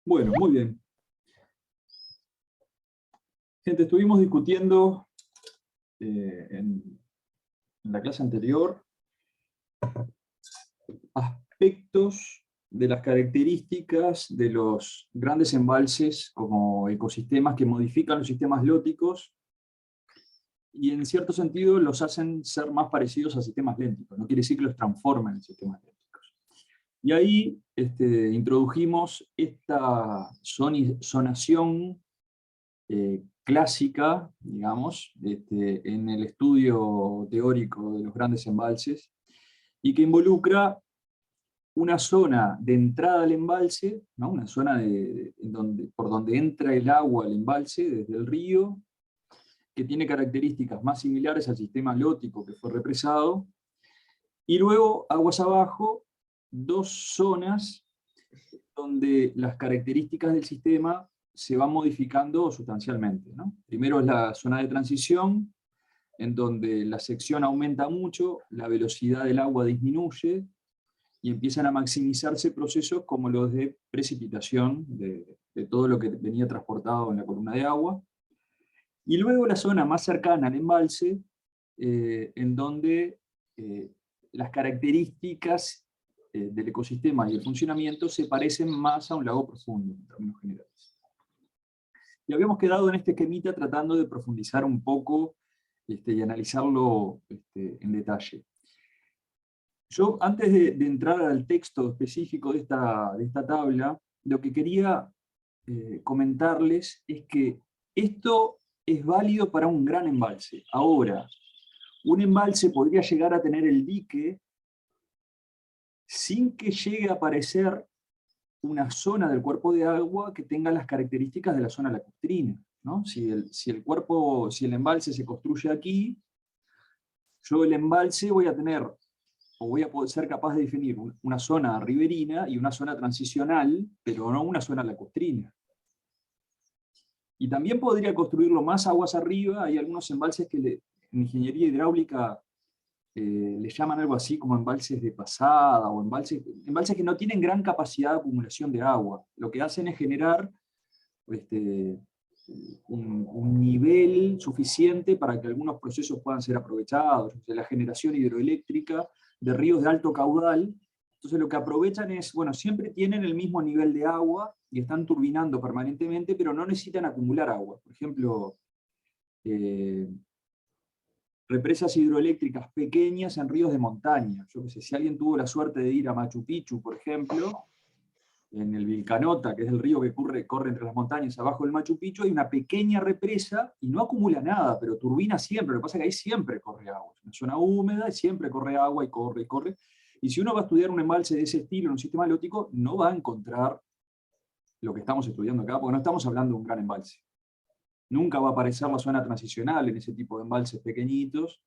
Bueno, muy bien. Gente, estuvimos discutiendo en la clase anterior aspectos de las características de los grandes embalses como ecosistemas que modifican los sistemas lóticos y en cierto sentido los hacen ser más parecidos a sistemas lénticos. No quiere decir que los transformen en sistemas lénticos. Y ahí introdujimos esta zonación clásica, digamos, en el estudio teórico de los grandes embalses, y que involucra una zona de entrada al embalse, ¿no? Una zona por donde entra el agua al embalse desde el río, que tiene características más similares al sistema lótico que fue represado, y luego, aguas abajo, dos zonas donde las características del sistema se van modificando sustancialmente, ¿no? Primero es la zona de transición, en donde la sección aumenta mucho, la velocidad del agua disminuye, y empiezan a maximizarse procesos como los de precipitación de todo lo que venía transportado en la columna de agua. Y luego la zona más cercana al embalse, en donde las características del ecosistema y el funcionamiento se parecen más a un lago profundo, en términos generales. Y habíamos quedado en este esquemita tratando de profundizar un poco y analizarlo en detalle. Yo, antes de entrar al texto específico de esta tabla, lo que quería comentarles es que esto es válido para un gran embalse. Ahora, un embalse podría llegar a tener el dique sin que llegue a aparecer una zona del cuerpo de agua que tenga las características de la zona lacustrina, ¿no? Si el embalse se construye aquí, yo el embalse voy a tener, o voy a poder ser capaz de definir una zona riberina y una zona transicional, pero no una zona lacustrina. Y también podría construirlo más aguas arriba. Hay algunos embalses que en ingeniería hidráulica le llaman algo así como embalses de pasada, o embalses que no tienen gran capacidad de acumulación de agua. Lo que hacen es generar un nivel suficiente para que algunos procesos puedan ser aprovechados, la generación hidroeléctrica de ríos de alto caudal. Entonces lo que aprovechan es, bueno, siempre tienen el mismo nivel de agua y están turbinando permanentemente, pero no necesitan acumular agua. Por ejemplo, represas hidroeléctricas pequeñas en ríos de montaña. Yo qué sé, si alguien tuvo la suerte de ir a Machu Picchu, por ejemplo, en el Vilcanota, que es el río que corre entre las montañas abajo del Machu Picchu, hay una pequeña represa y no acumula nada, pero turbina siempre. Lo que pasa es que ahí siempre corre agua. Es una zona húmeda y siempre corre agua y corre y corre. Y si uno va a estudiar un embalse de ese estilo en un sistema lótico, no va a encontrar lo que estamos estudiando acá, porque no estamos hablando de un gran embalse. Nunca va a aparecer la zona transicional en ese tipo de embalses pequeñitos,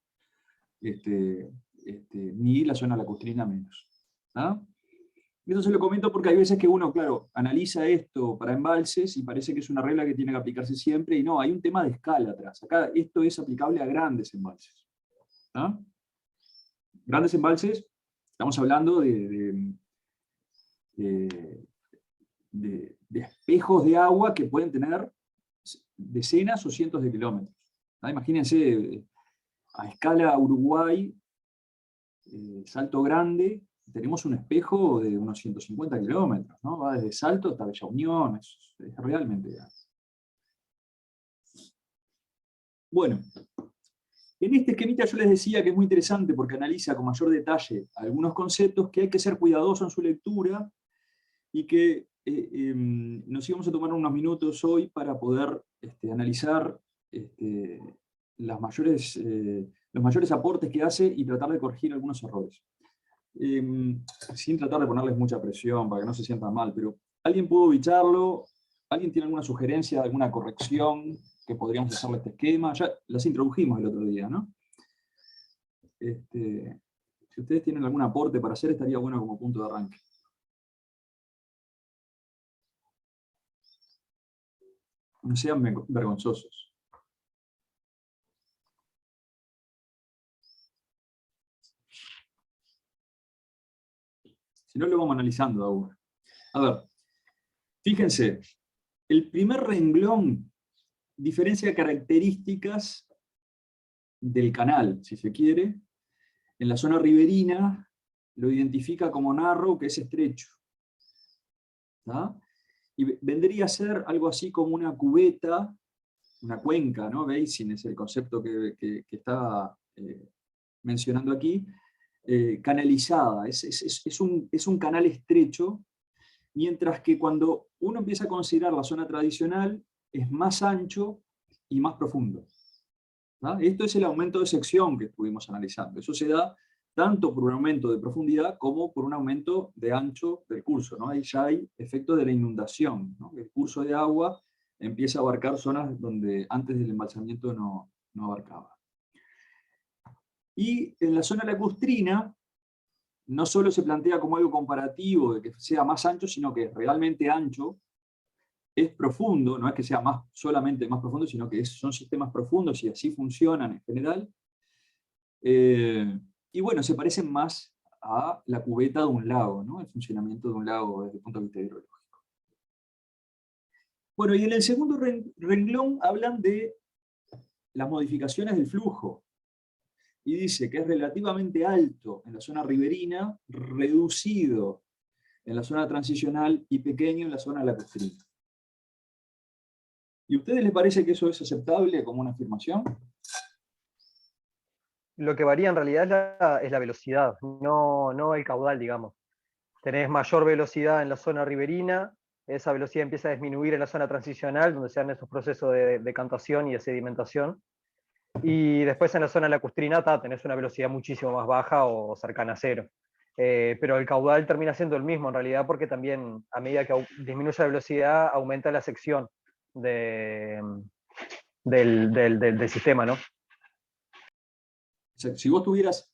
ni la zona lacustrina menos. ¿Ah? Eso se lo comento porque hay veces que uno, claro, analiza esto para embalses y parece que es una regla que tiene que aplicarse siempre, y no, hay un tema de escala atrás. Acá esto es aplicable a grandes embalses. ¿Ah? Grandes embalses, estamos hablando de espejos de agua que pueden tener decenas o cientos de kilómetros. ¿Ah? Imagínense, a escala Uruguay, Salto Grande, tenemos un espejo de unos 150 kilómetros, ¿no? Va desde Salto hasta Bella Unión, es realmente grande. Bueno, en este esquemita yo les decía que es muy interesante porque analiza con mayor detalle algunos conceptos, que hay que ser cuidadoso en su lectura, y que nos íbamos a tomar unos minutos hoy para poder analizar los mayores aportes que hace y tratar de corregir algunos errores. Sin tratar de ponerles mucha presión para que no se sientan mal, pero ¿alguien pudo bicharlo? ¿Alguien tiene alguna sugerencia, alguna corrección que podríamos hacerle a este esquema? Ya las introdujimos el otro día, ¿no? Si ustedes tienen algún aporte para hacer, estaría bueno como punto de arranque. No sean vergonzosos. Si no, lo vamos analizando aún. A ver, Fíjense, el primer renglón diferencia características del canal, si se quiere. En la zona riberina lo identifica como narrow, que es estrecho. ¿Tá? Y vendría a ser algo así como una cubeta, una cuenca, ¿no? Basin es el concepto que está mencionando aquí, canalizada. Es un canal estrecho, mientras que cuando uno empieza a considerar la zona tradicional, es más ancho y más profundo. ¿Tá? Esto es el aumento de sección que estuvimos analizando. Eso se da tanto por un aumento de profundidad como por un aumento de ancho del curso, ¿no? Ahí ya hay efecto de la inundación, ¿no? El curso de agua empieza a abarcar zonas donde antes del embalsamiento no abarcaba. Y en la zona lacustrina, no solo se plantea como algo comparativo de que sea más ancho, sino que es realmente ancho, es profundo, no es que sea solamente más profundo, sino que son sistemas profundos y así funcionan en general. Y bueno, se parecen más a la cubeta de un lago, ¿no? El funcionamiento de un lago desde el punto de vista hidrológico. Bueno, y en el segundo renglón hablan de las modificaciones del flujo. Y dice que es relativamente alto en la zona riberina, reducido en la zona transicional y pequeño en la zona lacustrina. ¿Y a ustedes les parece que eso es aceptable como una afirmación? Lo que varía en realidad es la velocidad, no el caudal, digamos. Tenés mayor velocidad en la zona riberina, esa velocidad empieza a disminuir en la zona transicional, donde se dan esos procesos de decantación y de sedimentación. Y después en la zona lacustrina tenés una velocidad muchísimo más baja o cercana a cero. Pero el caudal termina siendo el mismo en realidad, porque también a medida que disminuye la velocidad, aumenta la sección del sistema, ¿no? O sea, si vos tuvieras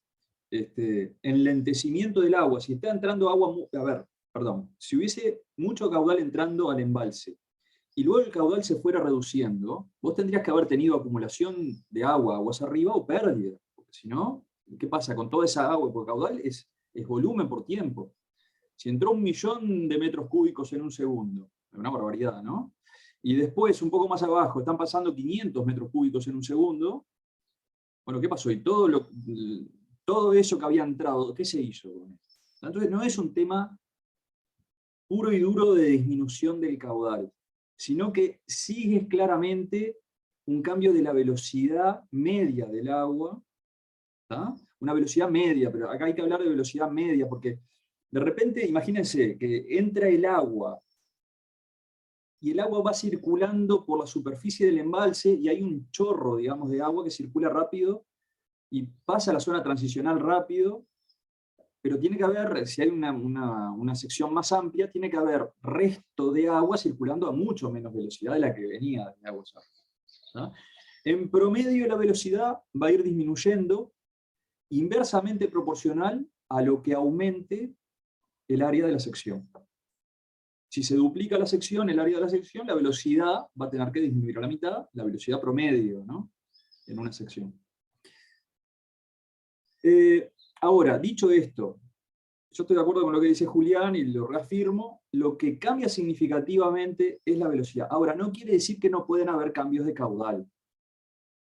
enlentecimiento del agua, si está entrando agua, si hubiese mucho caudal entrando al embalse, y luego el caudal se fuera reduciendo, vos tendrías que haber tenido acumulación de agua, aguas arriba, o pérdida, porque si no, ¿qué pasa con toda esa agua? Porque caudal es volumen por tiempo. Si entró 1.000.000 de metros cúbicos en un segundo, es una barbaridad, ¿no? Y después, un poco más abajo, están pasando 500 metros cúbicos en un segundo. Bueno, ¿qué pasó? Y todo eso que había entrado, ¿qué se hizo con eso? Entonces no es un tema puro y duro de disminución del caudal, sino que sigue claramente un cambio de la velocidad media del agua, ¿tá? Una velocidad media, pero acá hay que hablar de velocidad media, porque de repente, imagínense que entra el agua, y el agua va circulando por la superficie del embalse, y hay un chorro, digamos, de agua que circula rápido, y pasa a la zona transicional rápido, pero tiene que haber, si hay una sección más amplia, tiene que haber resto de agua circulando a mucho menos velocidad de la que venía de agua. ¿No? En promedio la velocidad va a ir disminuyendo inversamente proporcional a lo que aumente el área de la sección. Si se duplica la sección, el área de la sección, la velocidad va a tener que disminuir a la mitad, la velocidad promedio, ¿no? En una sección. Ahora, dicho esto, yo estoy de acuerdo con lo que dice Julián y lo reafirmo, lo que cambia significativamente es la velocidad. Ahora, no quiere decir que no pueden haber cambios de caudal,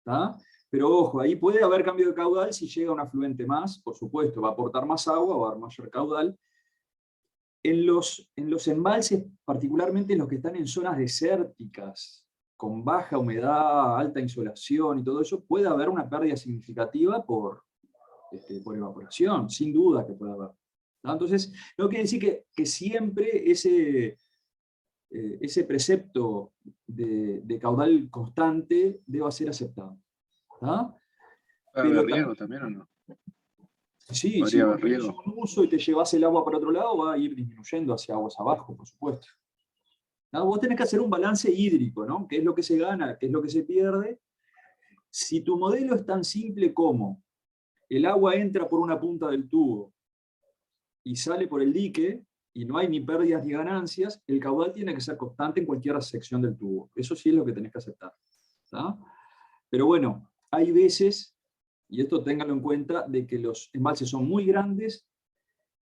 ¿tá? Pero ojo, ahí puede haber cambio de caudal si llega un afluente más, por supuesto, va a aportar más agua, va a haber mayor caudal. En los embalses, particularmente los que están en zonas desérticas, con baja humedad, alta insolación y todo eso, puede haber una pérdida significativa por evaporación, sin duda que puede haber. ¿No? Entonces, no quiere decir que siempre ese precepto de caudal constante deba ser aceptado. ¿No? ¿Puede haber riego también o no? Sí, si vos tenés un uso y te llevas el agua para otro lado, va a ir disminuyendo hacia aguas abajo, por supuesto. ¿No? Vos tenés que hacer un balance hídrico, ¿no? ¿Qué es lo que se gana? ¿Qué es lo que se pierde? Si tu modelo es tan simple como el agua entra por una punta del tubo y sale por el dique, y no hay ni pérdidas ni ganancias, el caudal tiene que ser constante en cualquier sección del tubo. Eso sí es lo que tenés que aceptar. ¿Tá? Pero bueno, hay veces, y esto ténganlo en cuenta, de que los embalses son muy grandes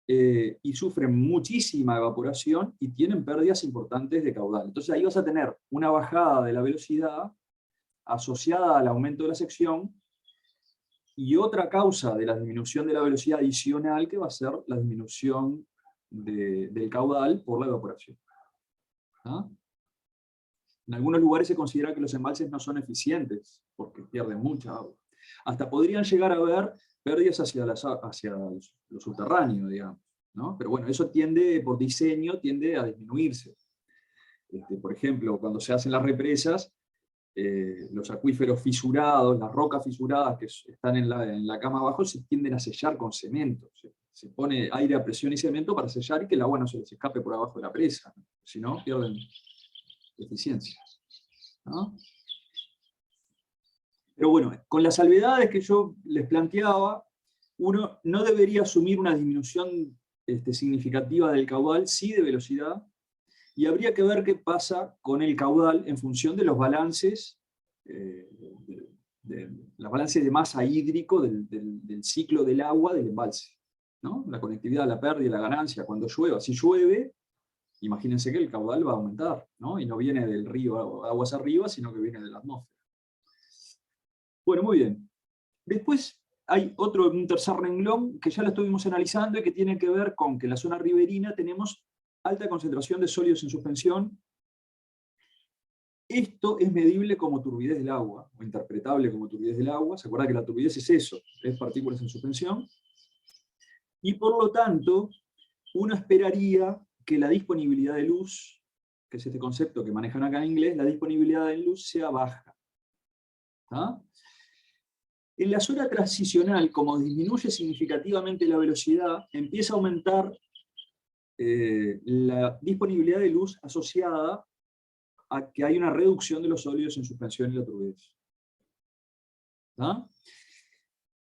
y sufren muchísima evaporación y tienen pérdidas importantes de caudal. Entonces ahí vas a tener una bajada de la velocidad asociada al aumento de la sección, y otra causa de la disminución de la velocidad adicional que va a ser la disminución del caudal por la evaporación. ¿Ah? En algunos lugares se considera que los embalses no son eficientes, porque pierden mucha agua. Hasta podrían llegar a haber pérdidas hacia lo subterráneo, digamos, ¿no? Pero bueno, eso tiende, por diseño, tiende a disminuirse. Por ejemplo, cuando se hacen las represas, los acuíferos fisurados, las rocas fisuradas que están en la cama abajo, se tienden a sellar con cemento. Se pone aire a presión y cemento para sellar y que el agua no se les escape por abajo de la presa, ¿no? Si no, pierden eficiencia, ¿no? Pero bueno, con las salvedades que yo les planteaba, uno no debería asumir una disminución significativa del caudal, sí de velocidad, y habría que ver qué pasa con el caudal en función de los balances, los balances de masa hídrico del ciclo del agua del embalse, ¿no? La conectividad, la pérdida, la ganancia, cuando llueva. Si llueve, imagínense que el caudal va a aumentar, ¿no? Y no viene del río aguas arriba, sino que viene de la atmósfera. Bueno, muy bien. Después hay un tercer renglón que ya lo estuvimos analizando y que tiene que ver con que en la zona riberina tenemos alta concentración de sólidos en suspensión. Esto es medible como turbidez del agua, o interpretable como turbidez del agua. ¿Se acuerdan que la turbidez es eso? Es partículas en suspensión. Y por lo tanto, uno esperaría que la disponibilidad de luz, que es este concepto que manejan acá en inglés, la disponibilidad de luz sea baja. ¿Ah? En la zona transicional, como disminuye significativamente la velocidad, empieza a aumentar la disponibilidad de luz asociada a que hay una reducción de los sólidos en suspensión y la turbidez. ¿Ah?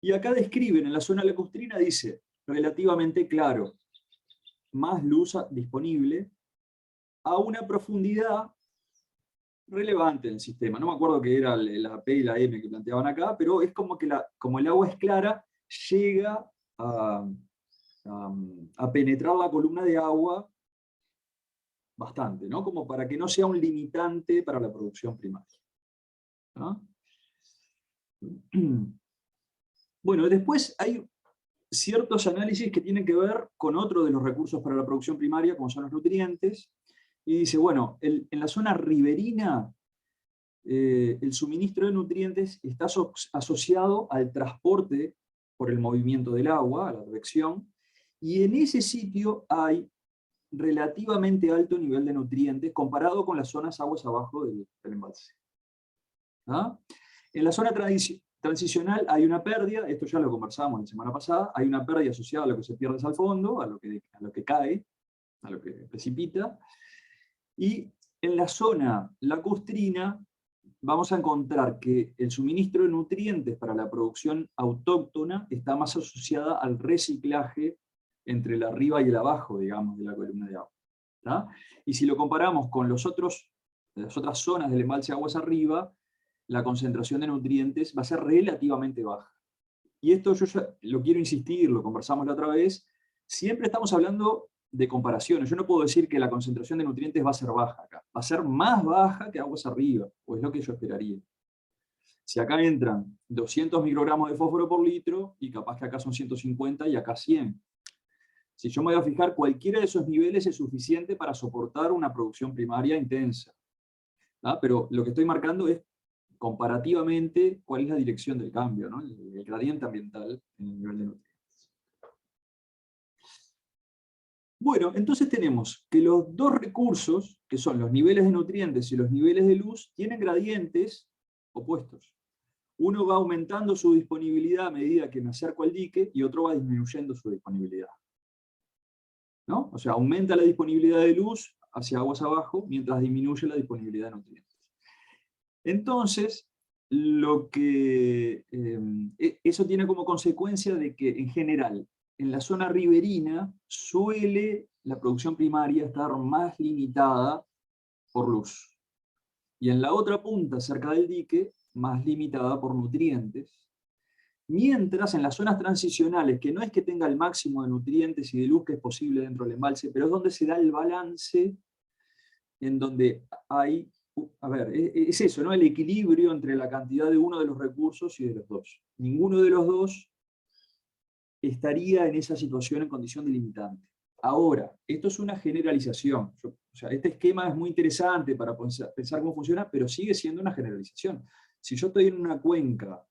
Y acá describen, en la zona lacustrina dice, relativamente claro, más luz disponible a una profundidad relevante en el sistema. No me acuerdo qué era la P y la M que planteaban acá, pero es como que como el agua es clara, llega a penetrar la columna de agua bastante, ¿no? Como para que no sea un limitante para la producción primaria, ¿no? Bueno, después hay ciertos análisis que tienen que ver con otro de los recursos para la producción primaria, como son los nutrientes, y dice, bueno, en la zona riberina, el suministro de nutrientes está asociado al transporte por el movimiento del agua, a la advección, y en ese sitio hay relativamente alto nivel de nutrientes comparado con las zonas aguas abajo del embalse. ¿Ah? En la zona transicional hay una pérdida, esto ya lo conversamos la semana pasada, hay una pérdida asociada a lo que se pierde al fondo, a lo que cae, a lo que precipita, y en la zona lacustrina vamos a encontrar que el suministro de nutrientes para la producción autóctona está más asociada al reciclaje entre el arriba y el abajo, digamos, de la columna de agua. ¿Tá? Y si lo comparamos con las otras zonas del embalse aguas arriba, la concentración de nutrientes va a ser relativamente baja. Y esto yo ya lo quiero insistir, lo conversamos la otra vez, siempre estamos hablando de comparaciones. Yo no puedo decir que la concentración de nutrientes va a ser baja acá. Va a ser más baja que aguas arriba, o es lo que yo esperaría. Si acá entran 200 microgramos de fósforo por litro, y capaz que acá son 150 y acá 100. Si yo me voy a fijar, cualquiera de esos niveles es suficiente para soportar una producción primaria intensa. ¿Ah? Pero lo que estoy marcando es comparativamente cuál es la dirección del cambio, ¿no? El gradiente ambiental en el nivel de nutrientes. Bueno, entonces tenemos que los dos recursos, que son los niveles de nutrientes y los niveles de luz, tienen gradientes opuestos. Uno va aumentando su disponibilidad a medida que me acerco al dique, y otro va disminuyendo su disponibilidad, ¿no? O sea, aumenta la disponibilidad de luz hacia aguas abajo, mientras disminuye la disponibilidad de nutrientes. Entonces, eso tiene como consecuencia de que, en general, en la zona riberina suele la producción primaria estar más limitada por luz. Y en la otra punta, cerca del dique, más limitada por nutrientes. Mientras en las zonas transicionales, que no es que tenga el máximo de nutrientes y de luz que es posible dentro del embalse, pero es donde se da el balance, en donde hay, a ver, es eso, ¿no? El equilibrio entre la cantidad de uno de los recursos y de los dos. Ninguno de los dos estaría en esa situación en condición de limitante. Ahora, esto es una generalización. O sea, este esquema es muy interesante para pensar cómo funciona, pero sigue siendo una generalización. Si yo estoy en una cuenca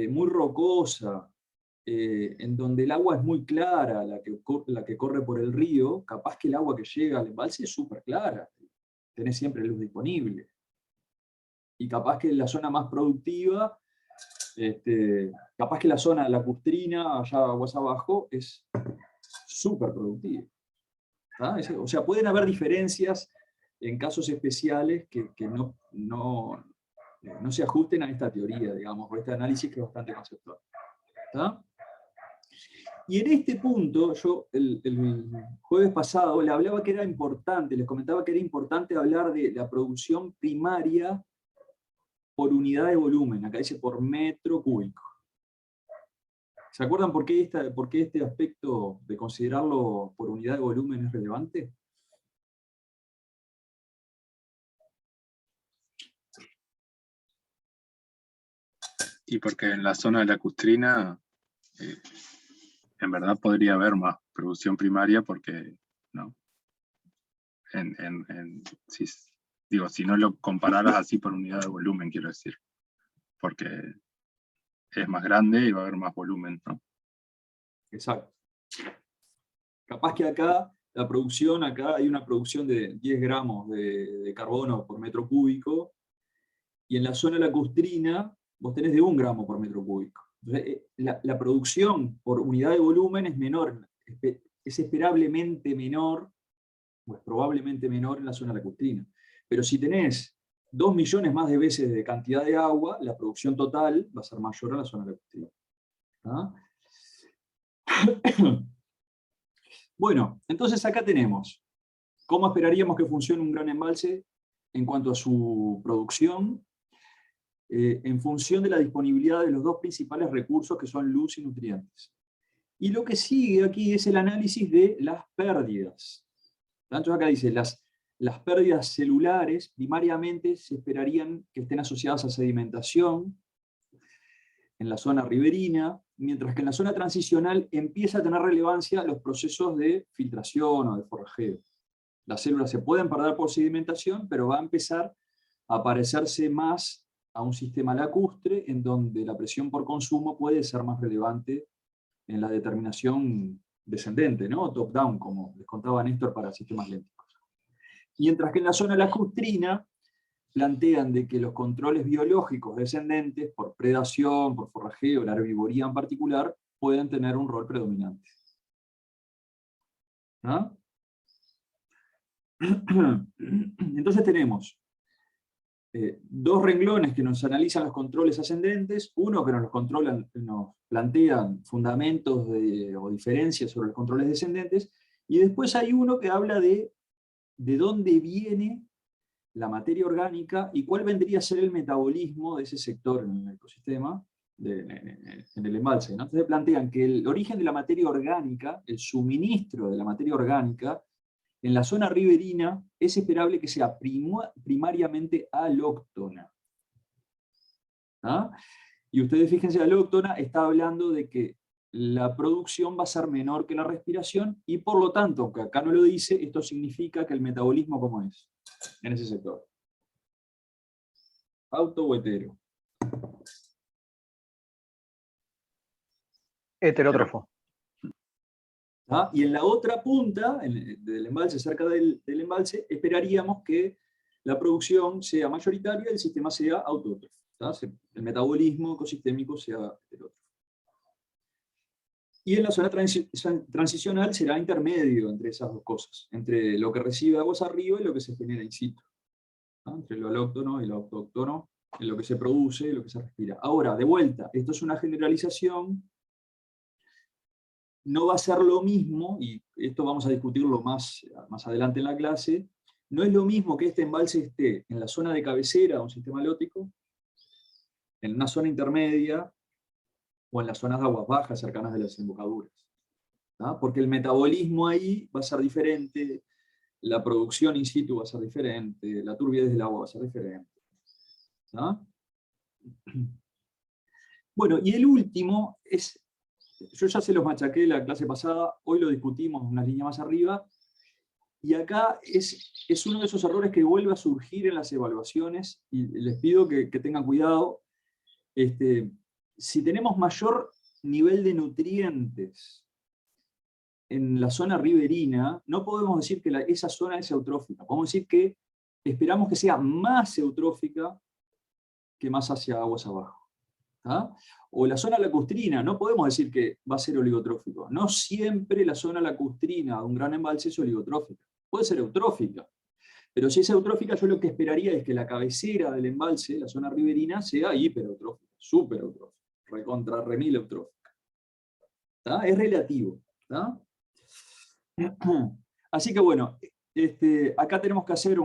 muy rocosa, en donde el agua es muy clara, la que corre por el río, capaz que el agua que llega al embalse es súper clara, tenés siempre luz disponible. Y capaz que en la zona más productiva, capaz que la zona lacustrina, allá aguas abajo, es súper productiva. O sea, pueden haber diferencias en casos especiales que no se ajusten a esta teoría, digamos, o a este análisis que es bastante conceptual. ¿Está? Y en este punto, yo el jueves pasado le hablaba que era importante, les comentaba que era importante hablar de la producción primaria por unidad de volumen, acá dice por metro cúbico. ¿Se acuerdan por qué este aspecto de considerarlo por unidad de volumen es relevante? Y porque en la zona de lacustrina, en verdad podría haber más producción primaria porque, ¿no? Si no lo compararas así por unidad de volumen, quiero decir. Porque es más grande y va a haber más volumen, ¿no? Exacto. Capaz que acá, acá hay una producción de 10 gramos de carbono por metro cúbico, y en la zona lacustrina vos tenés de 1 gramo por metro cúbico. Entonces, la producción por unidad de volumen es menor, es esperablemente menor, o es probablemente menor en la zona lacustrina. Pero si tenés 2 millones más de veces de cantidad de agua, la producción total va a ser mayor en la zona lacustrina. ¿Ah? Bueno, entonces acá tenemos cómo esperaríamos que funcione un gran embalse en cuanto a su producción, en función de la disponibilidad de los dos principales recursos que son luz y nutrientes. Y lo que sigue aquí es el análisis de las pérdidas. Entonces acá dice, las pérdidas celulares primariamente se esperarían que estén asociadas a sedimentación en la zona riberina, mientras que en la zona transicional empieza a tener relevancia los procesos de filtración o de forrajeo. Las células se pueden perder por sedimentación, pero va a empezar a parecerse más a un sistema lacustre, en donde la presión por consumo puede ser más relevante en la determinación descendente, ¿no? Top-down, como les contaba Néstor para sistemas lénticos. Mientras que en la zona lacustrina plantean de que los controles biológicos descendentes, por predación, por forrajeo, la herbivoría en particular, pueden tener un rol predominante. ¿Ah? Entonces tenemos dos renglones que nos analizan los controles ascendentes, uno que nos plantean fundamentos o diferencias sobre los controles descendentes, y después hay uno que habla de dónde viene la materia orgánica y cuál vendría a ser el metabolismo de ese sector en el ecosistema, en el embalse, ¿no? Entonces plantean que el origen de la materia orgánica, el suministro de la materia orgánica, en la zona riberina es esperable que sea primariamente alóctona. ¿Ah? Y ustedes fíjense, alóctona está hablando de que la producción va a ser menor que la respiración, y por lo tanto, aunque acá no lo dice, esto significa que el metabolismo, ¿cómo es? En ese sector. ¿Auto o hetero? Heterótrofo. ¿Ah? Y en la otra punta del embalse, cerca del embalse, esperaríamos que la producción sea mayoritaria y el sistema sea autótrofo. El metabolismo ecosistémico sea heterótrofo. Y en la zona transicional será intermedio entre esas dos cosas, entre lo que recibe aguas arriba y lo que se genera in situ. Entre lo alóctono y lo autóctono, en lo que se produce y lo que se respira. Ahora, de vuelta, esto es una generalización. No va a ser lo mismo, y esto vamos a discutirlo más adelante en la clase, no es lo mismo que este embalse esté en la zona de cabecera de un sistema halótico, en una zona intermedia, o en las zonas de aguas bajas cercanas de las desembocaduras. ¿Tá? Porque el metabolismo ahí va a ser diferente, la producción in situ va a ser diferente, la turbidez del agua va a ser diferente. ¿Tá? Bueno, y el último es, yo ya se los machaqué la clase pasada, hoy lo discutimos una línea más arriba, y acá es uno de esos errores que vuelve a surgir en las evaluaciones, y les pido que tengan cuidado. Si tenemos mayor nivel de nutrientes en la zona riberina, no podemos decir que esa zona es eutrófica, podemos decir que esperamos que sea más eutrófica que más hacia aguas abajo. ¿Ah? O la zona lacustrina, no podemos decir que va a ser oligotrófico. No siempre la zona lacustrina de un gran embalse es oligotrófica. Puede ser eutrófica, pero si es eutrófica, yo lo que esperaría es que la cabecera del embalse, la zona riberina, sea hipereutrófica, supereutrófica, recontra remil eutrófica. ¿Tá? Es relativo. ¿Tá? Así que bueno, acá tenemos que hacer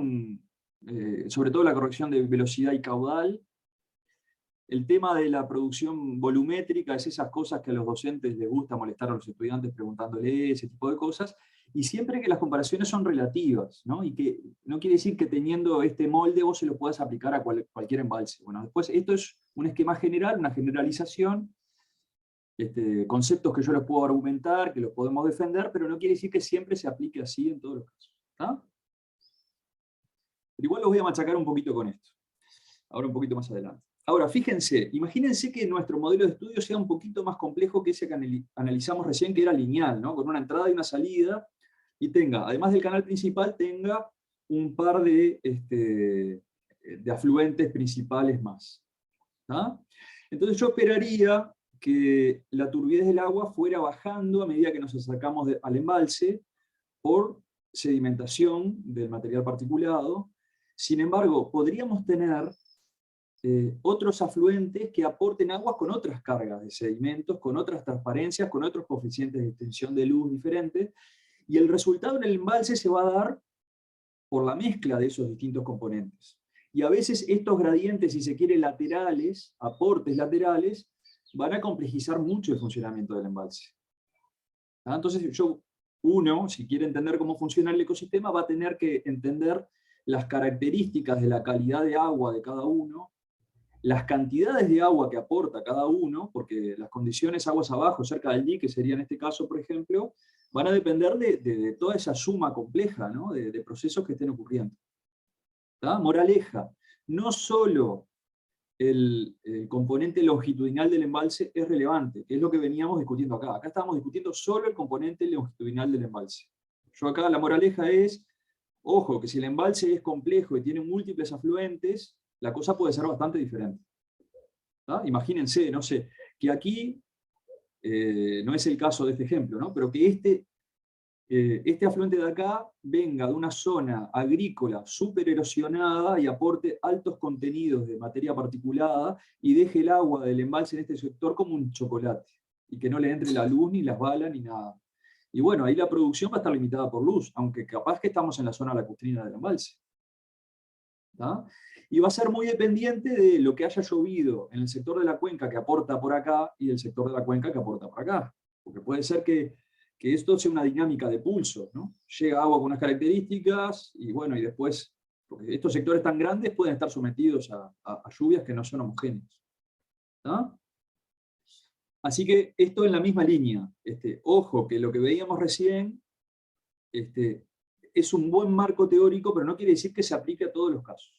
sobre todo la corrección de velocidad y caudal. El tema de la producción volumétrica es esas cosas que a los docentes les gusta molestar a los estudiantes preguntándole ese tipo de cosas, y siempre que las comparaciones son relativas, ¿no? Y que no quiere decir que teniendo este molde vos se lo puedas aplicar a cualquier embalse. Bueno, después esto es un esquema general, una generalización, conceptos que yo les puedo argumentar, que los podemos defender, pero no quiere decir que siempre se aplique así en todos los casos. ¿Tá? Pero igual los voy a machacar un poquito con esto, ahora un poquito más adelante. Ahora, fíjense, imagínense que nuestro modelo de estudio sea un poquito más complejo que ese que analizamos recién, que era lineal, ¿no? Con una entrada y una salida, y tenga, además del canal principal, tenga un par de afluentes principales más. ¿Tá? Entonces yo esperaría que la turbidez del agua fuera bajando a medida que nos acercamos al embalse por sedimentación del material particulado. Sin embargo, podríamos tener otros afluentes que aporten aguas con otras cargas de sedimentos, con otras transparencias, con otros coeficientes de extensión de luz diferentes, y el resultado en el embalse se va a dar por la mezcla de esos distintos componentes. Y a veces estos gradientes, si se quiere, laterales, aportes laterales, van a complejizar mucho el funcionamiento del embalse. ¿Ah? Entonces uno, si quiere entender cómo funciona el ecosistema, va a tener que entender las características de la calidad de agua de cada uno, las cantidades de agua que aporta cada uno, porque las condiciones aguas abajo, cerca del dique, sería en este caso, por ejemplo, van a depender de toda esa suma compleja, ¿no? de procesos que estén ocurriendo. ¿Tá? Moraleja, no solo el componente longitudinal del embalse es relevante, que es lo que veníamos discutiendo acá. Acá estábamos discutiendo solo el componente longitudinal del embalse. Yo acá la moraleja es, ojo, que si el embalse es complejo y tiene múltiples afluentes, la cosa puede ser bastante diferente. ¿Tá? Imagínense, no sé, que aquí, no es el caso de este ejemplo, ¿no? Pero que este afluente de acá venga de una zona agrícola súper erosionada y aporte altos contenidos de materia particulada y deje el agua del embalse en este sector como un chocolate, y que no le entre la luz, ni las balas, ni nada. Y bueno, ahí la producción va a estar limitada por luz, aunque capaz que estamos en la zona lacustrina del embalse. ¿Tá? Y va a ser muy dependiente de lo que haya llovido en el sector de la cuenca que aporta por acá y el sector de la cuenca que aporta por acá. Porque puede ser que esto sea una dinámica de pulso, ¿no? Llega agua con unas características y bueno, y después, porque estos sectores tan grandes pueden estar sometidos a lluvias que no son homogéneas. ¿Tá? Así que esto en la misma línea. Ojo, que lo que veíamos recién es un buen marco teórico, pero no quiere decir que se aplique a todos los casos.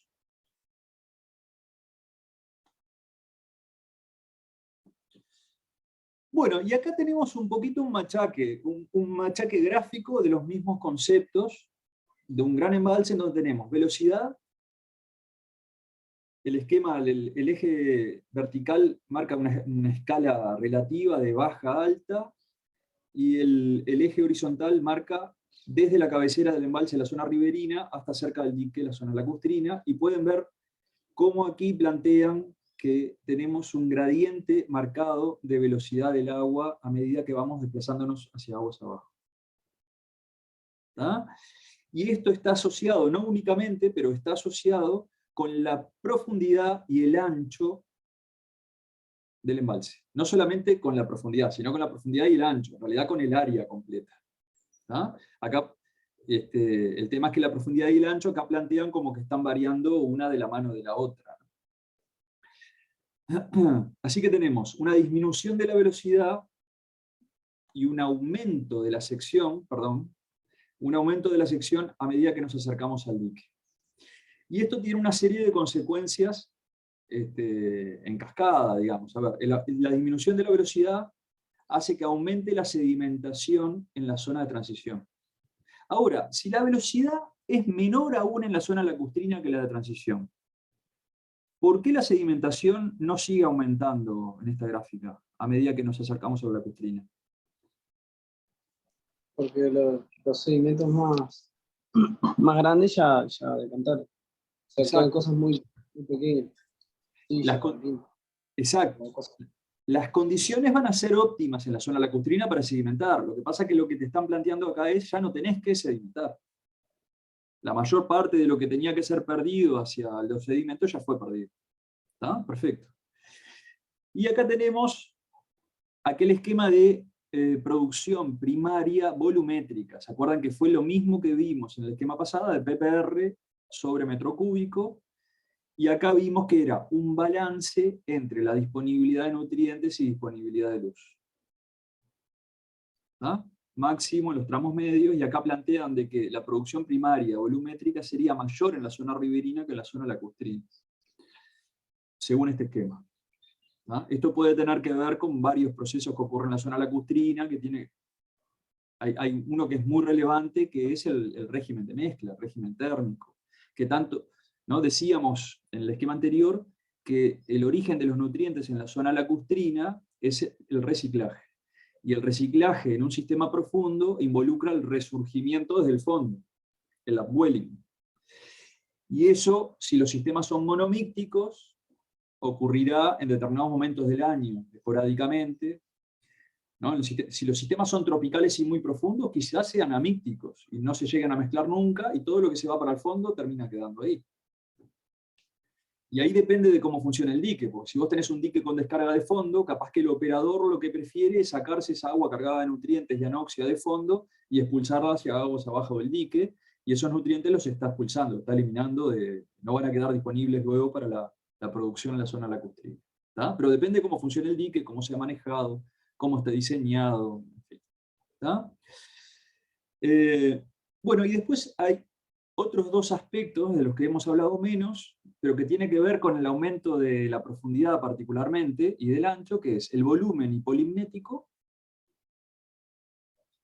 Bueno, y acá tenemos un poquito un machaque gráfico de los mismos conceptos de un gran embalse, en donde tenemos velocidad, el esquema, el eje vertical marca una escala relativa de baja a alta, y el eje horizontal marca desde la cabecera del embalse, la zona riberina, hasta cerca del dique, la zona lacustrina, y pueden ver cómo aquí plantean que tenemos un gradiente marcado de velocidad del agua a medida que vamos desplazándonos hacia aguas abajo. ¿Tá? Y esto está asociado, no únicamente, pero está asociado con la profundidad y el ancho del embalse. No solamente con la profundidad, sino con la profundidad y el ancho, en realidad con el área completa. ¿Ah? Acá el tema es que la profundidad y el ancho acá plantean como que están variando una de la mano de la otra. Así que tenemos una disminución de la velocidad y un aumento de la sección, un aumento de la sección a medida que nos acercamos al dique. Y esto tiene una serie de consecuencias en cascada, digamos. A ver, la disminución de la velocidad hace que aumente la sedimentación en la zona de transición. Ahora, si la velocidad es menor aún en la zona lacustrina que la de transición, ¿por qué la sedimentación no sigue aumentando en esta gráfica a medida que nos acercamos a la lacustrina? Porque los sedimentos más grandes ya decantaron. O sea, quedan cosas muy pequeñas. Sí, exacto. Las condiciones van a ser óptimas en la zona lacustrina para sedimentar. Lo que pasa es que lo que te están planteando acá es ya no tenés que sedimentar. La mayor parte de lo que tenía que ser perdido hacia los sedimentos ya fue perdido. ¿Está? Perfecto. Y acá tenemos aquel esquema de producción primaria volumétrica. ¿Se acuerdan que fue lo mismo que vimos en el esquema pasado de ppr sobre metro cúbico? Y acá vimos que era un balance entre la disponibilidad de nutrientes y disponibilidad de luz. ¿Ah? Máximo en los tramos medios, y acá plantean de que la producción primaria volumétrica sería mayor en la zona riberina que en la zona lacustrina, según este esquema. ¿Ah? Esto puede tener que ver con varios procesos que ocurren en la zona lacustrina, que hay uno que es muy relevante, que es el régimen de mezcla, el régimen térmico, que tanto, ¿no? Decíamos en el esquema anterior que el origen de los nutrientes en la zona lacustrina es el reciclaje. Y el reciclaje en un sistema profundo involucra el resurgimiento desde el fondo, el upwelling. Y eso, si los sistemas son monomícticos, ocurrirá en determinados momentos del año, esporádicamente, ¿no? Si los sistemas son tropicales y muy profundos, quizás sean amícticos y no se lleguen a mezclar nunca, y todo lo que se va para el fondo termina quedando ahí. Y ahí depende de cómo funciona el dique, porque si vos tenés un dique con descarga de fondo, capaz que el operador lo que prefiere es sacarse esa agua cargada de nutrientes y anoxia de fondo y expulsarla hacia aguas abajo del dique, y esos nutrientes los está expulsando, está eliminando, no van a quedar disponibles luego para la producción en la zona lacustrina. ¿Tá? Pero depende de cómo funciona el dique, cómo se ha manejado, cómo está diseñado, en fin. ¿Tá? Bueno, y después hay otros dos aspectos de los que hemos hablado menos, pero que tiene que ver con el aumento de la profundidad particularmente, y del ancho, que es el volumen hipolimnético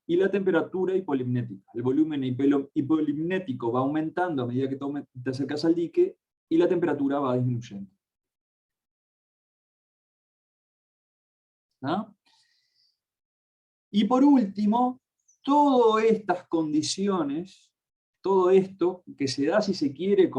y la temperatura hipolimnética. El volumen hipolimnético va aumentando a medida que te acercas al dique, y la temperatura va disminuyendo. ¿Ah? Y por último, todas estas condiciones, todo esto que se da, si se quiere,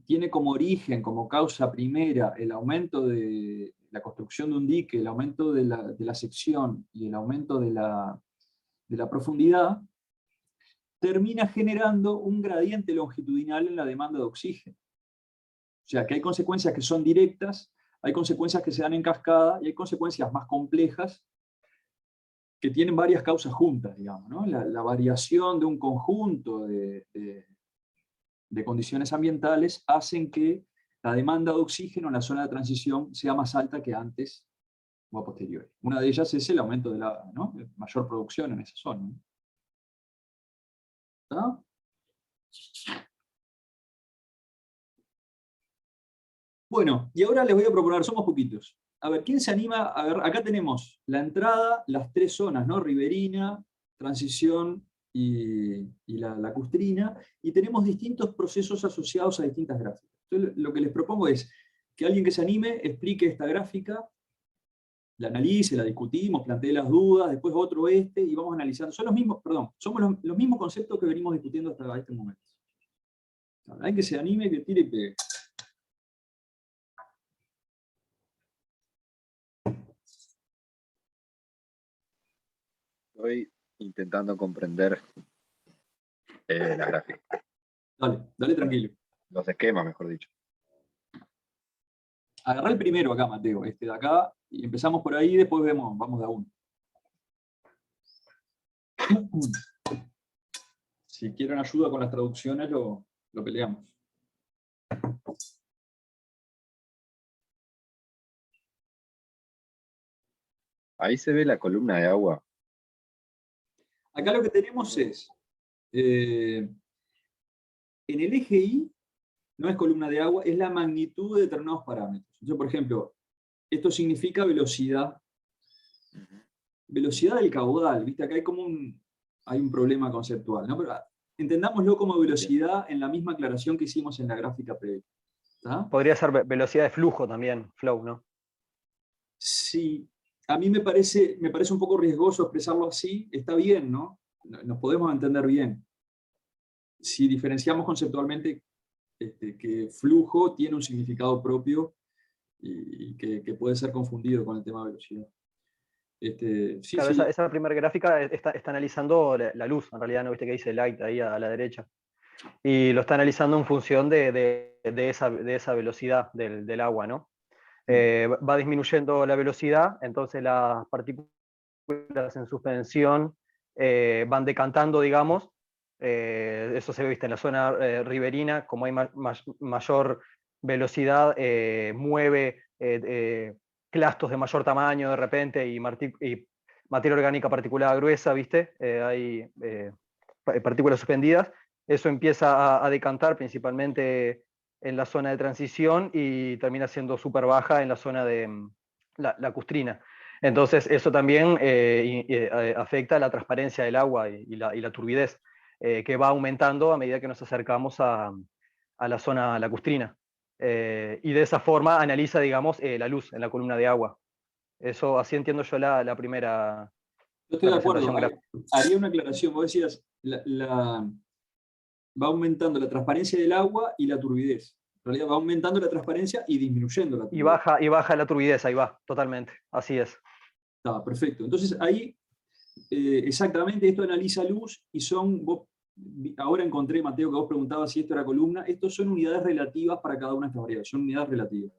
tiene como origen, como causa primera, el aumento de la construcción de un dique, el aumento de la sección y el aumento de la profundidad, termina generando un gradiente longitudinal en la demanda de oxígeno. O sea, que hay consecuencias que son directas, hay consecuencias que se dan en cascada, y hay consecuencias más complejas que tienen varias causas juntas, digamos, ¿no? La variación de un conjunto de condiciones ambientales hacen que la demanda de oxígeno en la zona de transición sea más alta que antes o a posteriori. Una de ellas es el aumento de mayor producción en esa zona. ¿Está? Bueno, y ahora les voy a proponer, somos poquitos. A ver, ¿quién se anima? A ver, acá tenemos la entrada, las tres zonas, ¿no? Riberina, transición y la lacustrina, y tenemos distintos procesos asociados a distintas gráficas. Entonces, lo que les propongo es que alguien que se anime explique esta gráfica, la analice, la discutimos, plantee las dudas, después otro y vamos analizando. Son los mismos, perdón, somos los mismos conceptos que venimos discutiendo hasta este momento. Hay que se anime, que tire y pegue. Estoy intentando comprender la gráfica. Dale tranquilo. Los esquemas, mejor dicho. Agarrá el primero acá, Mateo, este de acá, y empezamos por ahí, después vamos de a uno. Si quieren ayuda con las traducciones, lo peleamos. Ahí se ve la columna de agua. Acá lo que tenemos es, en el eje Y, no es columna de agua, es la magnitud de determinados parámetros. Entonces, por ejemplo, esto significa velocidad. Velocidad del caudal, ¿viste? Acá hay un problema conceptual, ¿no? Pero entendámoslo como velocidad en la misma aclaración que hicimos en la gráfica previa. ¿Está? Podría ser velocidad de flujo también, flow, ¿no? Sí, a mí me parece un poco riesgoso expresarlo así. Está bien, ¿no? Nos podemos entender bien. Si diferenciamos conceptualmente que flujo tiene un significado propio y que puede ser confundido con el tema de velocidad. Sí, Claro, sí. esa primera gráfica está analizando la luz, en realidad, ¿no viste que dice light ahí a la derecha? Y lo está analizando en función de esa velocidad del agua, ¿no? Va disminuyendo la velocidad, entonces las partículas en suspensión van decantando, digamos. Eso se ve, ¿viste? En la zona riberina, como hay mayor velocidad, mueve clastos de mayor tamaño de repente y materia orgánica particulada gruesa, ¿viste? Hay partículas suspendidas. Eso empieza a decantar principalmente en la zona de transición y termina siendo súper baja en la zona de la lacustrina. Entonces eso también afecta la transparencia del agua y la turbidez, que va aumentando a medida que nos acercamos a la zona lacustrina. Y de esa forma analiza, digamos, la luz en la columna de agua. Eso, así entiendo yo la primera Yo estoy de acuerdo. presentación gráfica. Haría una aclaración. Vos decías, va aumentando la transparencia del agua y la turbidez. En realidad va aumentando la transparencia y disminuyendo la turbidez. Y baja la turbidez, ahí va, totalmente. Así es. Está, perfecto. Entonces ahí, exactamente, esto analiza luz y ahora encontré, Mateo, que vos preguntabas si esto era columna. Estos son unidades relativas para cada una de estas variables. Son unidades relativas.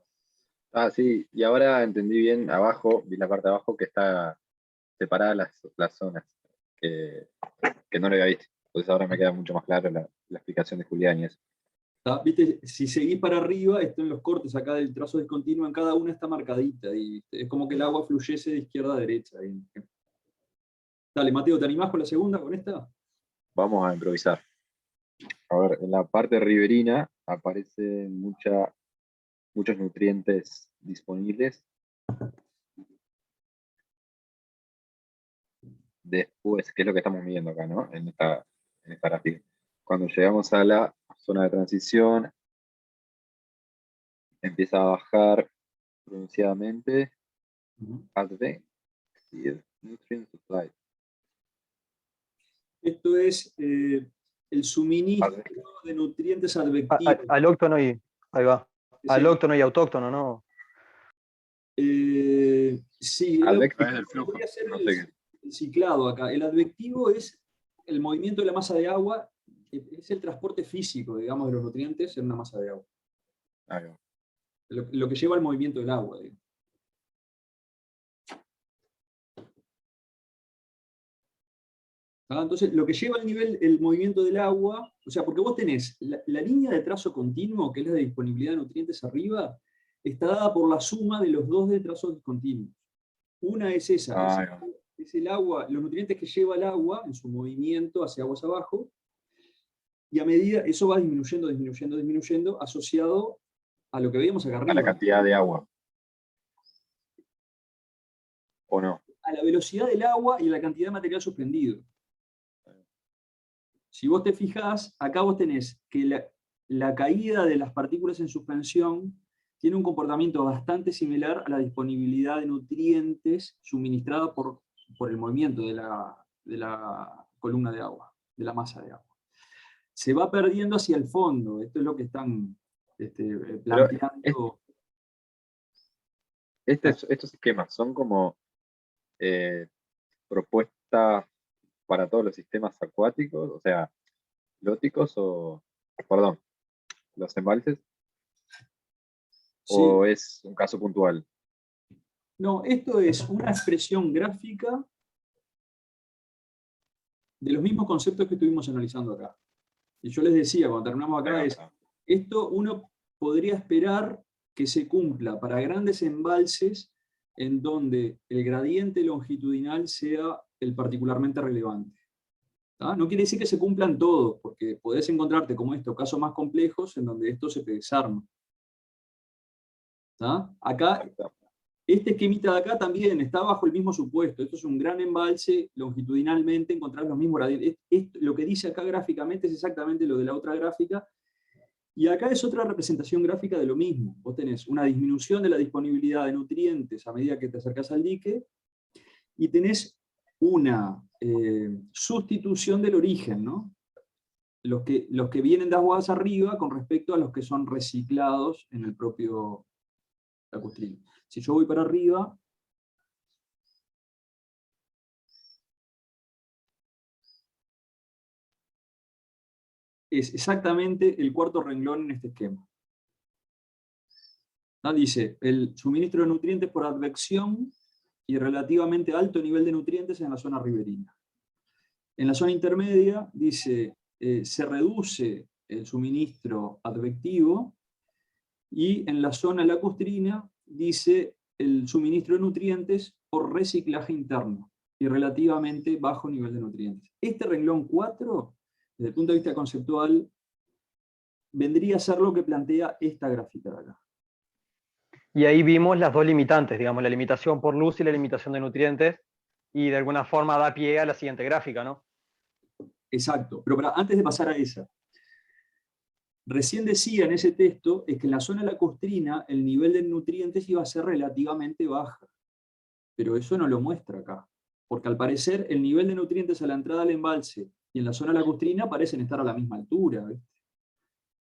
Ah, sí, y ahora entendí bien abajo, vi la parte de abajo que está separada las zonas, que no lo había visto. Entonces ahora me queda mucho más claro la explicación de Julián y eso. ¿Viste? Si seguís para arriba, están los cortes acá del trazo discontinuo, en cada una está marcadita. Y es como que el agua fluyese de izquierda a derecha. Dale, Mateo, ¿te animás con la segunda, con esta? Vamos a improvisar. A ver, en la parte riberina aparecen muchos nutrientes disponibles. Después, ¿qué es lo que estamos midiendo acá, ¿no? En esta gráfica. Cuando llegamos a la zona de transición, empieza a bajar pronunciadamente. Advanced Nutrient Supply. Esto es el suministro de nutrientes advectivos. Alóctono y, ahí va. Sí. Alóctono y autóctono, ¿no? Sí, Advectivo, es el flujo. podría ser no sé el ciclado acá. El advectivo es el movimiento de la masa de agua, es el transporte físico, digamos, de los nutrientes en una masa de agua. Ahí va. Lo que lleva al movimiento del agua, digamos. Entonces, lo que lleva al nivel el movimiento del agua, o sea, porque vos tenés la línea de trazo continuo, que es la de disponibilidad de nutrientes arriba, está dada por la suma de los dos de trazos discontinuos. Una es esa, es el agua, los nutrientes que lleva el agua en su movimiento hacia aguas abajo, y a medida, eso va disminuyendo, asociado a lo que veíamos acá arriba. A la cantidad de agua. ¿O no? A la velocidad del agua y a la cantidad de material suspendido. Si vos te fijás, acá vos tenés que la caída de las partículas en suspensión tiene un comportamiento bastante similar a la disponibilidad de nutrientes suministrada por el movimiento de la columna de agua, de la masa de agua. Se va perdiendo hacia el fondo, esto es lo que están planteando. Estos esquemas son como propuestas para todos los sistemas acuáticos, o sea, lóticos los embalses. Sí. ¿O es un caso puntual? No, esto es una expresión gráfica de los mismos conceptos que estuvimos analizando acá. Y yo les decía, cuando terminamos acá, esto uno podría esperar que se cumpla para grandes embalses en donde el gradiente longitudinal sea el particularmente relevante. ¿Tá? No quiere decir que se cumplan todos, porque podés encontrarte, como esto, casos más complejos en donde esto se desarma. ¿Tá? Acá, este esquemita de acá también está bajo el mismo supuesto. Esto es un gran embalse, longitudinalmente encontrás los mismos gradientes. Lo que dice acá gráficamente es exactamente lo de la otra gráfica. Y acá es otra representación gráfica de lo mismo. Vos tenés una disminución de la disponibilidad de nutrientes a medida que te acercás al dique, y tenés una sustitución del origen, ¿no? Los que vienen de aguas arriba con respecto a los que son reciclados en el propio lacustrino. Si yo voy para arriba, es exactamente el cuarto renglón en este esquema. ¿No? Dice, el suministro de nutrientes por advección y relativamente alto nivel de nutrientes en la zona riberina. En la zona intermedia, dice, se reduce el suministro advectivo, y en la zona lacustrina, dice, el suministro de nutrientes por reciclaje interno y relativamente bajo nivel de nutrientes. Este renglón 4, desde el punto de vista conceptual, vendría a ser lo que plantea esta gráfica de acá. Y ahí vimos las dos limitantes, digamos, la limitación por luz y la limitación de nutrientes, y de alguna forma da pie a la siguiente gráfica, ¿no? Exacto, pero antes de pasar a esa, recién decía en ese texto es que en la zona lacustrina el nivel de nutrientes iba a ser relativamente baja, pero eso no lo muestra acá, porque al parecer el nivel de nutrientes a la entrada del embalse y en la zona lacustrina parecen estar a la misma altura, ¿viste?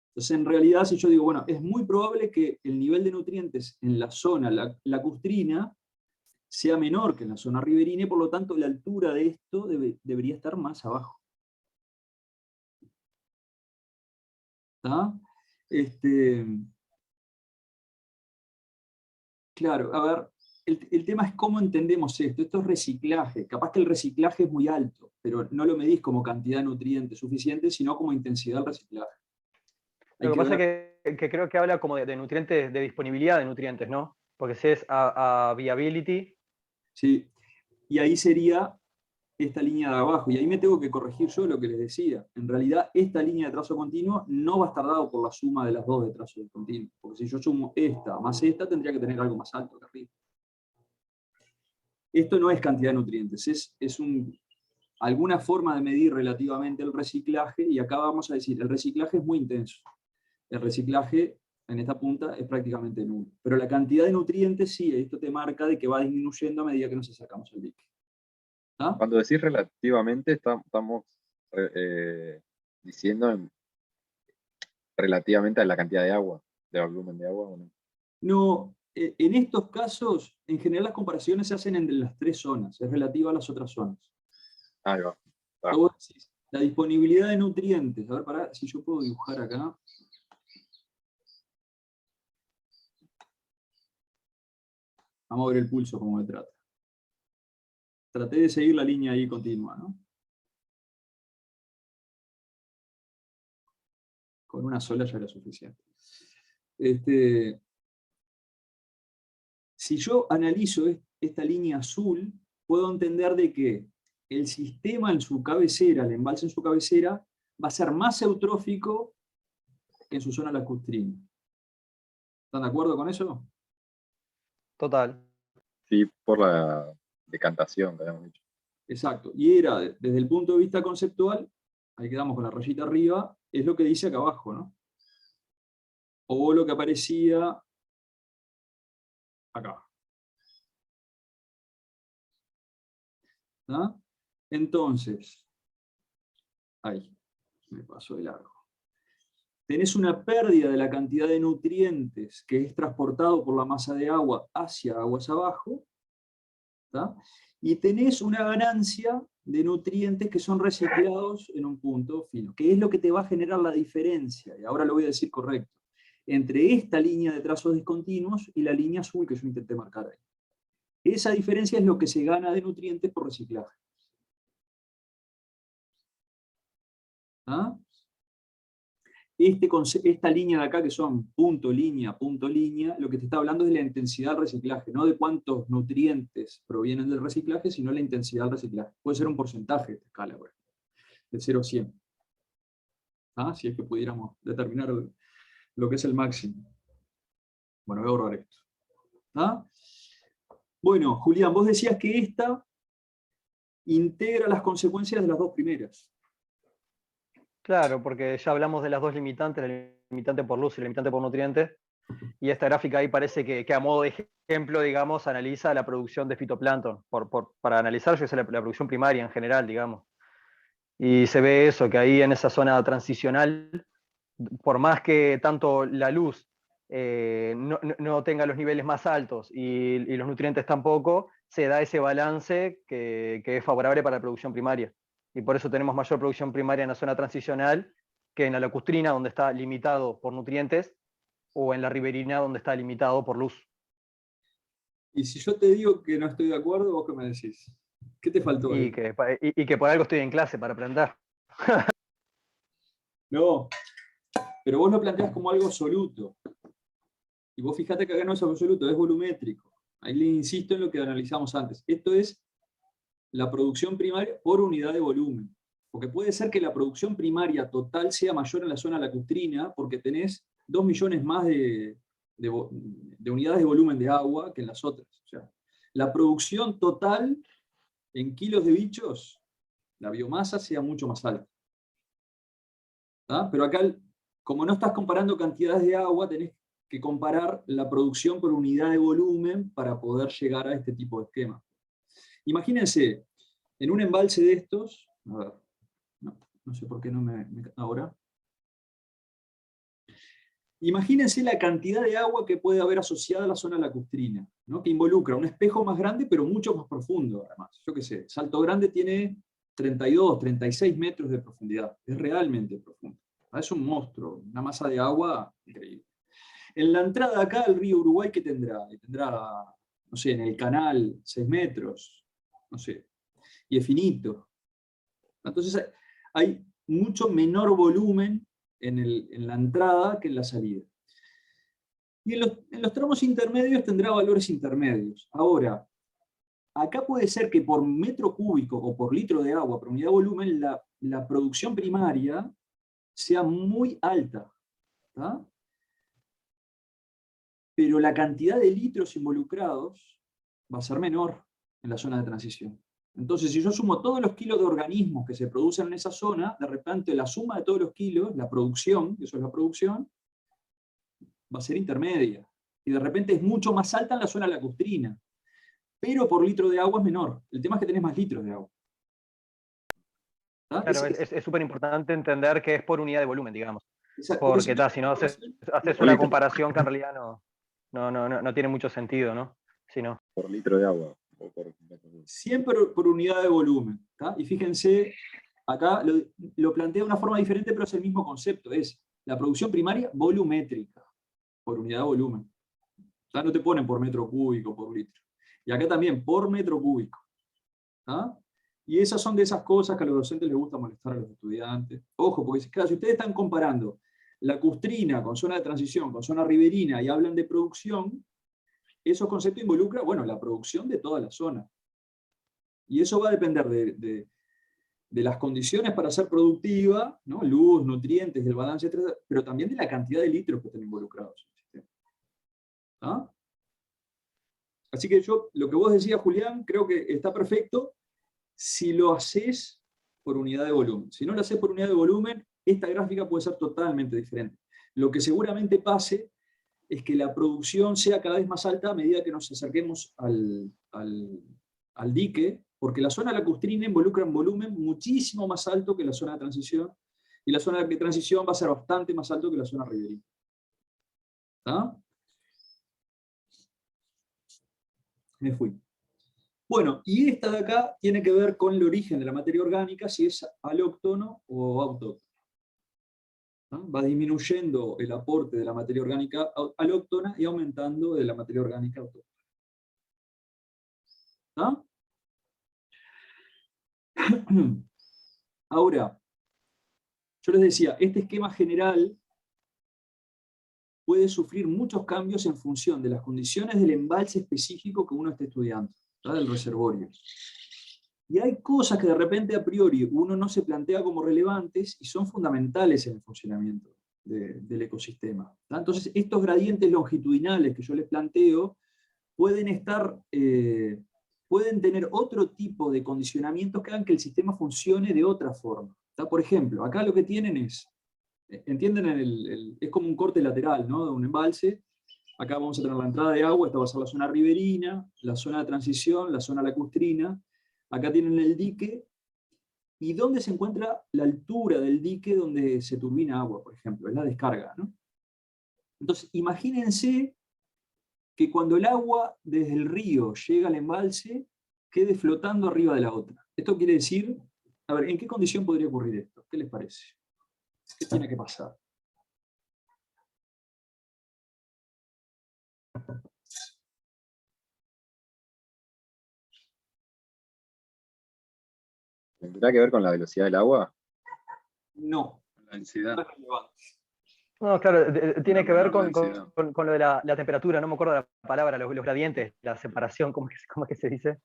Entonces, en realidad, si yo digo, bueno, es muy probable que el nivel de nutrientes en la zona lacustrina sea menor que en la zona riberina, y por lo tanto la altura de esto debería estar más abajo. ¿Tá? Claro, a ver, el tema es cómo entendemos esto. Esto es reciclaje. Capaz que el reciclaje es muy alto, pero no lo medís como cantidad de nutrientes suficiente, sino como intensidad del reciclaje. Lo que pasa es que creo que habla como de nutrientes, de disponibilidad de nutrientes, ¿no? Porque si es a viability. Sí, y ahí sería esta línea de abajo, y ahí me tengo que corregir yo lo que les decía. En realidad, esta línea de trazo continuo no va a estar dado por la suma de las dos de trazo continuo, porque si yo sumo esta más esta, tendría que tener algo más alto que arriba. Esto no es cantidad de nutrientes, es alguna forma de medir relativamente el reciclaje, y acá vamos a decir, el reciclaje es muy intenso. El reciclaje en esta punta es prácticamente nulo. Pero la cantidad de nutrientes sí, esto te marca de que va disminuyendo a medida que nos acercamos al dique. ¿Ah? Cuando decís relativamente, estamos diciendo relativamente a la cantidad de agua, del volumen de agua, ¿o no? No, en estos casos, en general las comparaciones se hacen entre las tres zonas, es relativa a las otras zonas. Ahí va. Vos decís, la disponibilidad de nutrientes, a ver, pará, si yo puedo dibujar acá. Vamos a ver el pulso cómo me trata. Traté de seguir la línea ahí continua, ¿no? Con una sola ya era suficiente. Si yo analizo esta línea azul, puedo entender de que el sistema en su cabecera, el embalse en su cabecera, va a ser más eutrófico que en su zona lacustrina. ¿Están de acuerdo con eso? Total. Sí, por la decantación que habíamos dicho. Exacto. Y era, desde el punto de vista conceptual, ahí quedamos con la rayita arriba, es lo que dice acá abajo, ¿no? O lo que aparecía acá. ¿Ah? Entonces, ahí, me pasó de largo. Tenés una pérdida de la cantidad de nutrientes que es transportado por la masa de agua hacia aguas abajo, ¿tá? Y tenés una ganancia de nutrientes que son reciclados en un punto fino, que es lo que te va a generar la diferencia, y ahora lo voy a decir correcto. entre esta línea de trazos discontinuos y la línea azul que yo intenté marcar ahí. Esa diferencia es lo que se gana de nutrientes por reciclaje. ¿Ah? Esta línea de acá, que son punto, línea, lo que te está hablando es de la intensidad del reciclaje, no de cuántos nutrientes provienen del reciclaje, sino la intensidad del reciclaje. Puede ser un porcentaje de esta escala, por ejemplo, de 0 a 100. ¿Ah? Si es que pudiéramos determinar lo que es el máximo. Bueno, voy a borrar esto. ¿Ah? Bueno, Julián, vos decías que esta integra las consecuencias de las dos primeras. Claro, porque ya hablamos de las dos limitantes, la limitante por luz y la limitante por nutrientes, y esta gráfica ahí parece que a modo de ejemplo, digamos, analiza la producción de fitoplancton, para analizar yo sé la producción primaria en general, digamos. Y se ve eso, que ahí en esa zona transicional, por más que tanto la luz no tenga los niveles más altos y los nutrientes tampoco, se da ese balance que es favorable para la producción primaria. Y por eso tenemos mayor producción primaria en la zona transicional que en la lacustrina, donde está limitado por nutrientes, o en la riberina, donde está limitado por luz. Y si yo te digo que no estoy de acuerdo, ¿vos qué me decís? ¿Qué te faltó ahí? Y que por algo estoy en clase para aprender. No, pero vos lo planteás como algo absoluto. Y vos fijate que acá no es absoluto, es volumétrico. Ahí le insisto en lo que analizamos antes. Esto es la producción primaria por unidad de volumen. Porque puede ser que la producción primaria total sea mayor en la zona lacustrina porque tenés 2 millones más de unidades de volumen de agua que en las otras. O sea, la producción total en kilos de bichos, la biomasa sea mucho más alta. ¿Ah? Pero acá, como no estás comparando cantidades de agua, tenés que comparar la producción por unidad de volumen para poder llegar a este tipo de esquema. Imagínense, en un embalse de estos, a ver, no sé por qué no me ahora. Imagínense la cantidad de agua que puede haber asociada a la zona lacustrina, ¿no? Que involucra un espejo más grande, pero mucho más profundo, además. Yo qué sé, Salto Grande tiene 32, 36 metros de profundidad. Es realmente profundo. Es un monstruo, una masa de agua increíble. En la entrada acá al río Uruguay, ¿qué tendrá? Tendrá, no sé, en el canal 6 metros, no sé, y es finito. Entonces hay mucho menor volumen en la entrada que en la salida. Y en los tramos intermedios tendrá valores intermedios. Ahora, acá puede ser que por metro cúbico o por litro de agua, por unidad de volumen, la producción primaria sea muy alta. ¿Tá? Pero la cantidad de litros involucrados va a ser menor en la zona de transición. Entonces, si yo sumo todos los kilos de organismos que se producen en esa zona, de repente la suma de todos los kilos, la producción, eso es la producción, va a ser intermedia. Y de repente es mucho más alta en la zona lacustrina. Pero por litro de agua es menor. El tema es que tenés más litros de agua. ¿Ah? Claro, es súper importante entender que es por unidad de volumen, digamos. Exacto. Porque si no haces una comparación que en realidad no tiene mucho sentido, ¿no? Si no. Por litro de agua. O por... Siempre por unidad de volumen. ¿Tá? Y fíjense, acá lo plantea de una forma diferente, pero es el mismo concepto. Es la producción primaria volumétrica, por unidad de volumen. ¿Tá? No te ponen por metro cúbico, por litro. Y acá también, por metro cúbico. ¿Tá? Y esas son de esas cosas que a los docentes les gusta molestar a los estudiantes. Ojo, porque claro, si ustedes están comparando lacustrina con zona de transición, con zona riberina, y hablan de producción, esos conceptos involucran, bueno, la producción de toda la zona. Y eso va a depender de las condiciones para ser productiva, ¿no? Luz, nutrientes, el balance, etc., pero también de la cantidad de litros que estén involucrados en el sistema. ¿Ah? Así que yo, lo que vos decías, Julián, creo que está perfecto si lo haces por unidad de volumen. Si no lo haces por unidad de volumen, esta gráfica puede ser totalmente diferente. Lo que seguramente pase es que la producción sea cada vez más alta a medida que nos acerquemos al dique, porque la zona lacustrina involucra un volumen muchísimo más alto que la zona de transición, y la zona de transición va a ser bastante más alto que la zona riberina. ¿Está? Me fui. Bueno, y esta de acá tiene que ver con el origen de la materia orgánica, si es alóctono o autóctono. ¿no? Va disminuyendo el aporte de la materia orgánica alóctona y aumentando de la materia orgánica autóctona. ¿Ah? Ahora, yo les decía, este esquema general puede sufrir muchos cambios en función de las condiciones del embalse específico que uno esté estudiando, ¿tá? Del reservorio. Y hay cosas que de repente a priori uno no se plantea como relevantes y son fundamentales en el funcionamiento del ecosistema, ¿tá? Entonces, estos gradientes longitudinales que yo les planteo pueden pueden tener otro tipo de condicionamientos que hagan que el sistema funcione de otra forma, ¿tá? Por ejemplo, acá lo que tienen es, ¿entienden? Es como un corte lateral, ¿no? De un embalse. Acá vamos a tener la entrada de agua, esta va a ser la zona riberina, la zona de transición, la zona lacustrina. Acá tienen el dique, y dónde se encuentra la altura del dique donde se turbina agua, por ejemplo, es la descarga, ¿no? Entonces, imagínense que cuando el agua desde el río llega al embalse, quede flotando arriba de la otra. Esto quiere decir, a ver, ¿en qué condición podría ocurrir esto? ¿Qué les parece? ¿Qué tiene que pasar? ¿Tendrá que ver con la velocidad del agua? No. La densidad. No es relevante. No, claro, tiene Una que ver menor con densidad. lo de la temperatura, no me acuerdo la palabra, los gradientes, la separación, cómo es que se dice?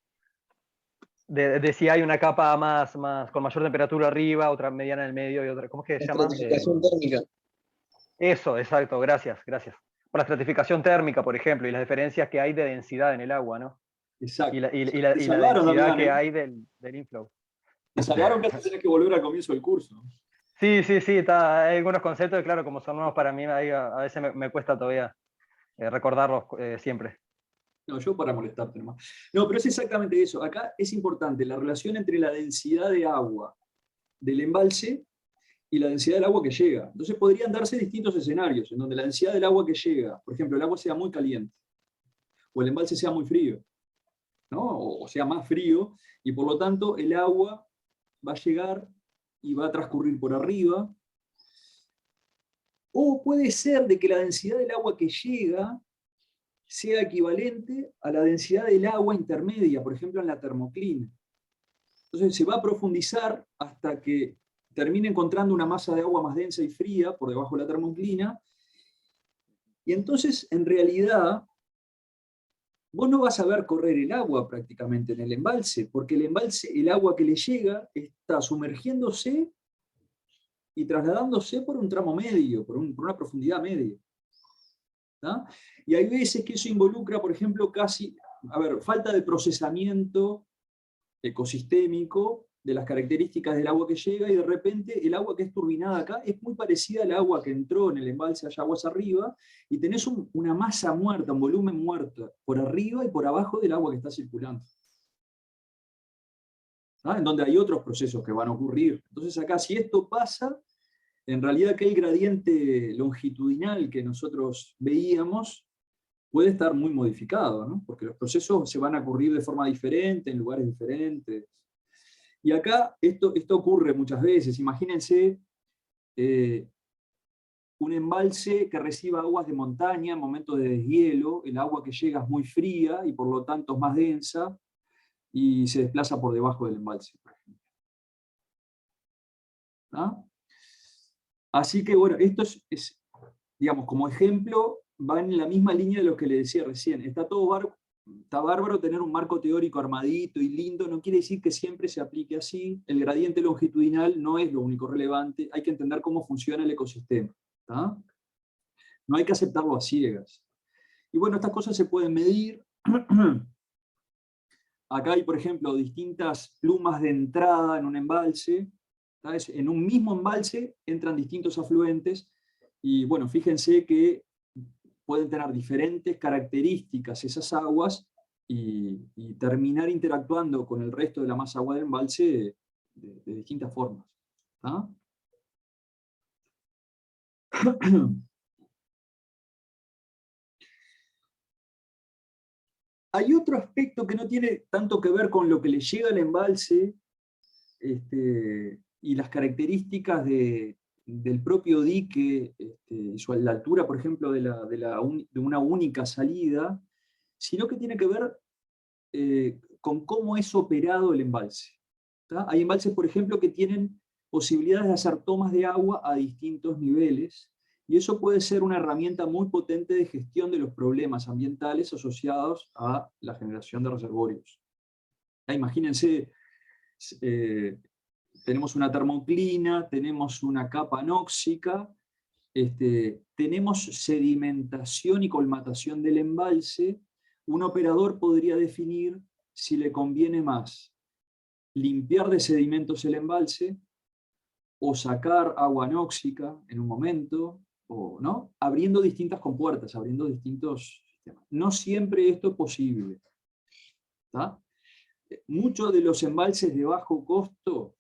De si hay una capa con mayor temperatura arriba, otra mediana en el medio y otra, ¿cómo es que se llama? Estratificación térmica. Eso, exacto, gracias. Por la estratificación térmica, por ejemplo, y las diferencias que hay de densidad en el agua, ¿no? Exacto. Y la Te salvaron, densidad Damián, que ¿eh? hay del inflow. Te salvaron que tenés que volver al comienzo del curso. Sí, hay algunos conceptos que, claro, como son nuevos para mí, ahí a veces me cuesta todavía recordarlos siempre. No, yo para molestarte nomás. No, pero es exactamente eso. Acá es importante la relación entre la densidad de agua del embalse y la densidad del agua que llega. Entonces podrían darse distintos escenarios, en donde la densidad del agua que llega, por ejemplo, el agua sea muy caliente, o el embalse sea muy frío, ¿no? O sea más frío, y por lo tanto el agua va a llegar y va a transcurrir por arriba. O puede ser de que la densidad del agua que llega sea equivalente a la densidad del agua intermedia, por ejemplo en la termoclina. Entonces se va a profundizar hasta que termine encontrando una masa de agua más densa y fría por debajo de la termoclina, y entonces en realidad vos no vas a ver correr el agua prácticamente en el embalse, porque el embalse, el agua que le llega, está sumergiéndose y trasladándose por un tramo medio, por una profundidad media. ¿Tá? Y hay veces que eso involucra, por ejemplo, falta de procesamiento ecosistémico de las características del agua que llega, y de repente el agua que es turbinada acá es muy parecida al agua que entró en el embalse allá aguas arriba, y tenés una masa muerta, un volumen muerto, por arriba y por abajo del agua que está circulando. ¿Ah? En donde hay otros procesos que van a ocurrir. Entonces acá, si esto pasa, en realidad aquel gradiente longitudinal que nosotros veíamos puede estar muy modificado, ¿no? Porque los procesos se van a ocurrir de forma diferente, en lugares diferentes. Y acá esto ocurre muchas veces. Imagínense un embalse que reciba aguas de montaña en momentos de deshielo, el agua que llega es muy fría y por lo tanto es más densa, y se desplaza por debajo del embalse, por ejemplo. ¿Ah? Así que bueno, esto es, digamos, como ejemplo, va en la misma línea de lo que le decía recién. Está bárbaro tener un marco teórico armadito y lindo, no quiere decir que siempre se aplique así. El gradiente longitudinal no es lo único relevante, hay que entender cómo funciona el ecosistema. ¿Tá? No hay que aceptarlo a ciegas. Y bueno, estas cosas se pueden medir. Acá hay, por ejemplo, distintas plumas de entrada en un embalse. ¿Sabes? En un mismo embalse entran distintos afluentes, y bueno, fíjense que pueden tener diferentes características esas aguas y terminar interactuando con el resto de la masa agua del embalse de distintas formas. ¿Ah? Hay otro aspecto que no tiene tanto que ver con lo que le llega al embalse y las características de del propio dique, la altura, por ejemplo, de una única salida, sino que tiene que ver con cómo es operado el embalse. ¿Tá? Hay embalses, por ejemplo, que tienen posibilidades de hacer tomas de agua a distintos niveles, y eso puede ser una herramienta muy potente de gestión de los problemas ambientales asociados a la generación de reservorios. Imagínense, tenemos una termoclina, tenemos una capa anóxica, tenemos sedimentación y colmatación del embalse. Un operador podría definir si le conviene más limpiar de sedimentos el embalse, o sacar agua anóxica en un momento, o, ¿no? Abriendo distintas compuertas, abriendo distintos sistemas. No siempre esto es posible. ¿Tá? Muchos de los embalses de bajo costo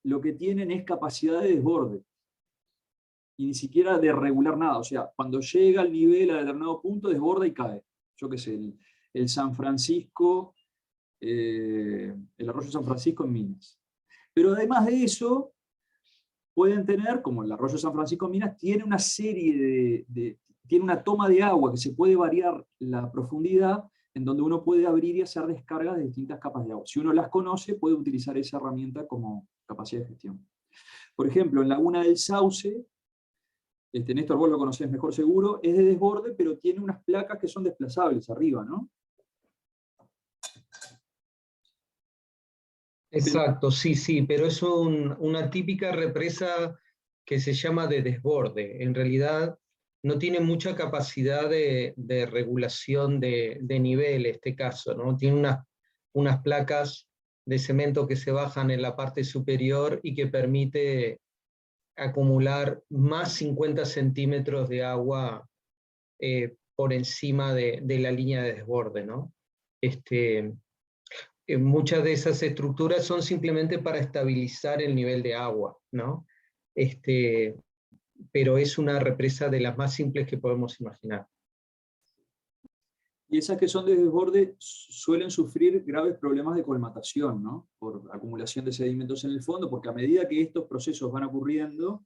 lo que tienen es capacidad de desborde, y ni siquiera de regular nada. O sea, cuando llega al nivel a determinado punto, desborda y cae. Yo qué sé, el San Francisco, el arroyo San Francisco en Minas. Pero además de eso, pueden tener, como el arroyo San Francisco en Minas, tiene una serie tiene una toma de agua que se puede variar la profundidad, en donde uno puede abrir y hacer descargas de distintas capas de agua. Si uno las conoce, puede utilizar esa herramienta como capacidad de gestión. Por ejemplo, en Laguna del Sauce, Néstor, vos lo conocés mejor seguro, es de desborde, pero tiene unas placas que son desplazables arriba, ¿no? Exacto, sí, pero es una típica represa que se llama de desborde. En realidad no tiene mucha capacidad de regulación de nivel, este caso, ¿no? Tiene unas placas de cemento que se bajan en la parte superior y que permite acumular más 50 centímetros de agua por encima de la línea de desborde, ¿no? Muchas de esas estructuras son simplemente para estabilizar el nivel de agua, ¿no? Pero es una represa de las más simples que podemos imaginar. Y esas que son de desborde suelen sufrir graves problemas de colmatación, ¿no? Por acumulación de sedimentos en el fondo, porque a medida que estos procesos van ocurriendo,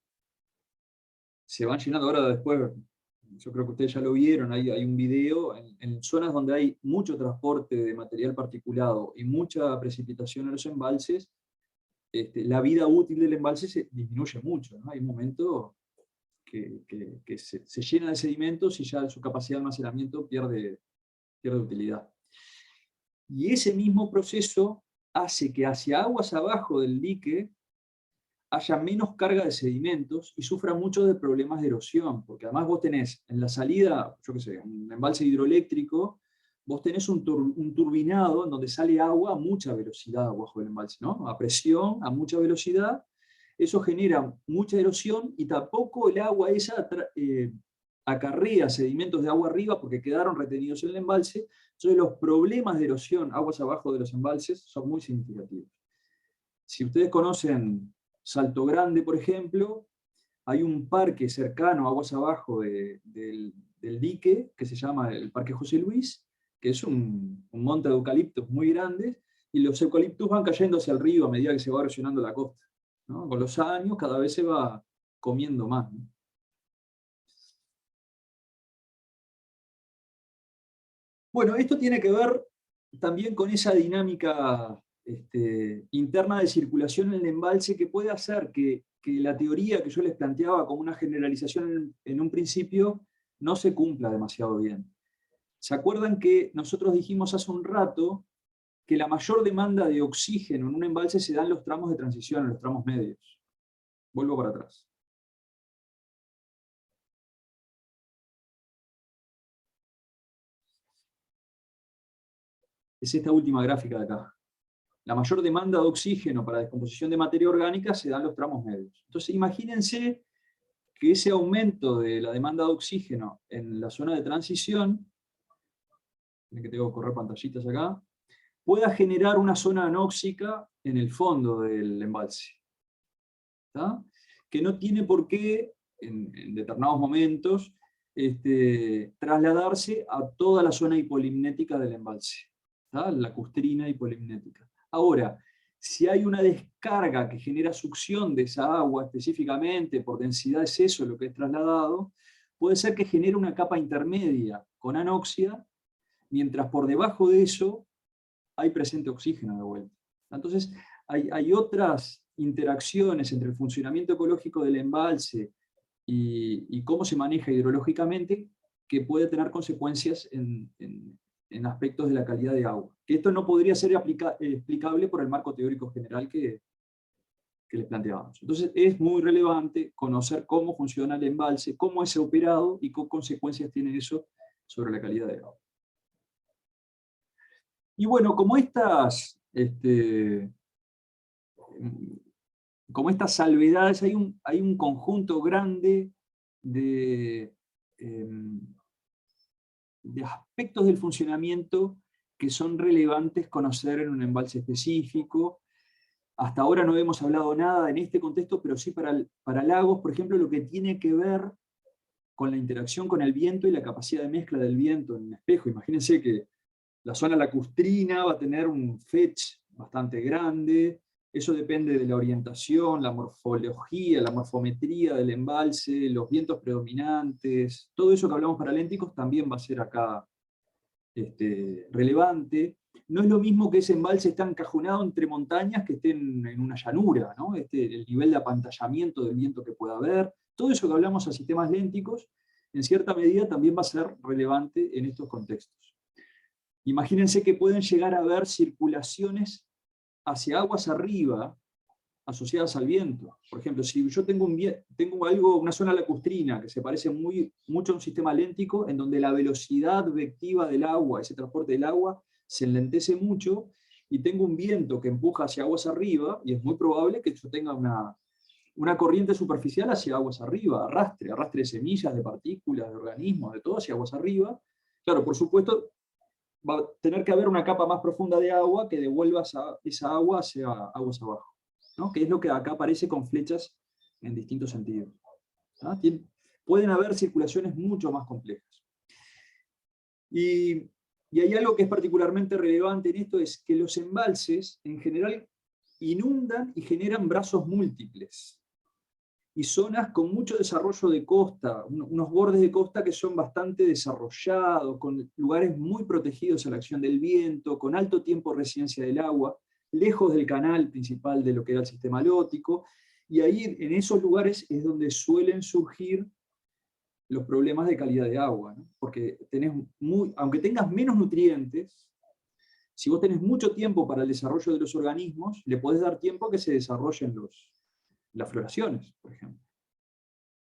se van llenando. Ahora después, yo creo que ustedes ya lo vieron, hay un video, en zonas donde hay mucho transporte de material particulado y mucha precipitación en los embalses, la vida útil del embalse se disminuye mucho, ¿no? Hay un momento que se llena de sedimentos y ya su capacidad de almacenamiento pierde utilidad. Y ese mismo proceso hace que hacia aguas abajo del dique haya menos carga de sedimentos y sufra mucho de problemas de erosión, porque además vos tenés en la salida, yo qué sé, un embalse hidroeléctrico, vos tenés un turbinado en donde sale agua a mucha velocidad abajo del embalse, ¿no? A presión, a mucha velocidad. Eso genera mucha erosión y tampoco el agua esa acarrea sedimentos de agua arriba porque quedaron retenidos en el embalse. Entonces los problemas de erosión aguas abajo de los embalses son muy significativos. Si ustedes conocen Salto Grande, por ejemplo, hay un parque cercano, aguas abajo del dique, que se llama el Parque José Luis, que es un monte de eucaliptos muy grande, y los eucaliptos van cayendo hacia el río a medida que se va erosionando la costa, ¿no? Con los años cada vez se va comiendo más, ¿no? Bueno, esto tiene que ver también con esa dinámica interna de circulación en el embalse que puede hacer que la teoría que yo les planteaba como una generalización en un principio no se cumpla demasiado bien. ¿Se acuerdan que nosotros dijimos hace un rato que la mayor demanda de oxígeno en un embalse se da en los tramos de transición, en los tramos medios? Vuelvo para atrás. Es esta última gráfica de acá. La mayor demanda de oxígeno para descomposición de materia orgánica se da en los tramos medios. Entonces imagínense que ese aumento de la demanda de oxígeno en la zona de transición, que tengo que correr pantallitas acá, pueda generar una zona anóxica en el fondo del embalse. ¿Tá? Que no tiene por qué, en determinados momentos, trasladarse a toda la zona hipolimnética del embalse, ¿tá? La custrina hipolimnética. Ahora, Si hay una descarga que genera succión de esa agua específicamente por densidad de seso, lo que es trasladado, puede ser que genere una capa intermedia con anoxia, mientras por debajo de eso hay presente oxígeno de vuelta. Entonces, hay otras interacciones entre el funcionamiento ecológico del embalse y cómo se maneja hidrológicamente que puede tener consecuencias en aspectos de la calidad de agua. Que esto no podría ser explicable por el marco teórico general que les planteábamos. Entonces es muy relevante conocer cómo funciona el embalse, cómo es operado y qué consecuencias tiene eso sobre la calidad de agua. Y bueno, como estas salvedades, hay un conjunto grande de aspectos del funcionamiento que son relevantes conocer en un embalse específico. Hasta ahora no hemos hablado nada en este contexto, pero sí para lagos, por ejemplo, lo que tiene que ver con la interacción con el viento y la capacidad de mezcla del viento en el espejo. Imagínense que la zona lacustrina va a tener un fetch bastante grande, eso depende de la orientación, la morfología, la morfometría del embalse, los vientos predominantes, todo eso que hablamos paralénticos también va a ser acá relevante. No es lo mismo que ese embalse está encajonado entre montañas que estén en una llanura, ¿no? El nivel de apantallamiento del viento que pueda haber, todo eso que hablamos a sistemas lénticos, en cierta medida también va a ser relevante en estos contextos. Imagínense que pueden llegar a haber circulaciones hacia aguas arriba asociadas al viento. Por ejemplo, si yo tengo una zona lacustrina que se parece mucho a un sistema léntico, en donde la velocidad vectiva del agua, ese transporte del agua, se enlentece mucho, y tengo un viento que empuja hacia aguas arriba, y es muy probable que yo tenga una corriente superficial hacia aguas arriba, arrastre de semillas, de partículas, de organismos, de todo hacia aguas arriba. Claro, por supuesto, va a tener que haber una capa más profunda de agua que devuelva esa agua hacia aguas abajo, ¿no? Que es lo que acá aparece con flechas en distintos sentidos, ¿no? Pueden haber circulaciones mucho más complejas. Y hay algo que es particularmente relevante en esto, es que los embalses en general inundan y generan brazos múltiples, y zonas con mucho desarrollo de costa, unos bordes de costa que son bastante desarrollados, con lugares muy protegidos a la acción del viento, con alto tiempo de residencia del agua, lejos del canal principal de lo que era el sistema lótico, y ahí en esos lugares es donde suelen surgir los problemas de calidad de agua, ¿no? Porque aunque tengas menos nutrientes, si vos tenés mucho tiempo para el desarrollo de los organismos, le podés dar tiempo a que se desarrollen las floraciones, por ejemplo.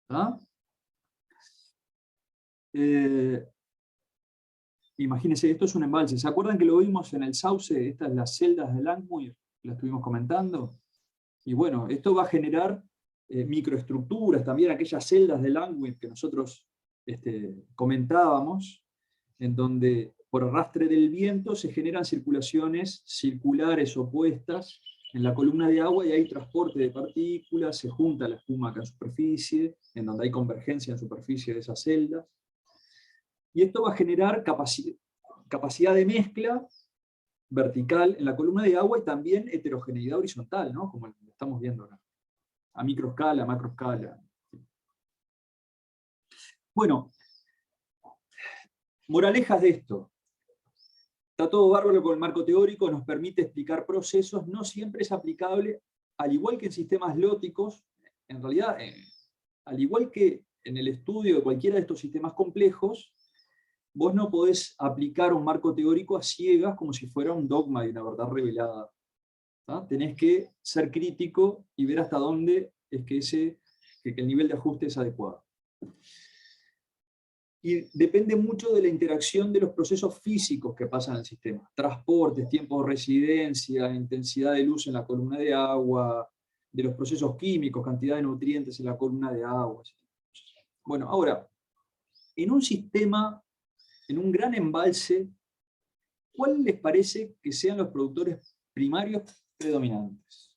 ¿Ah? Imagínense, esto es un embalse. ¿Se acuerdan que lo vimos en el sauce? Estas las celdas de Langmuir, las estuvimos comentando. Y bueno, esto va a generar microestructuras, también aquellas celdas de Langmuir que nosotros comentábamos, en donde por arrastre del viento se generan circulaciones circulares opuestas en la columna de agua, y hay transporte de partículas, se junta la espuma acá en superficie, en donde hay convergencia en superficie de esas celdas. Y esto va a generar capacidad de mezcla vertical en la columna de agua, y también heterogeneidad horizontal, ¿no? Como lo estamos viendo acá, a microescala, a macroescala. Bueno, moralejas de esto. Está todo bárbaro con el marco teórico, nos permite explicar procesos, no siempre es aplicable, al igual que en sistemas lóticos, en realidad, al igual que en el estudio de cualquiera de estos sistemas complejos, vos no podés aplicar un marco teórico a ciegas como si fuera un dogma de una verdad revelada. ¿Tá? Tenés que ser crítico y ver hasta dónde es que el nivel de ajuste es adecuado. Y depende mucho de la interacción de los procesos físicos que pasan en el sistema. Transportes, tiempo de residencia, intensidad de luz en la columna de agua, de los procesos químicos, cantidad de nutrientes en la columna de agua. Bueno, ahora, en un sistema, en un gran embalse, ¿cuál les parece que sean los productores primarios predominantes?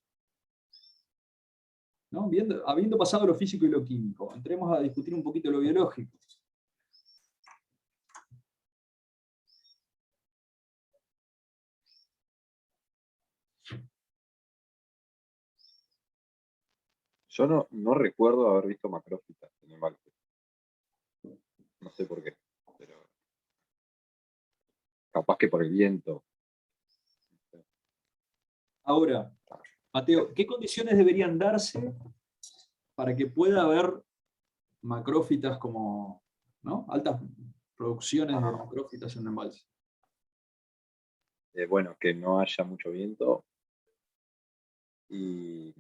¿No? Habiendo pasado lo físico y lo químico, entremos a discutir un poquito lo biológico. Yo no recuerdo haber visto macrófitas en embalses. No sé por qué, pero capaz que por el viento. Ahora, Mateo, ¿qué condiciones deberían darse para que pueda haber macrófitas como, ¿no?, altas producciones de macrófitas en un embalse? Bueno, que no haya mucho viento y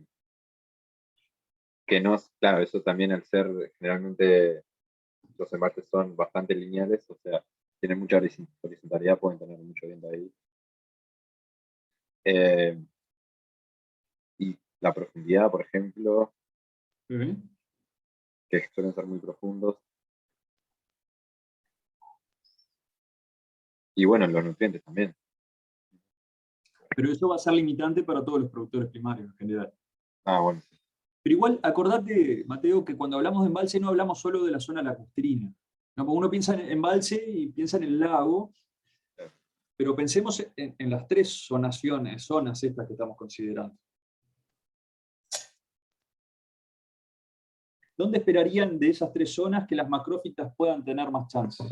que no, claro, eso también al ser, generalmente los embalses son bastante lineales, o sea, tienen mucha horizontalidad, pueden tener mucho viento ahí. Y la profundidad, por ejemplo, que suelen ser muy profundos. Y bueno, los nutrientes también. Pero eso va a ser limitante para todos los productores primarios en general. Ah, bueno. Pero igual, acordate, Mateo, que cuando hablamos de embalse no hablamos solo de la zona lacustrina, ¿no? Porque uno piensa en embalse y piensa en el lago, pero pensemos en las tres zonas estas que estamos considerando. ¿Dónde esperarían de esas tres zonas que las macrófitas puedan tener más chances?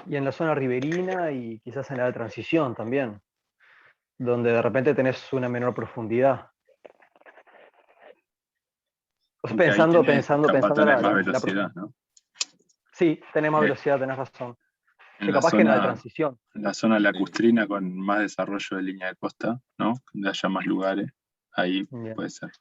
Y en la zona riberina y quizás en la de transición también, donde de repente tenés una menor profundidad. O sea, Aunque ahí pensando capaz tenés más la velocidad, ¿no? Sí, tenés más velocidad, tenés razón. En Sí, la capaz que en la de zona, transición. en la zona lacustrina con más desarrollo de línea de costa, ¿no? Donde haya más lugares, ahí Bien. puede ser.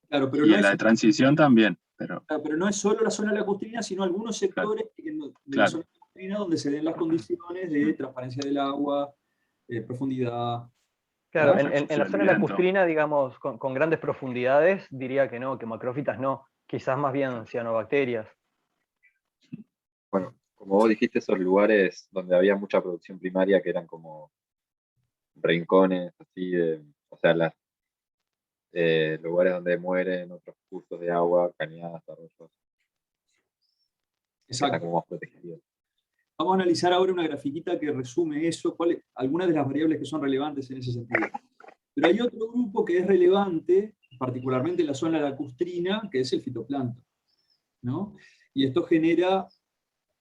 Claro, pero Y no en la de transición también, pero pero no es solo la zona lacustrina, sino algunos sectores de la claro. zona lacustrina donde se den las condiciones de transparencia del agua, profundidad. Claro, ¿verdad? en la zona Viento. lacustrina, digamos, con grandes profundidades, diría que no, que macrófitas no. Quizás más bien cianobacterias. Bueno, como vos dijiste, esos lugares donde había mucha producción primaria que eran como rincones, así, o sea, lugares donde mueren otros cursos de agua, cañadas, arroyos, que están Exacto. como más protegidos. Vamos a analizar ahora una grafiquita que resume eso, algunas de las variables que son relevantes en ese sentido. Pero hay otro grupo que es relevante, particularmente en la zona lacustrina, que es el fitoplancton, ¿no? Y esto genera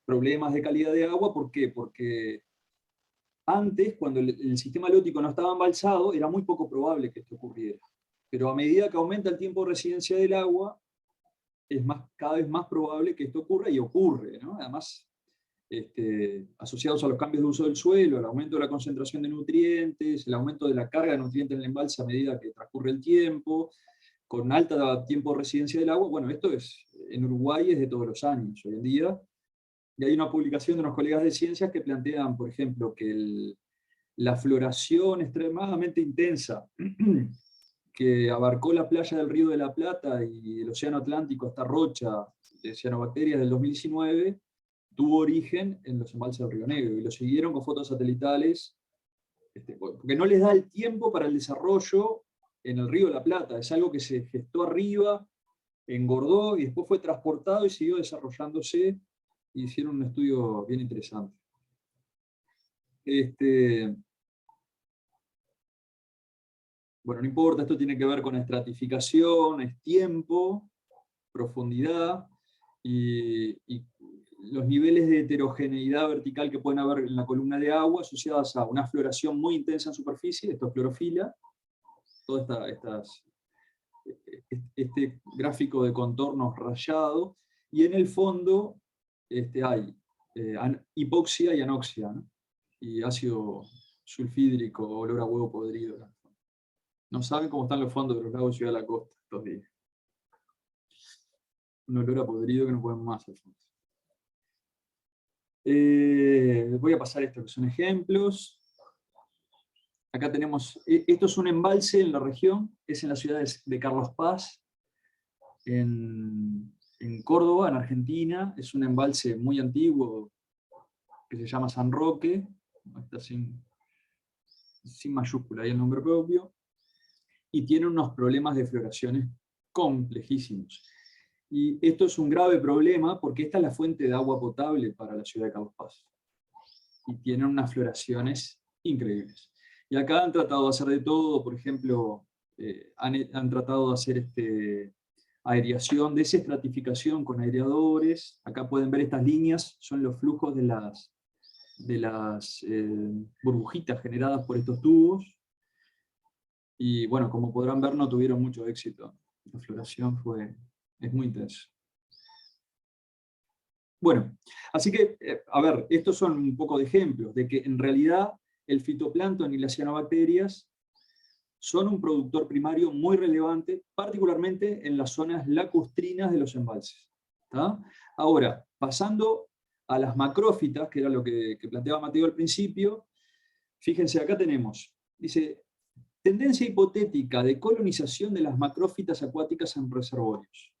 problemas de calidad de agua. ¿Por qué? Porque antes, cuando el sistema halótico no estaba embalsado, era muy poco probable que esto ocurriera. Pero a medida que aumenta el tiempo de residencia del agua, es cada vez más probable que esto ocurra, y ocurre, ¿no? Además, asociados a los cambios de uso del suelo, al aumento de la concentración de nutrientes, el aumento de la carga de nutrientes en el embalse a medida que transcurre el tiempo, con alto tiempo de residencia del agua. Bueno, esto en Uruguay es de todos los años hoy en día, y hay una publicación de unos colegas de ciencias que plantean, por ejemplo, que la floración extremadamente intensa que abarcó la playa del Río de la Plata y el Océano Atlántico hasta Rocha de cianobacterias del 2019, tuvo origen en los embalses del Río Negro, y lo siguieron con fotos satelitales, porque no les da el tiempo para el desarrollo en el Río de la Plata. Es algo que se gestó arriba, engordó y después fue transportado y siguió desarrollándose, y hicieron un estudio bien interesante. Bueno, no importa, esto tiene que ver con estratificación, es tiempo, profundidad, y los niveles de heterogeneidad vertical que pueden haber en la columna de agua asociadas a una floración muy intensa en superficie, esto es clorofila, todo este gráfico de contornos rayado, y en el fondo hay hipoxia y anoxia, ¿no? Y ácido sulfídrico, olor a huevo podrido. No saben cómo están los fondos de los lagos de Ciudad de la Costa estos días. Un olor a podrido que no pueden más, Alfonso. Voy a pasar esto, que son ejemplos. Acá tenemos, esto es un embalse en la región, es en la ciudad de Carlos Paz, en Córdoba, en Argentina. Es un embalse muy antiguo que se llama San Roque, está sin mayúscula, hay el nombre propio, y tiene unos problemas de floraciones complejísimos. Y esto es un grave problema porque esta es la fuente de agua potable para la ciudad de Carlos Paz. Y tienen unas floraciones increíbles. Y acá han tratado de hacer de todo, por ejemplo, han tratado de hacer aireación, desestratificación con aireadores. Acá pueden ver estas líneas, son los flujos de las burbujitas generadas por estos tubos. Y bueno, como podrán ver, no tuvieron mucho éxito. La floración es muy intensa. Bueno, así que, a ver, estos son un poco de ejemplos de que en realidad el fitoplancton y las cianobacterias son un productor primario muy relevante, particularmente en las zonas lacustrinas de los embalses. ¿Tá? Ahora, pasando a las macrófitas, que era lo que planteaba Mateo al principio, fíjense, acá tenemos, dice, tendencia hipotética de colonización de las macrófitas acuáticas en reservorios.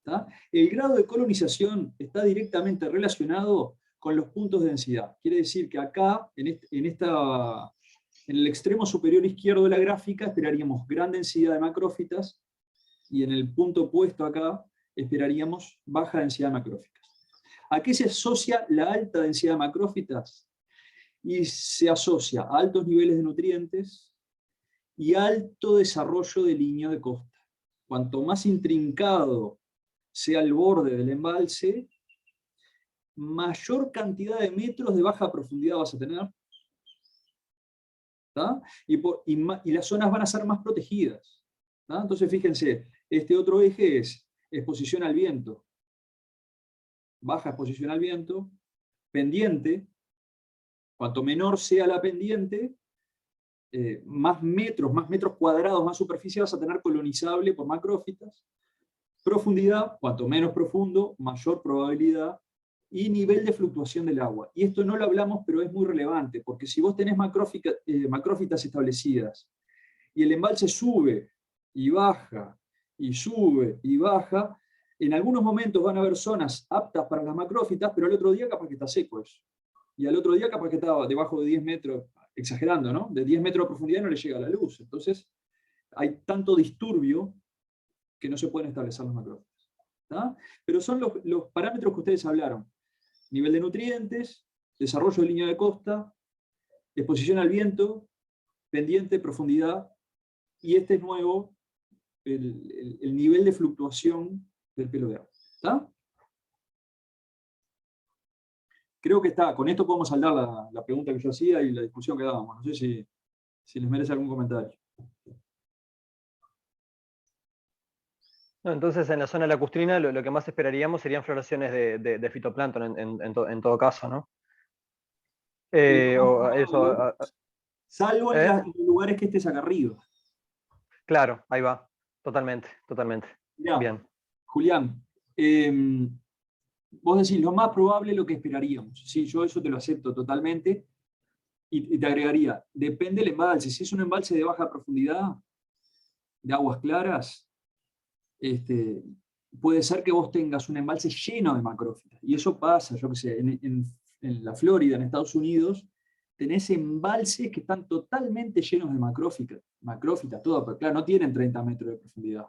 ¿Tá? El grado de colonización está directamente relacionado con los puntos de densidad. Quiere decir que acá, en el extremo superior izquierdo de la gráfica, esperaríamos gran densidad de macrófitas, y en el punto opuesto acá, esperaríamos baja densidad de macrófitas. ¿A qué se asocia la alta densidad de macrófitas? Y se asocia a altos niveles de nutrientes y alto desarrollo de línea de costa. Cuanto más intrincado sea el borde del embalse, mayor cantidad de metros de baja profundidad vas a tener, ¿tá? Y las zonas van a ser más protegidas, ¿tá? Entonces fíjense, este otro eje es exposición al viento, baja exposición al viento, pendiente, cuanto menor sea la pendiente, más metros cuadrados, más superficie vas a tener colonizable por macrófitas. Profundidad, cuanto menos profundo, mayor probabilidad, y nivel de fluctuación del agua. Y esto no lo hablamos, pero es muy relevante, porque si vos tenés macrófitas establecidas, y el embalse sube y baja, y sube y baja, en algunos momentos van a haber zonas aptas para las macrófitas, pero al otro día capaz que está seco eso. Y al otro día capaz que estaba debajo de 10 metros, exagerando, ¿no? De 10 metros de profundidad no le llega la luz. Entonces, hay tanto disturbio que no se pueden establecer las macrófitas. ¿Tá? Pero son los parámetros que ustedes hablaron. Nivel de nutrientes, desarrollo de línea de costa, exposición al viento, pendiente, profundidad, y este es nuevo, el nivel de fluctuación del pelo de agua. ¿Tá? Creo que está, con esto podemos saldar la pregunta que yo hacía y la discusión que dábamos. No sé si les merece algún comentario. No, entonces, en la zona lacustrina lo que más esperaríamos serían floraciones de fitoplancton en todo caso, ¿no? Salvo en los lugares que estés acá arriba. Claro, ahí va. Totalmente, totalmente. Mirá, Bien. Julián, vos decís, lo más probable es lo que esperaríamos. Sí, yo eso te lo acepto totalmente. Y te agregaría, depende del embalse. Si es un embalse de baja profundidad, de aguas claras, puede ser que vos tengas un embalse lleno de macrófitas. Y eso pasa, yo qué sé, en la Florida, en Estados Unidos, tenés embalses que están totalmente llenos de macrófitas, todo, pero claro, no tienen 30 metros de profundidad.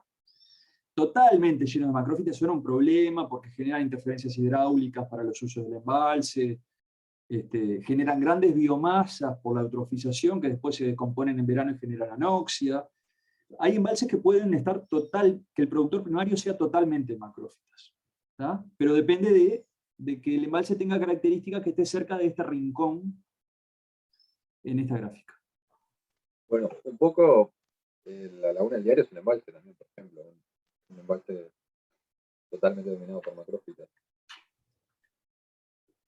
Totalmente llenos de macrófitas, eso era un problema porque generan interferencias hidráulicas para los usos del embalse, generan grandes biomasas por la eutrofización que después se decomponen en verano y generan anoxia. Hay embalses que pueden estar que el productor primario sea totalmente macrófitas, ¿tá? Pero depende de que el embalse tenga características que esté cerca de este rincón en esta gráfica. Bueno, un poco la Laguna del Diario es un embalse también, por ejemplo, un embalse totalmente dominado por macrófitas.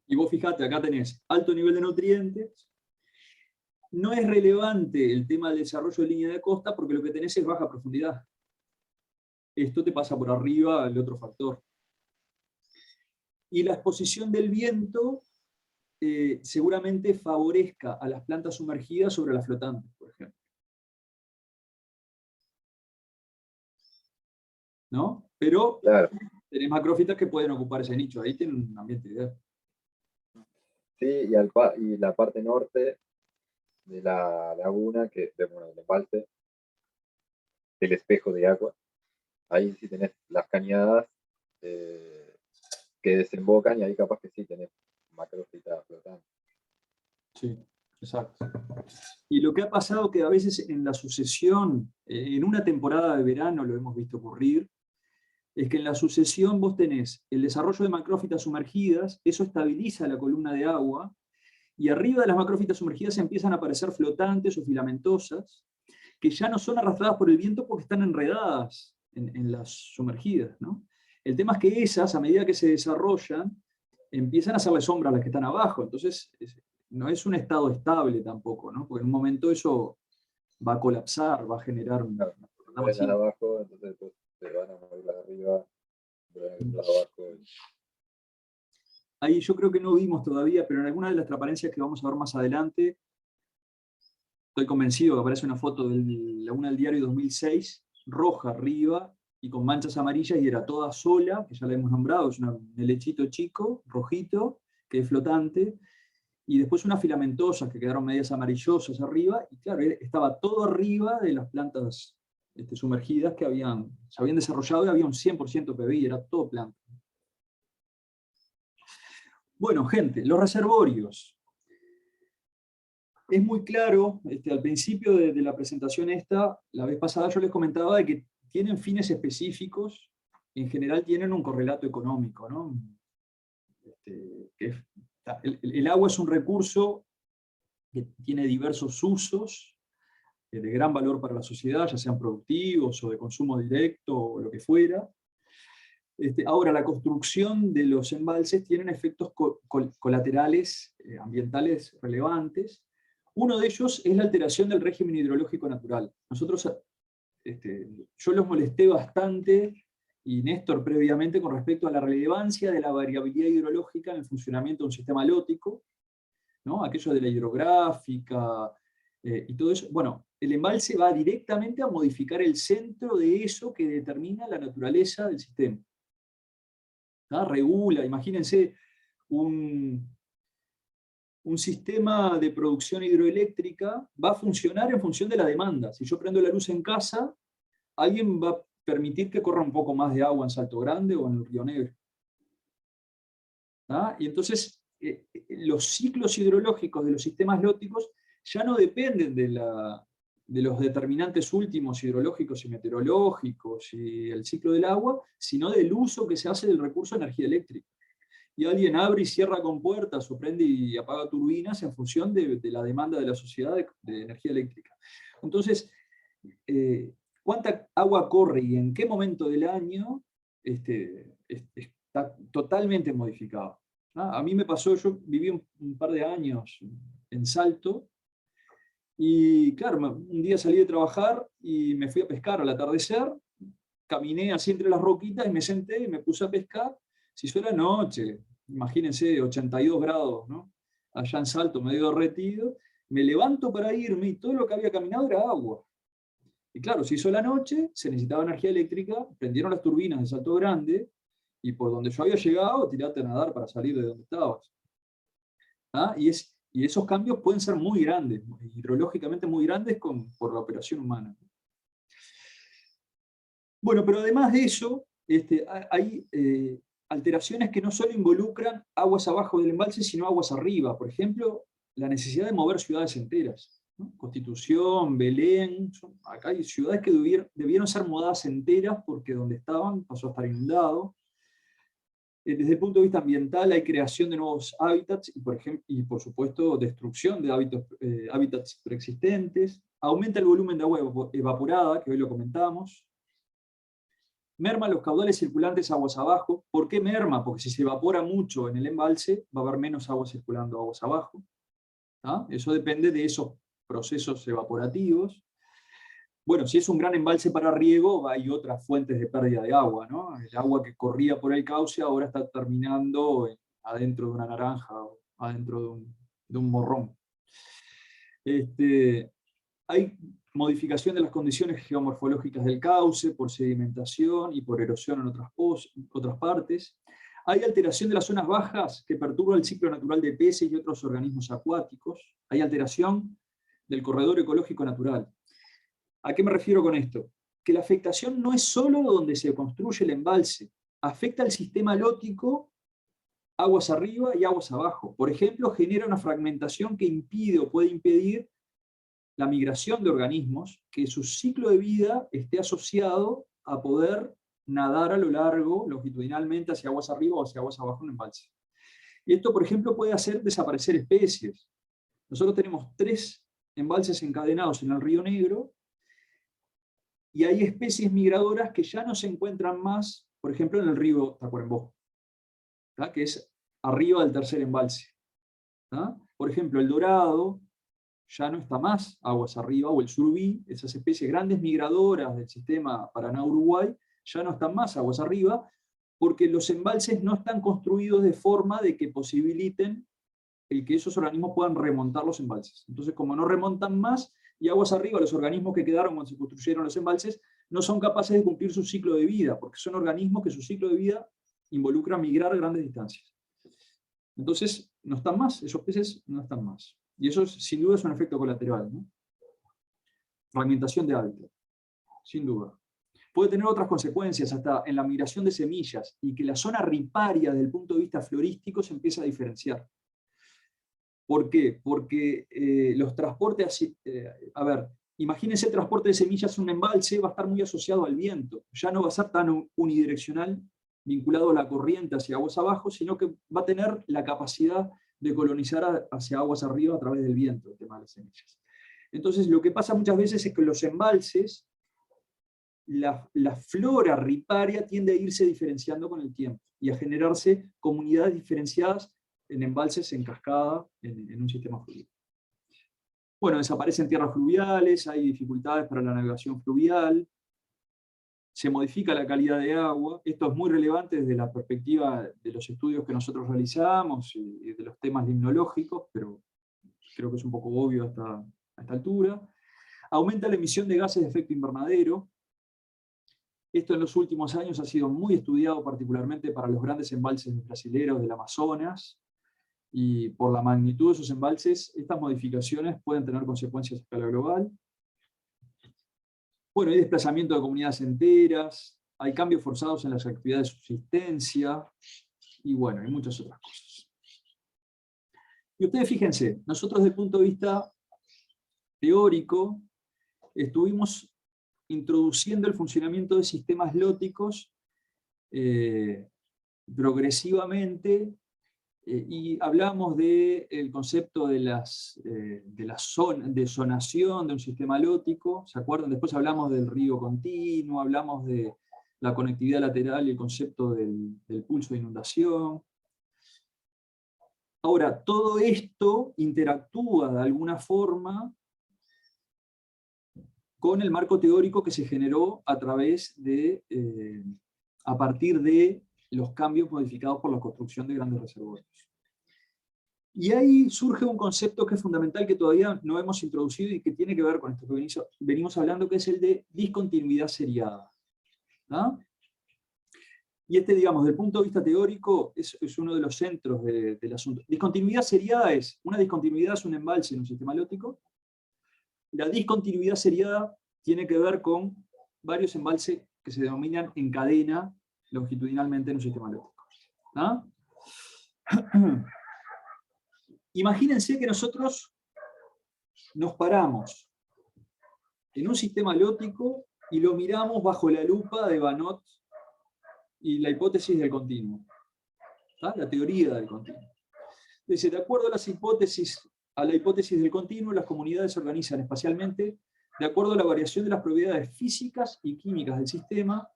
Y vos fijate, acá tenés alto nivel de nutrientes. No es relevante el tema del desarrollo de línea de costa porque lo que tenés es baja profundidad. Esto te pasa por arriba el otro factor. Y la exposición del viento seguramente favorezca a las plantas sumergidas sobre las flotantes, por ejemplo. ¿No? Pero claro, tenés macrófitas que pueden ocupar ese nicho. Ahí tienen un ambiente ideal. Sí, y la parte norte de la laguna, del embalse, el espejo de agua, ahí sí tenés las cañadas que desembocan y ahí capaz que sí tenés macrófitas flotando. Sí. Exacto. Y lo que ha pasado que a veces en la sucesión, en una temporada de verano lo hemos visto ocurrir, es que en la sucesión vos tenés el desarrollo de macrófitas sumergidas, eso estabiliza la columna de agua, y arriba de las macrófitas sumergidas empiezan a aparecer flotantes o filamentosas, que ya no son arrastradas por el viento porque están enredadas en las sumergidas, ¿no? El tema es que esas, a medida que se desarrollan, empiezan a hacerle sombra a las que están abajo, entonces no es un estado estable tampoco, ¿no? Porque en un momento eso va a colapsar, va a generar un problema Las así. de abajo, entonces pues, se van a mover las de arriba, las de abajo. Ahí yo creo que no vimos todavía, pero en alguna de las transparencias que vamos a ver más adelante, estoy convencido que aparece una foto de la una del diario 2006, roja arriba y con manchas amarillas, y era toda sola, que ya la hemos nombrado, es un helechito chico, rojito, que es flotante, y después unas filamentosas que quedaron medias amarillosas arriba, y claro, estaba todo arriba de las plantas sumergidas que se habían desarrollado, y había un 100% PBI, era todo planta. Bueno, gente, los reservorios. Es muy claro, al principio de la presentación la vez pasada yo les comentaba de que tienen fines específicos, en general tienen un correlato económico, ¿no? El agua es un recurso que tiene diversos usos, de gran valor para la sociedad, ya sean productivos o de consumo directo o lo que fuera. Ahora, la construcción de los embalses tienen efectos colaterales ambientales relevantes. Uno de ellos es la alteración del régimen hidrológico natural. Nosotros, yo los molesté bastante, y Néstor previamente, con respecto a la relevancia de la variabilidad hidrológica en el funcionamiento de un sistema lótico, ¿no? Aquello de la hidrográfica y todo eso. Bueno, el embalse va directamente a modificar el centro de eso que determina la naturaleza del sistema. ¿Ah? Regula, imagínense un sistema de producción hidroeléctrica va a funcionar en función de la demanda. Si yo prendo la luz en casa, alguien va a permitir que corra un poco más de agua en Salto Grande o en el Río Negro. ¿Ah? Y entonces los ciclos hidrológicos de los sistemas lóticos ya no dependen de los determinantes últimos hidrológicos y meteorológicos y el ciclo del agua, sino del uso que se hace del recurso de energía eléctrica. Y alguien abre y cierra compuertas o prende y apaga turbinas en función de la demanda de la sociedad de energía eléctrica. Entonces, cuánta agua corre y en qué momento del año está totalmente modificado. A mí me pasó, yo viví un par de años en Salto, y claro, un día salí de trabajar y me fui a pescar al atardecer, caminé así entre las roquitas y me senté y me puse a pescar. Si eso era noche, imagínense, 82 grados, ¿no? Allá en Salto, medio derretido, me levanto para irme y todo lo que había caminado era agua. Y claro, se hizo la noche, se necesitaba energía eléctrica, prendieron las turbinas de Salto Grande, y por donde yo había llegado, tirate a nadar para salir de donde estabas. ¿Ah? Y esos cambios pueden ser muy grandes, hidrológicamente muy grandes por la operación humana. Bueno, pero además de eso, hay alteraciones que no solo involucran aguas abajo del embalse, sino aguas arriba. Por ejemplo, la necesidad de mover ciudades enteras, ¿no? Constitución, Belén, acá hay ciudades que debieron ser mudadas enteras porque donde estaban pasó a estar inundado. Desde el punto de vista ambiental hay creación de nuevos hábitats y por supuesto destrucción de hábitats preexistentes. Aumenta el volumen de agua evaporada, que hoy lo comentamos. Merma los caudales circulantes aguas abajo. ¿Por qué merma? Porque si se evapora mucho en el embalse, va a haber menos agua circulando aguas abajo. ¿Ah? Eso depende de esos procesos evaporativos. Bueno, si es un gran embalse para riego, hay otras fuentes de pérdida de agua, ¿no? El agua que corría por el cauce ahora está terminando adentro de una naranja o adentro de un morrón. Hay modificación de las condiciones geomorfológicas del cauce por sedimentación y por erosión en otras partes. Hay alteración de las zonas bajas que perturba el ciclo natural de peces y otros organismos acuáticos. Hay alteración del corredor ecológico natural. ¿A qué me refiero con esto? Que la afectación no es solo donde se construye el embalse, afecta al sistema lótico aguas arriba y aguas abajo. Por ejemplo, genera una fragmentación que impide o puede impedir la migración de organismos, que su ciclo de vida esté asociado a poder nadar a lo largo, longitudinalmente, hacia aguas arriba o hacia aguas abajo en un embalse. Y esto, por ejemplo, puede hacer desaparecer especies. Nosotros tenemos 3 embalses encadenados en el Río Negro, y hay especies migradoras que ya no se encuentran más, por ejemplo, en el río Tacuarembó, ¿tá? Que es arriba del tercer embalse. ¿Tá? Por ejemplo, el dorado ya no está más aguas arriba, o el surubí, esas especies grandes migradoras del sistema Paraná-Uruguay, ya no están más aguas arriba, porque los embalses no están construidos de forma de que posibiliten el que esos organismos puedan remontar los embalses. Entonces, como no remontan más, y aguas arriba, los organismos que quedaron cuando se construyeron los embalses, no son capaces de cumplir su ciclo de vida, porque son organismos que su ciclo de vida involucra migrar a grandes distancias. Entonces, no están más, esos peces no están más. Y eso sin duda es un efecto colateral, ¿no? Fragmentación de hábitat, sin duda. Puede tener otras consecuencias, hasta en la migración de semillas, y que la zona riparia desde el punto de vista florístico se empieza a diferenciar. ¿Por qué? Porque los transportes, imagínense el transporte de semillas en un embalse, va a estar muy asociado al viento, ya no va a ser tan unidireccional, vinculado a la corriente hacia aguas abajo, sino que va a tener la capacidad de colonizar hacia aguas arriba a través del viento, el tema de las semillas. Entonces lo que pasa muchas veces es que los embalses, la flora riparia tiende a irse diferenciando con el tiempo, y a generarse comunidades diferenciadas en embalses en cascada en un sistema fluvial. Bueno, desaparecen tierras fluviales, hay dificultades para la navegación fluvial, se modifica la calidad de agua. Esto es muy relevante desde la perspectiva de los estudios que nosotros realizamos y de los temas limnológicos, pero creo que es un poco obvio a esta altura. Aumenta la emisión de gases de efecto invernadero. Esto en los últimos años ha sido muy estudiado, particularmente para los grandes embalses brasileños del Amazonas, y por la magnitud de esos embalses, estas modificaciones pueden tener consecuencias a escala global. Bueno, hay desplazamiento de comunidades enteras, hay cambios forzados en las actividades de subsistencia, y bueno, hay muchas otras cosas. Y ustedes fíjense, nosotros desde el punto de vista teórico, estuvimos introduciendo el funcionamiento de sistemas lóticos progresivamente, y hablamos del concepto de zonación de un sistema lótico, ¿se acuerdan? Después hablamos del río continuo, hablamos de la conectividad lateral y el concepto del pulso de inundación. Ahora, todo esto interactúa de alguna forma con el marco teórico que se generó a partir de los cambios modificados por la construcción de grandes reservorios. Y ahí surge un concepto que es fundamental, que todavía no hemos introducido y que tiene que ver con esto que venimos hablando, que es el de discontinuidad seriada. ¿Ah? Y digamos, desde el punto de vista teórico, es uno de los centros del asunto. Discontinuidad seriada una discontinuidad es un embalse en un sistema lótico. La discontinuidad seriada tiene que ver con varios embalses que se denominan en cadena longitudinalmente en un sistema lótico. ¿Ah? Imagínense que nosotros nos paramos en un sistema lótico y lo miramos bajo la lupa de Banot y la hipótesis del continuo, ¿tá? La teoría del continuo. Dice, de acuerdo a la hipótesis del continuo, las comunidades se organizan espacialmente de acuerdo a la variación de las propiedades físicas y químicas del sistema.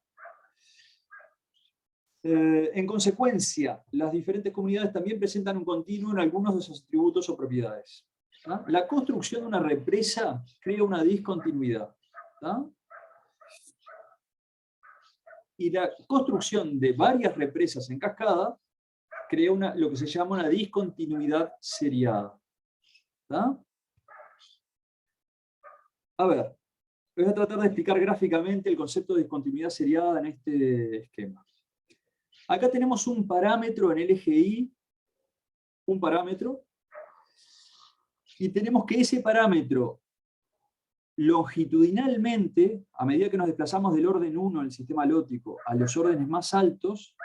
En consecuencia, las diferentes comunidades también presentan un continuo en algunos de sus atributos o propiedades. ¿Tá? La construcción de una represa crea una discontinuidad. ¿Tá? Y la construcción de varias represas en cascada crea lo que se llama una discontinuidad seriada. ¿Tá? A ver, voy a tratar de explicar gráficamente el concepto de discontinuidad seriada en este esquema. Acá tenemos un parámetro en el eje Y, un parámetro, y tenemos que ese parámetro longitudinalmente, a medida que nos desplazamos del orden 1 en el sistema lótico a los órdenes más altos,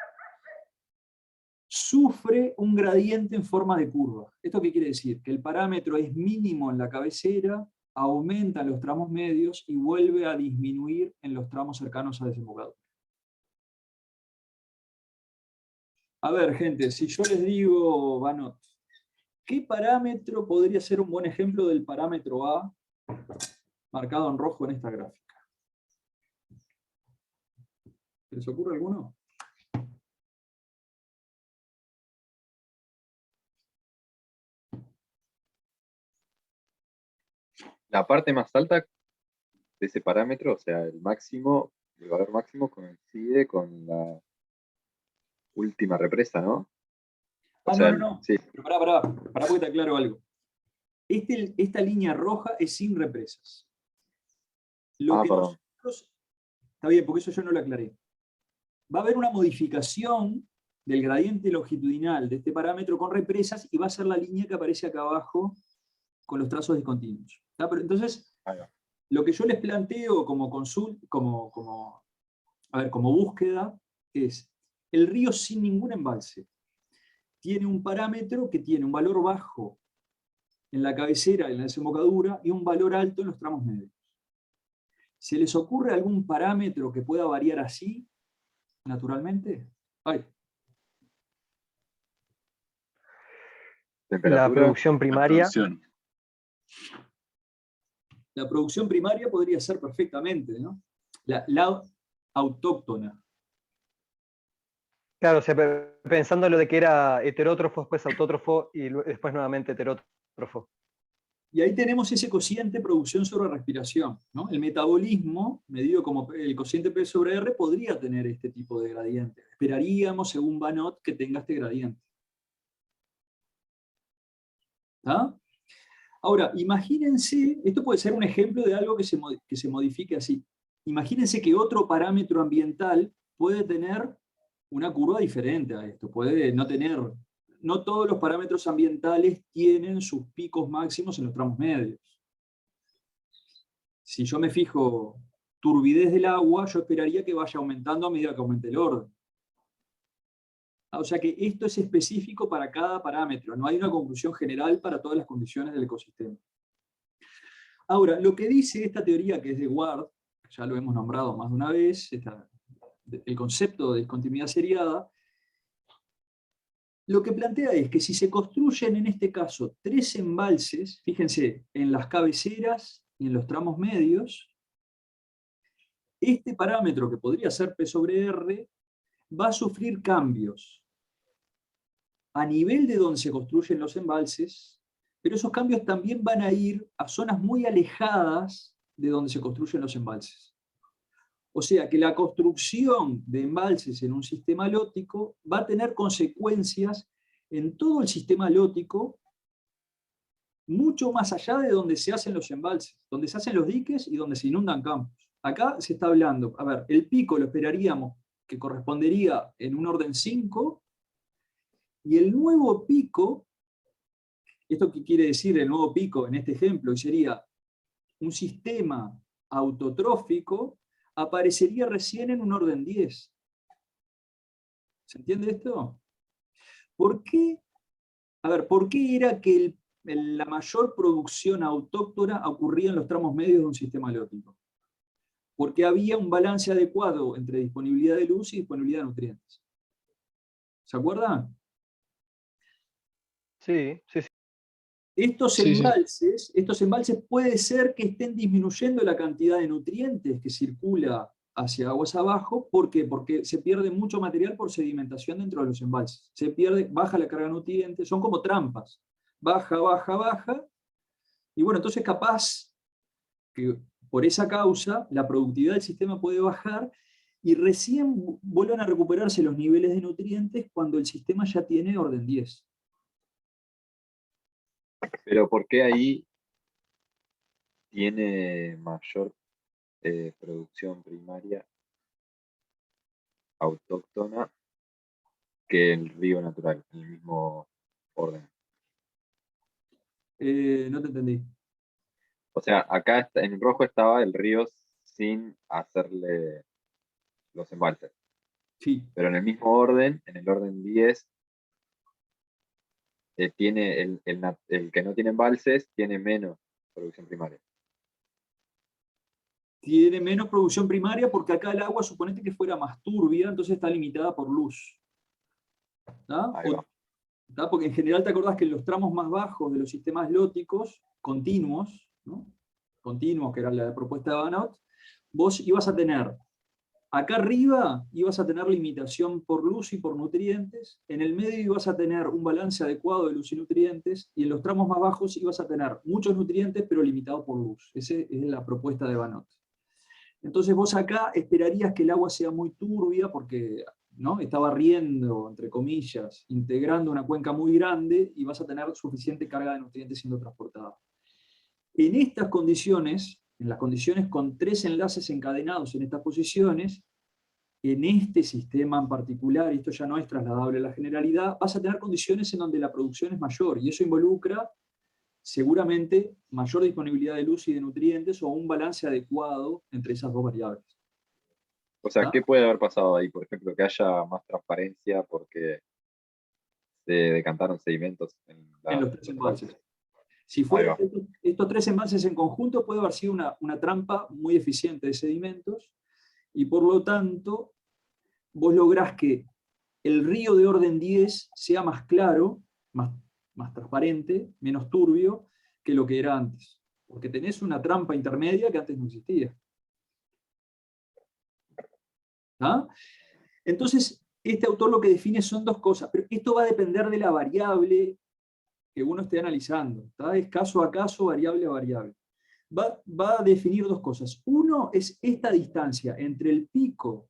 sufre un gradiente en forma de curva. ¿Esto qué quiere decir? Que el parámetro es mínimo en la cabecera, aumenta en los tramos medios y vuelve a disminuir en los tramos cercanos a desembocadura. A ver, gente, si yo les digo, Banot, ¿qué parámetro podría ser un buen ejemplo del parámetro A marcado en rojo en esta gráfica? ¿Les ocurre alguno? La parte más alta de ese parámetro, o sea, el máximo, el valor máximo coincide con la última represa, ¿no? O Ah, sea, no. sí. Pero pará, porque te aclaro algo. Esta línea roja es sin represas. Lo que Perdón. nosotros... Está bien, porque eso yo no lo aclaré. Va a haber una modificación del gradiente longitudinal de este parámetro con represas y va a ser la línea que aparece acá abajo con los trazos discontinuos. Pero entonces, lo que yo les planteo como consulta, como búsqueda, es el río sin ningún embalse. Tiene un parámetro que tiene un valor bajo en la cabecera, en la desembocadura, y un valor alto en los tramos medios. ¿Se les ocurre algún parámetro que pueda variar así, naturalmente? Ay. La producción primaria. La producción primaria podría ser perfectamente, ¿no? La autóctona. Claro, o sea, pensando en lo de que era heterótrofo, después autótrofo y después nuevamente heterótrofo. Y ahí tenemos ese cociente producción sobre respiración, ¿no? El metabolismo, medido como el cociente P sobre R, podría tener este tipo de gradiente. Esperaríamos, según Banot, que tenga este gradiente. ¿Está? Ahora, imagínense, esto puede ser un ejemplo de algo que se modifique así. Imagínense que otro parámetro ambiental puede tener una curva diferente a esto. Puede no tener, no todos los parámetros ambientales tienen sus picos máximos en los tramos medios. Si yo me fijo turbidez del agua, yo esperaría que vaya aumentando a medida que aumente el orden. O sea que esto es específico para cada parámetro, no hay una conclusión general para todas las condiciones del ecosistema. Ahora, lo que dice esta teoría que es de Ward, ya lo hemos nombrado más de una vez, el concepto de discontinuidad seriada, lo que plantea es que si se construyen en este caso 3 embalses, fíjense, en las cabeceras y en los tramos medios, este parámetro que podría ser P sobre R va a sufrir cambios a nivel de donde se construyen los embalses, pero esos cambios también van a ir a zonas muy alejadas de donde se construyen los embalses. O sea que la construcción de embalses en un sistema lótico va a tener consecuencias en todo el sistema lótico, mucho más allá de donde se hacen los embalses, donde se hacen los diques y donde se inundan campos. Acá se está hablando, a ver, el pico lo esperaríamos que correspondería en un orden 5, y el nuevo pico, ¿esto qué quiere decir el nuevo pico en este ejemplo? Sería un sistema autotrófico, aparecería recién en un orden 10. ¿Se entiende esto? ¿Por qué? A ver, ¿por qué era que la mayor producción autóctona ocurría en los tramos medios de un sistema lótico? Porque había un balance adecuado entre disponibilidad de luz y disponibilidad de nutrientes. ¿Se acuerdan? Sí. Estos embalses puede ser que estén disminuyendo la cantidad de nutrientes que circula hacia aguas abajo. ¿Por qué? Porque se pierde mucho material por sedimentación dentro de los embalses. Se pierde, baja la carga de nutrientes, son como trampas. Baja, y bueno, entonces capaz que por esa causa la productividad del sistema puede bajar y recién vuelvan a recuperarse los niveles de nutrientes cuando el sistema ya tiene orden 10. Pero ¿por qué ahí tiene mayor producción primaria autóctona que el río natural, en el mismo orden? No te entendí. O sea, acá en rojo estaba el río sin hacerle los embalses. Sí. Pero en el mismo orden, en el orden 10, tiene el que no tiene embalses tiene menos producción primaria. Tiene menos producción primaria porque acá el agua, suponete que fuera más turbia, entonces está limitada por luz. ¿Tá? Ahí va. ¿Tá? Porque en general te acordás que en los tramos más bajos de los sistemas lóticos, continuos, ¿no? Continuos, que era la propuesta de Banot, vos ibas a tener, acá arriba ibas a tener limitación por luz y por nutrientes, en el medio ibas a tener un balance adecuado de luz y nutrientes, y en los tramos más bajos ibas a tener muchos nutrientes, pero limitado por luz. Esa es la propuesta de Banot. Entonces vos acá esperarías que el agua sea muy turbia, porque ¿no? está barriendo, entre comillas, integrando una cuenca muy grande, y vas a tener suficiente carga de nutrientes siendo transportada. En estas condiciones, en las condiciones con 3 enlaces encadenados en estas posiciones, en este sistema en particular, y esto ya no es trasladable a la generalidad, vas a tener condiciones en donde la producción es mayor, y eso involucra seguramente mayor disponibilidad de luz y de nutrientes, o un balance adecuado entre esas dos variables. O sea, ¿Ah? ¿qué puede haber pasado ahí? Por ejemplo, que haya más transparencia porque se decantaron sedimentos en En los 3 embalses. Si Ahí fueran va. estos 3 embalses en conjunto, puede haber sido una trampa muy eficiente de sedimentos, y por lo tanto, vos lográs que el río de orden 10 sea más claro, más transparente, menos turbio que lo que era antes. Porque tenés una trampa intermedia que antes no existía. ¿Ah? Entonces, este autor lo que define son 2 cosas, pero esto va a depender de la variable que uno esté analizando. ¿Tá? Es caso a caso, variable a variable. Va a definir 2 cosas. Uno es esta distancia entre el pico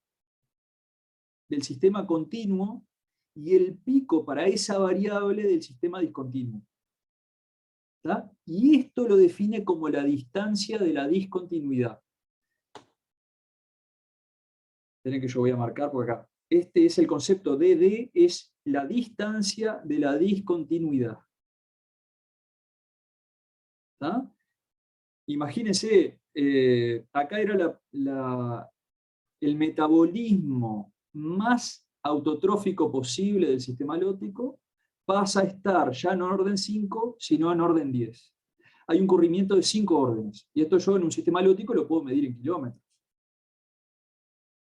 del sistema continuo y el pico para esa variable del sistema discontinuo. ¿Tá? Y esto lo define como la distancia de la discontinuidad. Esperen que yo voy a marcar por acá. Este es el concepto de es la distancia de la discontinuidad. ¿Tá? Imagínense, acá era el metabolismo más autotrófico posible del sistema lótico, pasa a estar ya no en orden 5, sino en orden 10. Hay un corrimiento de 5 órdenes, y esto yo en un sistema lótico lo puedo medir en kilómetros.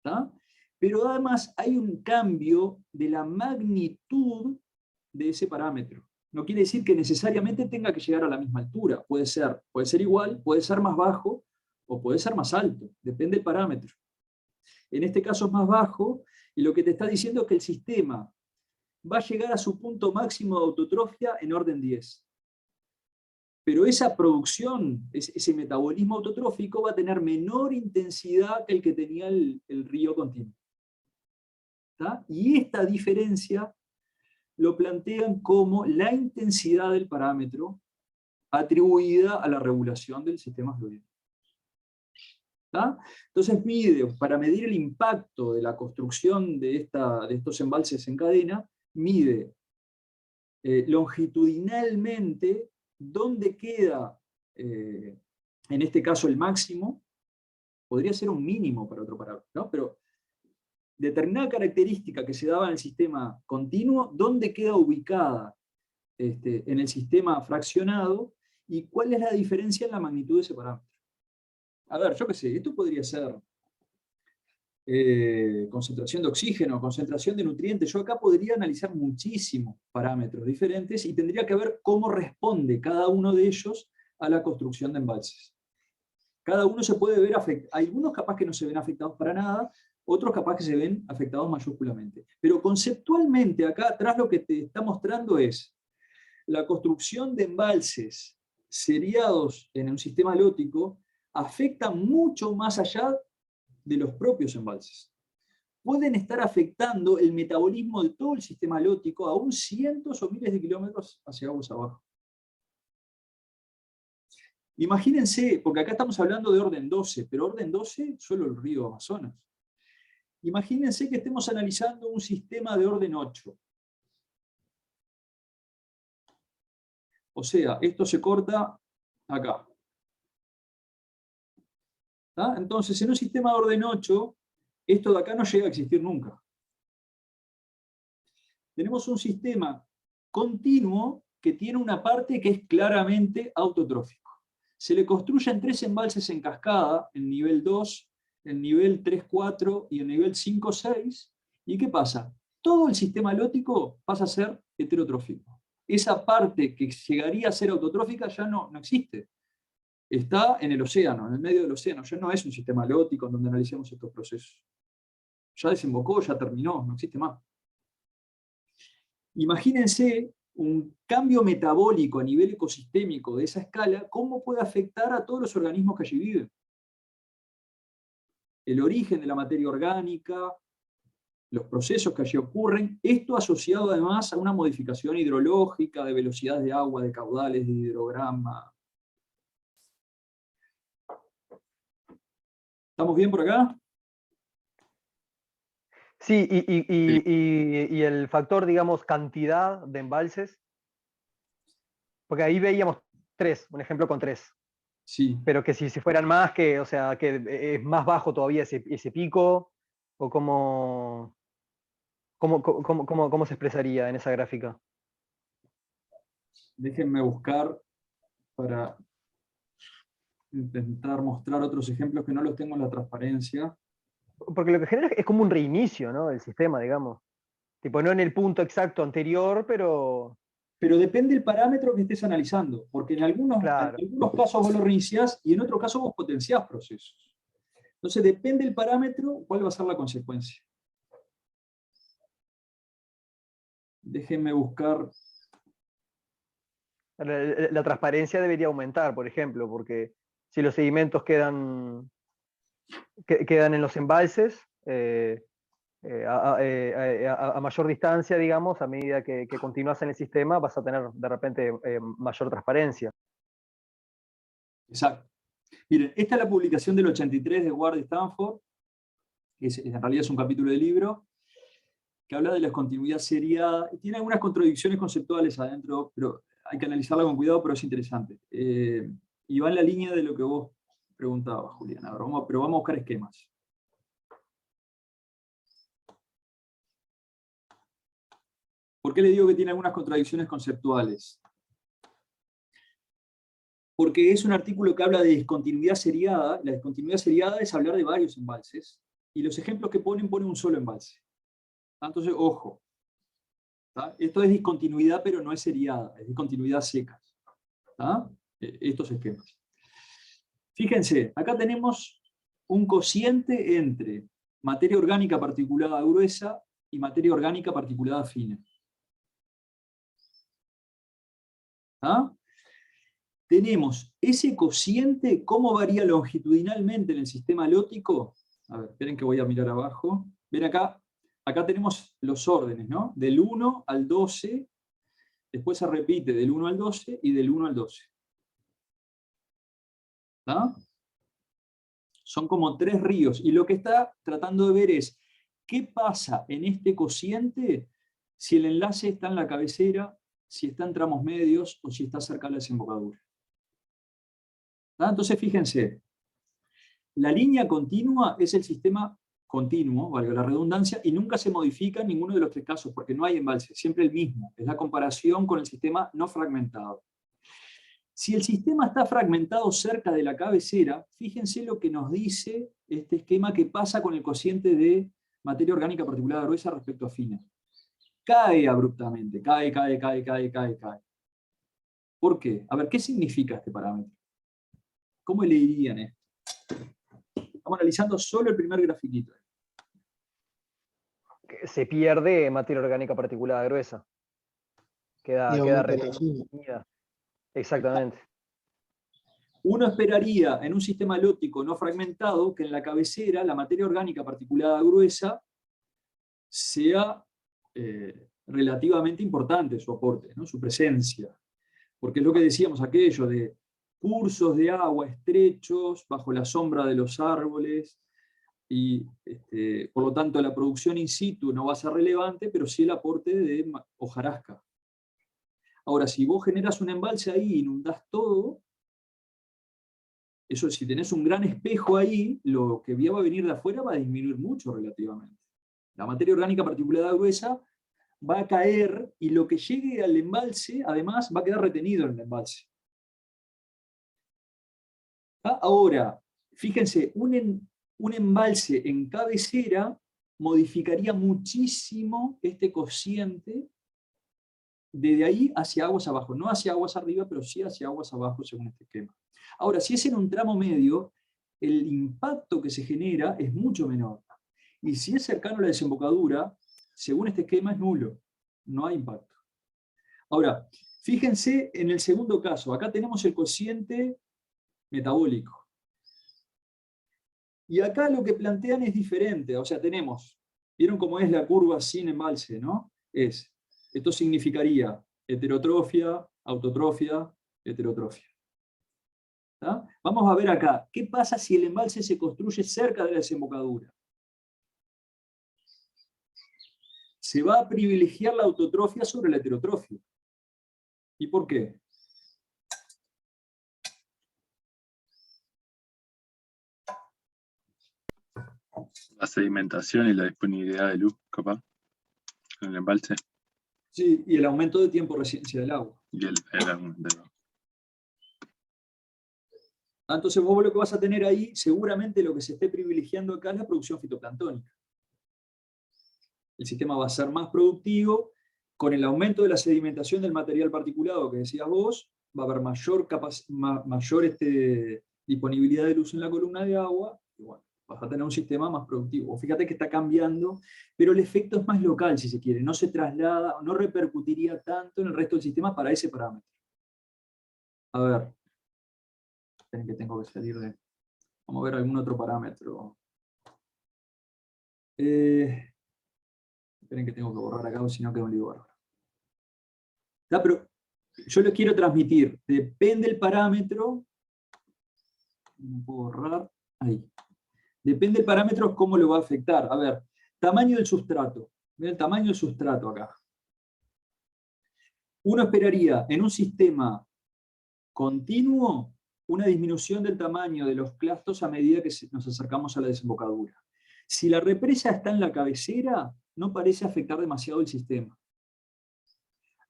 ¿Tá? Pero además hay un cambio de la magnitud de ese parámetro. No quiere decir que necesariamente tenga que llegar a la misma altura. Puede ser igual, puede ser más bajo, o puede ser más alto. Depende del parámetro. En este caso es más bajo, y lo que te está diciendo es que el sistema va a llegar a su punto máximo de autotrofia en orden 10. Pero esa producción, ese metabolismo autotrófico, va a tener menor intensidad que el que tenía el río continuo. ¿Tá? Y esta diferencia lo plantean como la intensidad del parámetro atribuida a la regulación del sistema fluido. ¿Tá? Entonces para medir el impacto de la construcción de estos embalses en cadena, mide longitudinalmente dónde queda, en este caso el máximo, podría ser un mínimo para otro parámetro, ¿no? Pero determinada característica que se daba en el sistema continuo, dónde queda ubicada en el sistema fraccionado, y cuál es la diferencia en la magnitud de ese parámetro. A ver, yo qué sé, esto podría ser concentración de oxígeno, concentración de nutrientes. Yo acá podría analizar muchísimos parámetros diferentes, y tendría que ver cómo responde cada uno de ellos a la construcción de embalses. Cada uno se puede ver afectado. Hay algunos capaz que no se ven afectados para nada, otros capaz que se ven afectados mayúsculamente. Pero conceptualmente acá atrás lo que te está mostrando es la construcción de embalses seriados en un sistema lótico afecta mucho más allá de los propios embalses. Pueden estar afectando el metabolismo de todo el sistema lótico, aún cientos o miles de kilómetros hacia aguas abajo. Imagínense, porque acá estamos hablando de orden 12, pero orden 12 solo el río Amazonas. Imagínense que estemos analizando un sistema de orden 8. O sea, esto se corta acá. ¿Ah? Entonces, en un sistema de orden 8, esto de acá no llega a existir nunca. Tenemos un sistema continuo que tiene una parte que es claramente autotrófico. Se le construyen 3 embalses en cascada, el nivel 2, el nivel 3, 4 y el nivel 5, 6. ¿Y qué pasa? Todo el sistema halótico pasa a ser heterotrófico. Esa parte que llegaría a ser autotrófica ya no existe. Está en el océano, en el medio del océano. Ya no es un sistema halótico en donde analicemos estos procesos. Ya desembocó, ya terminó, no existe más. Imagínense un cambio metabólico a nivel ecosistémico de esa escala, ¿cómo puede afectar a todos los organismos que allí viven? El origen de la materia orgánica, los procesos que allí ocurren, esto asociado además a una modificación hidrológica, de velocidades de agua, de caudales, de hidrograma. ¿Estamos bien por acá? Sí, y el factor, digamos, cantidad de embalses, porque ahí veíamos 3, un ejemplo con 3, Sí. pero que si fueran más, o sea, que es más bajo todavía ese pico, o cómo se expresaría en esa gráfica. Déjenme buscar para intentar mostrar otros ejemplos que no los tengo en la transparencia. Porque lo que genera es como un reinicio, ¿no?, del sistema, digamos. Tipo, no en el punto exacto anterior, pero... Pero depende del parámetro que estés analizando, porque en algunos casos vos lo reiniciás y en otros casos vos potenciás procesos. Entonces depende del parámetro cuál va a ser la consecuencia. Déjenme buscar. La transparencia debería aumentar, por ejemplo, porque si los sedimentos quedan en los embalses, a mayor distancia, digamos, a medida que continúas en el sistema, vas a tener de repente mayor transparencia. Exacto. Miren, esta es la publicación del 83 de Ward y Stanford, que en realidad es un capítulo del libro, que habla de la continuidad seriada. Tiene algunas contradicciones conceptuales adentro, pero hay que analizarla con cuidado, pero es interesante. Y va en la línea de lo que vos preguntabas, Juliana. Pero vamos a buscar esquemas. ¿Por qué le digo que tiene algunas contradicciones conceptuales? Porque es un artículo que habla de discontinuidad seriada. La discontinuidad seriada es hablar de varios embalses, y los ejemplos que ponen un solo embalse. Entonces, ojo. Esto es discontinuidad, pero no es seriada, es discontinuidad seca. Estos esquemas. Fíjense, acá tenemos un cociente entre materia orgánica particulada gruesa y materia orgánica particulada fina. Tenemos ese cociente, cómo varía longitudinalmente en el sistema halótico. A ver, esperen que voy a mirar abajo. Ven acá, acá tenemos los órdenes, ¿no? Del 1 al 12, después se repite del 1 al 12 y del 1 al 12. Son como 3 ríos, y lo que está tratando de ver es qué pasa en este cociente si el enlace está en la cabecera, si está en tramos medios o si está cerca de la desembocadura. Entonces fíjense, la línea continua es el sistema continuo, valga la redundancia, y nunca se modifica en ninguno de los 3 casos, porque no hay embalse, siempre el mismo. Es la comparación con el sistema no fragmentado. Si el sistema está fragmentado cerca de la cabecera, fíjense lo que nos dice este esquema que pasa con el cociente de materia orgánica particulada gruesa respecto a fina. Cae abruptamente, cae. ¿Por qué? A ver, ¿qué significa este parámetro? ¿Cómo leerían esto? Estamos analizando solo el primer grafiquito. Se pierde materia orgánica particulada gruesa. Queda retenida. Exactamente. Uno esperaría en un sistema halótico no fragmentado que en la cabecera la materia orgánica particulada gruesa sea relativamente importante su aporte, ¿no? Su presencia. Porque es lo que decíamos aquello de cursos de agua estrechos bajo la sombra de los árboles, y por lo tanto la producción in situ no va a ser relevante, pero sí el aporte de hojarasca. Ahora, si vos generas un embalse ahí e inundás todo, eso, si tenés un gran espejo ahí, lo que va a venir de afuera va a disminuir mucho relativamente. La materia orgánica particulada gruesa va a caer y lo que llegue al embalse, además, va a quedar retenido en el embalse. Ahora, fíjense, un embalse en cabecera modificaría muchísimo este cociente desde ahí hacia aguas abajo. No hacia aguas arriba, pero sí hacia aguas abajo según este esquema. Ahora, si es en un tramo medio, el impacto que se genera es mucho menor. Y si es cercano a la desembocadura, según este esquema es nulo. No hay impacto. Ahora, fíjense en el segundo caso. Acá tenemos el cociente metabólico. Y acá lo que plantean es diferente. O sea, ¿vieron cómo es la curva sin embalse, no? Esto significaría heterotrofia, autotrofia, heterotrofia. ¿Tá? Vamos a ver acá, ¿qué pasa si el embalse se construye cerca de la desembocadura? Se va a privilegiar la autotrofia sobre la heterotrofia. ¿Y por qué? La sedimentación y la disponibilidad de luz, capaz, en el embalse. Sí, y el aumento de tiempo de residencia del agua. Y el aumento. Entonces vos lo que vas a tener ahí, seguramente lo que se esté privilegiando acá es la producción fitoplanctónica. El sistema va a ser más productivo, con el aumento de la sedimentación del material particulado que decías vos, va a haber mayor disponibilidad de luz en la columna de agua, y bueno, vas a tener un sistema más productivo. Fíjate que está cambiando, pero el efecto es más local, si se quiere, no se traslada, no repercutiría tanto en el resto del sistema para ese parámetro. A ver, esperen que tengo que salir de... Vamos a ver algún otro parámetro. Esperen que tengo que borrar acá, si no queda un lío bárbaro. Pero yo les quiero transmitir, depende del parámetro, no puedo borrar, ahí. Depende del parámetro cómo lo va a afectar. A ver, tamaño del sustrato. Miren el tamaño del sustrato acá. Uno esperaría en un sistema continuo una disminución del tamaño de los clastos a medida que nos acercamos a la desembocadura. Si la represa está en la cabecera, no parece afectar demasiado el sistema.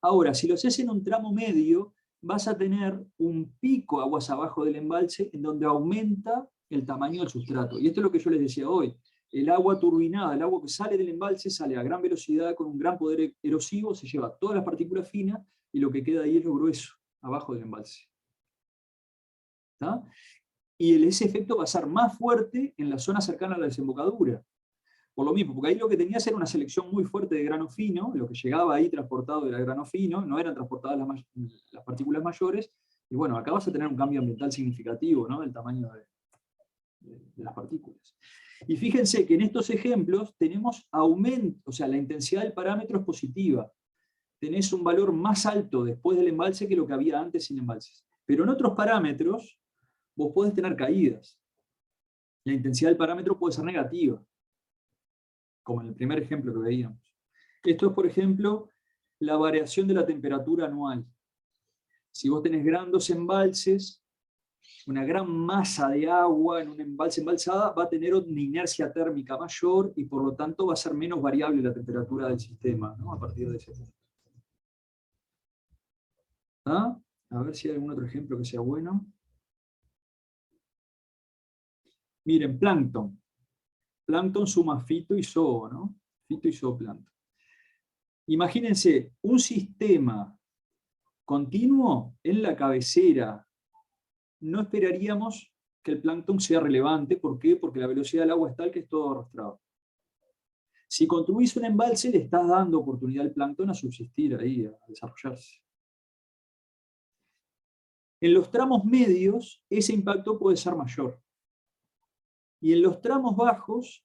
Ahora, si lo haces en un tramo medio, vas a tener un pico aguas abajo del embalse en donde aumenta el tamaño del sustrato. Y esto es lo que yo les decía hoy. El agua turbinada, el agua que sale del embalse, sale a gran velocidad con un gran poder erosivo, se lleva todas las partículas finas y lo que queda ahí es lo grueso, abajo del embalse. ¿Está? Y ese efecto va a ser más fuerte en la zona cercana a la desembocadura. Por lo mismo, porque ahí lo que tenías era una selección muy fuerte de grano fino, lo que llegaba ahí transportado era grano fino, no eran transportadas las partículas mayores, y bueno, acá vas a tener un cambio ambiental significativo, ¿no? Del tamaño de las partículas. Y fíjense que en estos ejemplos tenemos aumento, o sea, la intensidad del parámetro es positiva. Tenés un valor más alto después del embalse que lo que había antes sin embalses. Pero en otros parámetros, vos podés tener caídas. La intensidad del parámetro puede ser negativa, como en el primer ejemplo que veíamos. Esto es, por ejemplo, la variación de la temperatura anual. Si vos tenés grandes embalses, una gran masa de agua en un embalse embalsada va a tener una inercia térmica mayor y por lo tanto va a ser menos variable la temperatura del sistema, ¿no? A partir de ese punto. ¿Ah? A ver si hay algún otro ejemplo que sea bueno. Miren, plancton. Plancton suma fito y zoo, ¿no? Fito y zooplancton. Imagínense un sistema continuo en la cabecera. No esperaríamos que el plancton sea relevante. ¿Por qué? Porque la velocidad del agua es tal que es todo arrastrado. Si construís un embalse, le estás dando oportunidad al plancton a subsistir ahí, a desarrollarse. En los tramos medios, ese impacto puede ser mayor. Y en los tramos bajos,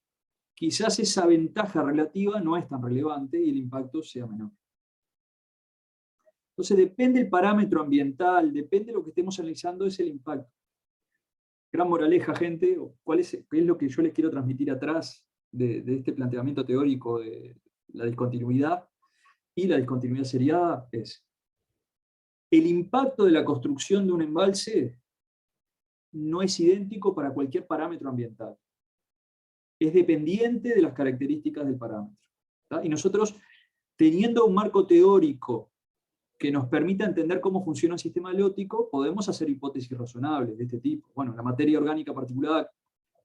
quizás esa ventaja relativa no es tan relevante y el impacto sea menor. Entonces depende del parámetro ambiental, depende de lo que estemos analizando, es el impacto. Gran moraleja, gente, ¿qué es lo que yo les quiero transmitir atrás de este planteamiento teórico de la discontinuidad y la discontinuidad seriada? Es el impacto de la construcción de un embalse no es idéntico para cualquier parámetro ambiental. Es dependiente de las características del parámetro. ¿Tá? Y nosotros teniendo un marco teórico que nos permita entender cómo funciona un sistema haliótico, podemos hacer hipótesis razonables de este tipo. Bueno, la materia orgánica particulada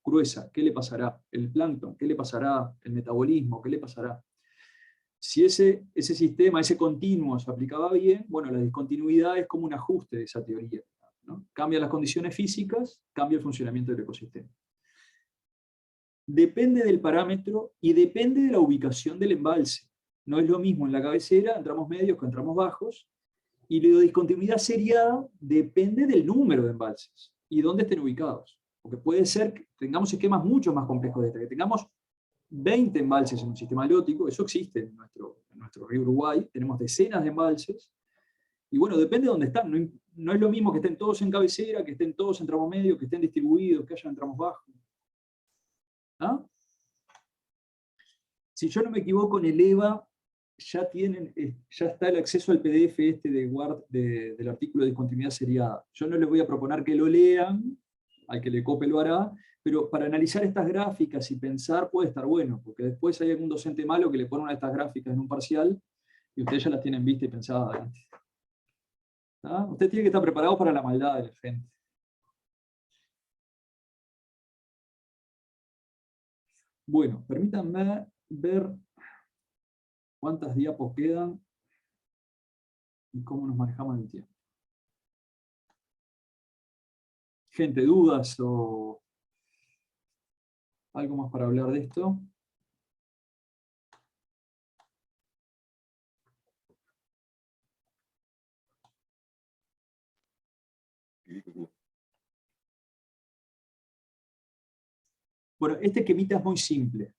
gruesa, ¿qué le pasará? El plancton, ¿qué le pasará? El metabolismo, ¿qué le pasará? Si ese sistema, ese continuo se aplicaba bien, bueno, la discontinuidad es como un ajuste de esa teoría, ¿no? Cambia las condiciones físicas, cambia el funcionamiento del ecosistema. Depende del parámetro y depende de la ubicación del embalse. No es lo mismo en la cabecera, entramos medios que entramos bajos, y la discontinuidad seriada depende del número de embalses y dónde estén ubicados. Porque puede ser que tengamos esquemas mucho más complejos de este, que tengamos 20 embalses en un sistema haliótico, eso existe en nuestro río Uruguay, tenemos decenas de embalses, y bueno, depende de dónde están, no es lo mismo que estén todos en cabecera, que estén todos en tramo medio, que estén distribuidos, que hayan tramos bajos. ¿Ah? Si yo no me equivoco, en el EVA ya está el acceso al PDF del artículo de discontinuidad seriada. Yo no les voy a proponer que lo lean, al que le cope lo hará, pero para analizar estas gráficas y pensar puede estar bueno, porque después hay algún docente malo que le pone una de estas gráficas en un parcial, y ustedes ya las tienen vistas y pensadas antes. ¿Ah? Usted tiene que estar preparado para la maldad de la gente. Bueno, permítanme ver cuántas diapos quedan y cómo nos manejamos en el tiempo. Gente, ¿dudas o algo más para hablar de esto? Bueno, este esquemita es muy simple.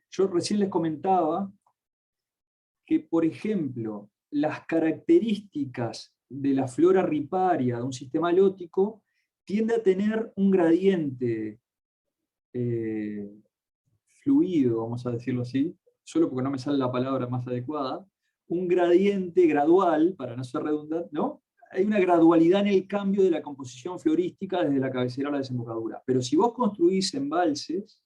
Yo recién les comentaba que, por ejemplo, las características de la flora riparia de un sistema haliótico tiende a tener un gradiente fluido, vamos a decirlo así, solo porque no me sale la palabra más adecuada, un gradiente gradual, para no ser redundante, ¿no? Hay una gradualidad en el cambio de la composición florística desde la cabecera a la desembocadura. Pero si vos construís embalses,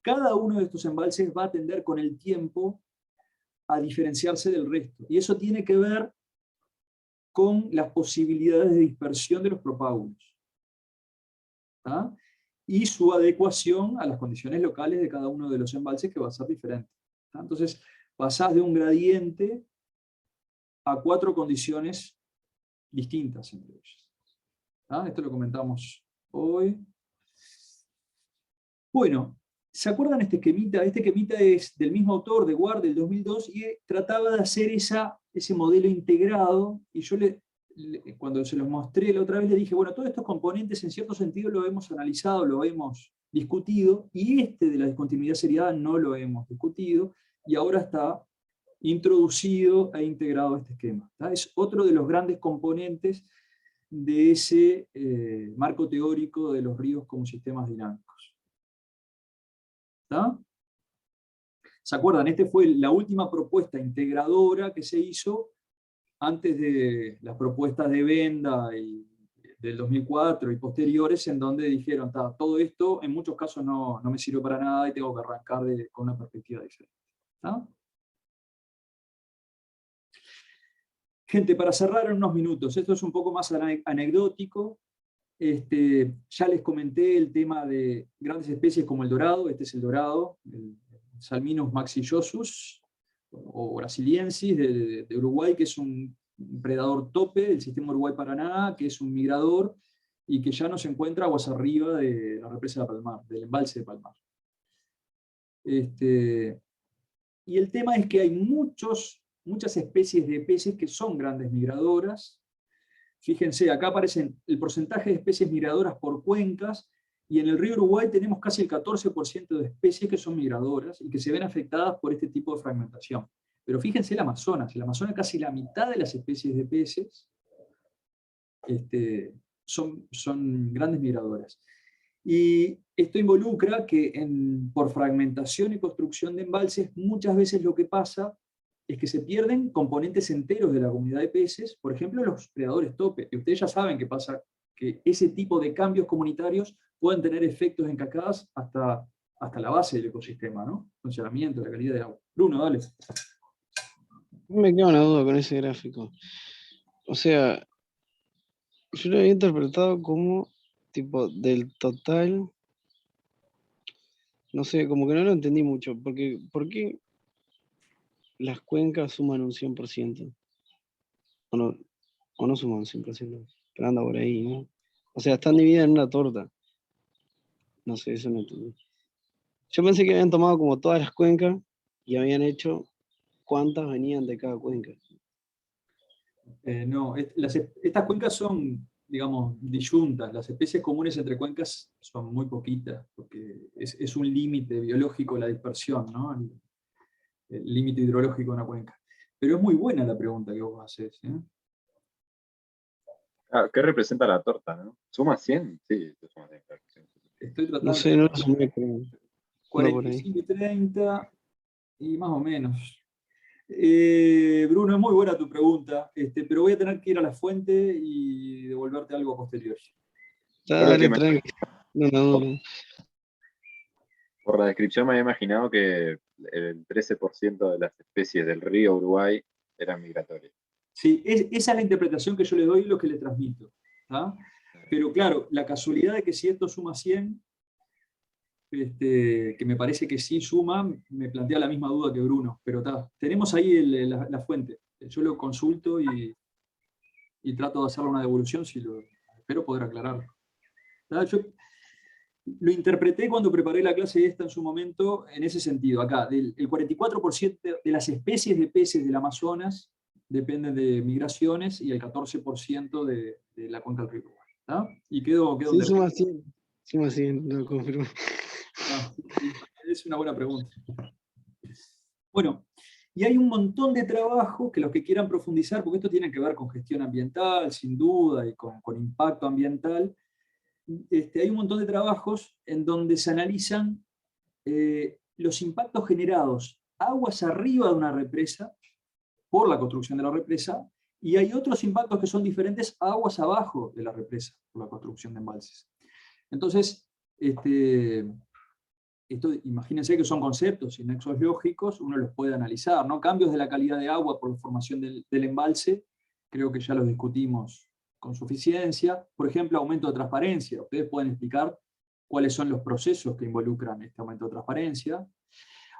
cada uno de estos embalses va a tender con el tiempo a diferenciarse del resto. Y eso tiene que ver con las posibilidades de dispersión de los propágulos. ¿Ah? Y su adecuación a las condiciones locales de cada uno de los embalses, que va a ser diferente. ¿Ah? Entonces, pasás de un gradiente a 4 condiciones distintas entre ellas. ¿Ah? Esto lo comentamos hoy. Bueno, ¿se acuerdan este esquemita? Este esquemita es del mismo autor, de Ward, del 2002, y trataba de hacer ese modelo integrado, y yo cuando se los mostré la otra vez le dije, bueno, todos estos componentes en cierto sentido lo hemos analizado, lo hemos discutido, y este de la discontinuidad seriada no lo hemos discutido, y ahora está introducido e integrado este esquema. ¿Tá? Es otro de los grandes componentes de ese marco teórico de los ríos como sistemas dinámicos. ¿Tá? ¿Se acuerdan? Esta fue la última propuesta integradora que se hizo antes de las propuestas de Benda del 2004 y posteriores, en donde dijeron, todo esto en muchos casos no me sirve para nada y tengo que arrancar con una perspectiva diferente. ¿Tá? Gente, para cerrar en unos minutos, esto es un poco más anecdótico. Ya les comenté el tema de grandes especies como el dorado, este es el dorado, el Salminus maxillosus, o brasiliensis de Uruguay, que es un predador tope del sistema Uruguay-Paraná, que es un migrador, y que ya no se encuentra aguas arriba de la represa de Palmar, del embalse de Palmar. Y el tema es que hay muchas especies de peces que son grandes migradoras. Fíjense, acá aparecen el porcentaje de especies migradoras por cuencas, y en el río Uruguay tenemos casi el 14% de especies que son migradoras y que se ven afectadas por este tipo de fragmentación. Pero fíjense el Amazonas casi la mitad de las especies de peces son grandes migradoras. Y esto involucra que por fragmentación y construcción de embalses, muchas veces lo que pasa es que se pierden componentes enteros de la comunidad de peces, por ejemplo los predadores tope, y ustedes ya saben que pasa que ese tipo de cambios comunitarios pueden tener efectos en cascadas hasta la base del ecosistema, ¿no? Funcionamiento, la calidad del agua. Bruno, dale. Me queda una duda con ese gráfico. O sea, yo lo había interpretado como tipo del total, no sé, como que no lo entendí mucho, porque ¿por qué las cuencas suman un 100%? O no suman un 100%, pero anda por ahí, ¿no? O sea, están divididas en una torta. No sé, eso no entendí. Yo pensé que habían tomado como todas las cuencas y habían hecho cuántas venían de cada cuenca. No, estas cuencas son, digamos, disyuntas. Las especies comunes entre cuencas son muy poquitas, porque es un límite biológico la dispersión, ¿no? El límite hidrológico de una cuenca. Pero es muy buena la pregunta que vos haces, ¿eh? Ah, ¿qué representa la torta, no? ¿Suma 100? Sí, suma 100, claro. Sí. Estoy No tratando sé, no lo sumé, pero anda por ahí. 45 y 30 y más o menos. Bruno, es muy buena tu pregunta, pero voy a tener que ir a la fuente y devolverte algo posterior. Yo lo que Dale, tranqui. No, no, no. por la descripción me había imaginado que el 13% de las especies del río Uruguay eran migratorias. Sí, esa es la interpretación que yo le doy y lo que le transmito. ¿Tá? Pero claro, la casualidad de que si esto suma 100, que me parece que sí suma, me plantea la misma duda que Bruno. Pero tenemos ahí la fuente. Yo lo consulto y trato de hacerle una devolución, espero poder aclararlo. Yo lo interpreté cuando preparé la clase esta en su momento en ese sentido. Acá, el 44% de las especies de peces del Amazonas dependen de migraciones y el 14% de la cuenca del río Uruguay. ¿Tá? Y quedó Sí, un... suma 100, lo confirmo. Sí, es una buena pregunta. Bueno, y hay un montón de trabajos que los que quieran profundizar, porque esto tiene que ver con gestión ambiental, sin duda, y con impacto ambiental, hay un montón de trabajos en donde se analizan los impactos generados aguas arriba de una represa por la construcción de la represa, y hay otros impactos que son diferentes a aguas abajo de la represa por la construcción de embalses. Entonces, imagínense que son conceptos y nexos lógicos, uno los puede analizar, ¿no? Cambios de la calidad de agua por la formación del embalse, creo que ya los discutimos con suficiencia. Por ejemplo, aumento de transparencia. Ustedes pueden explicar cuáles son los procesos que involucran este aumento de transparencia.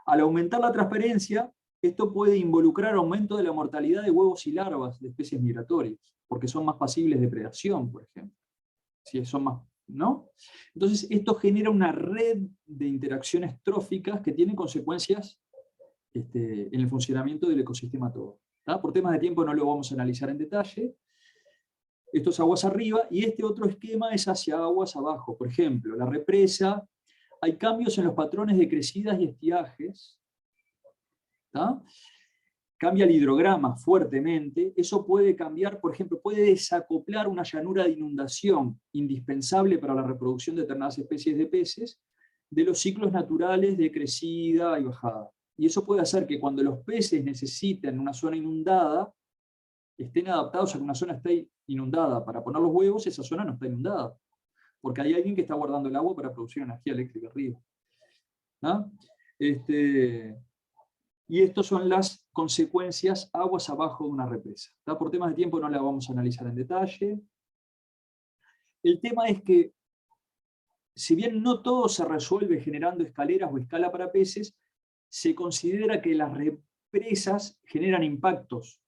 Al aumentar la transparencia, esto puede involucrar aumento de la mortalidad de huevos y larvas de especies migratorias, porque son más pasibles de predación, por ejemplo. Si son más, ¿no? Entonces, esto genera una red de interacciones tróficas que tienen consecuencias en el funcionamiento del ecosistema todo. ¿Tá? Por temas de tiempo no lo vamos a analizar en detalle. Esto es aguas arriba, y este otro esquema es hacia aguas abajo. Por ejemplo, la represa, hay cambios en los patrones de crecidas y estiajes. ¿Tá? Cambia el hidrograma fuertemente, eso puede cambiar, por ejemplo, puede desacoplar una llanura de inundación indispensable para la reproducción de determinadas especies de peces de los ciclos naturales de crecida y bajada. Y eso puede hacer que cuando los peces necesiten una zona inundada, estén adaptados a que una zona esté inundada para poner los huevos, esa zona no está inundada, porque hay alguien que está guardando el agua para producir energía eléctrica arriba. ¿Ah? Y estas son las consecuencias aguas abajo de una represa. ¿Tá? Por temas de tiempo no la vamos a analizar en detalle. El tema es que, si bien no todo se resuelve generando escaleras o escala para peces, se considera que las represas generan impactos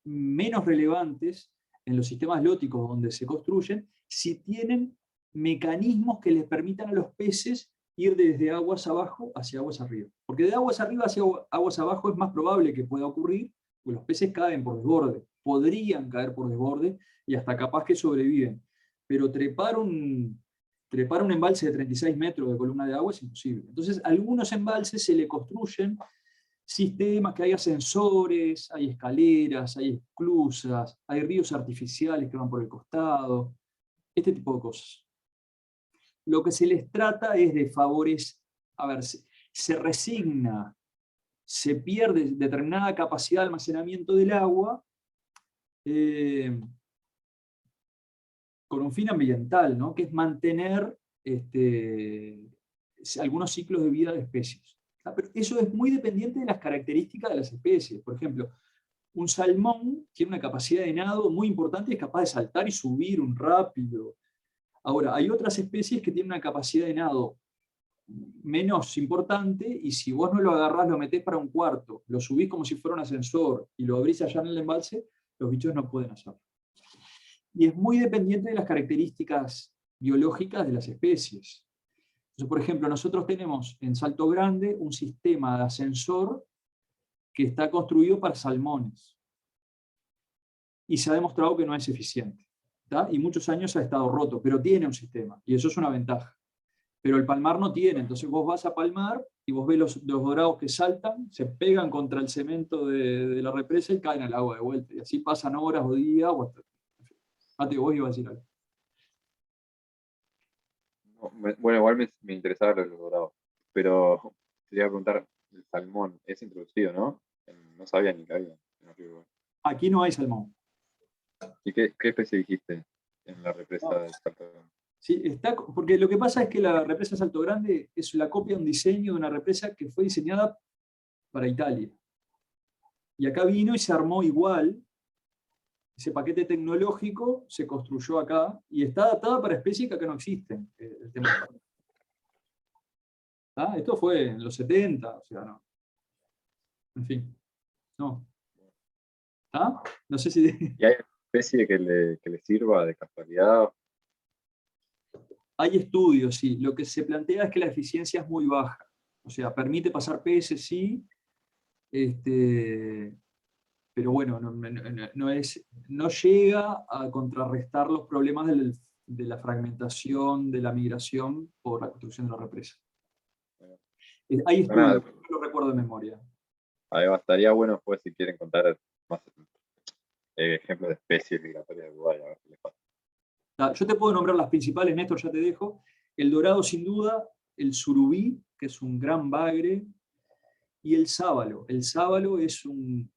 menos relevantes en los sistemas lóticos donde se construyen si tienen mecanismos que les permitan a los peces ir desde aguas abajo hacia aguas arriba. Porque de aguas arriba hacia aguas abajo es más probable que pueda ocurrir, porque los peces caen por desborde, podrían caer por desborde y hasta capaz que sobreviven. Pero trepar un embalse de 36 metros de columna de agua es imposible. Entonces, a algunos embalses se le construyen sistemas que hay ascensores, hay escaleras, hay esclusas, hay ríos artificiales que van por el costado, este tipo de cosas. Lo que se les trata es de favorecer, se resigna, se pierde determinada capacidad de almacenamiento del agua con un fin ambiental, ¿no? Que es mantener algunos ciclos de vida de especies. Pero eso es muy dependiente de las características de las especies. Por ejemplo, Un salmón tiene una capacidad de nado muy importante, es capaz de saltar y subir un rápido. Ahora, hay otras especies que tienen una capacidad de nado menos importante, y si vos no lo agarrás, lo metés para un cuarto, lo subís como si fuera un ascensor y lo abrís allá en el embalse, los bichos no pueden hacerlo. Y es muy dependiente de las características biológicas de las especies. Entonces, por ejemplo, nosotros tenemos en Salto Grande un sistema de ascensor que está construido para salmones. Y se ha demostrado que no es eficiente, ¿tá? Y muchos años ha estado roto, pero tiene un sistema, y eso es una ventaja. Pero el palmar no tiene, entonces vos vas a palmar y vos ves los dorados que saltan, se pegan contra el cemento de la represa y caen al agua de vuelta. Y así pasan horas o días. O hasta... Mateo, vos ibas a decir algo. No, bueno, igual me interesaba lo de los dorados, pero te iba a preguntar, el salmón es introducido, ¿no? No sabía ni que había en el río Uruguay. Aquí no hay salmón. ¿Y qué especie dijiste en la represa de Salto Grande? Sí, porque lo que pasa es que la represa Salto Grande es la copia de un diseño de una represa que fue diseñada para Italia. Y acá vino y se armó igual. Ese paquete tecnológico se construyó acá y está adaptada para especies que acá no existen. El tema. ¿Ah? Esto fue en los 70, o sea, no. En fin, no. ¿Ah? No sé si... ¿Y hay especie que le sirva de casualidad? Hay estudios, sí. Lo que se plantea es que la eficiencia es muy baja. O sea, permite pasar peces, sí, pero bueno, no llega a contrarrestar los problemas de la fragmentación, de la migración por la construcción de la represa. Hay estudios, no lo recuerdo de memoria. Ahí estaría bueno después si quieren contar más ejemplos de especies migratorias de Uruguay, a ver qué les pasa. Yo te puedo nombrar las principales, Néstor, ya te dejo. El dorado, sin duda, el surubí, que es un gran bagre, y el sábalo. El sábalo es un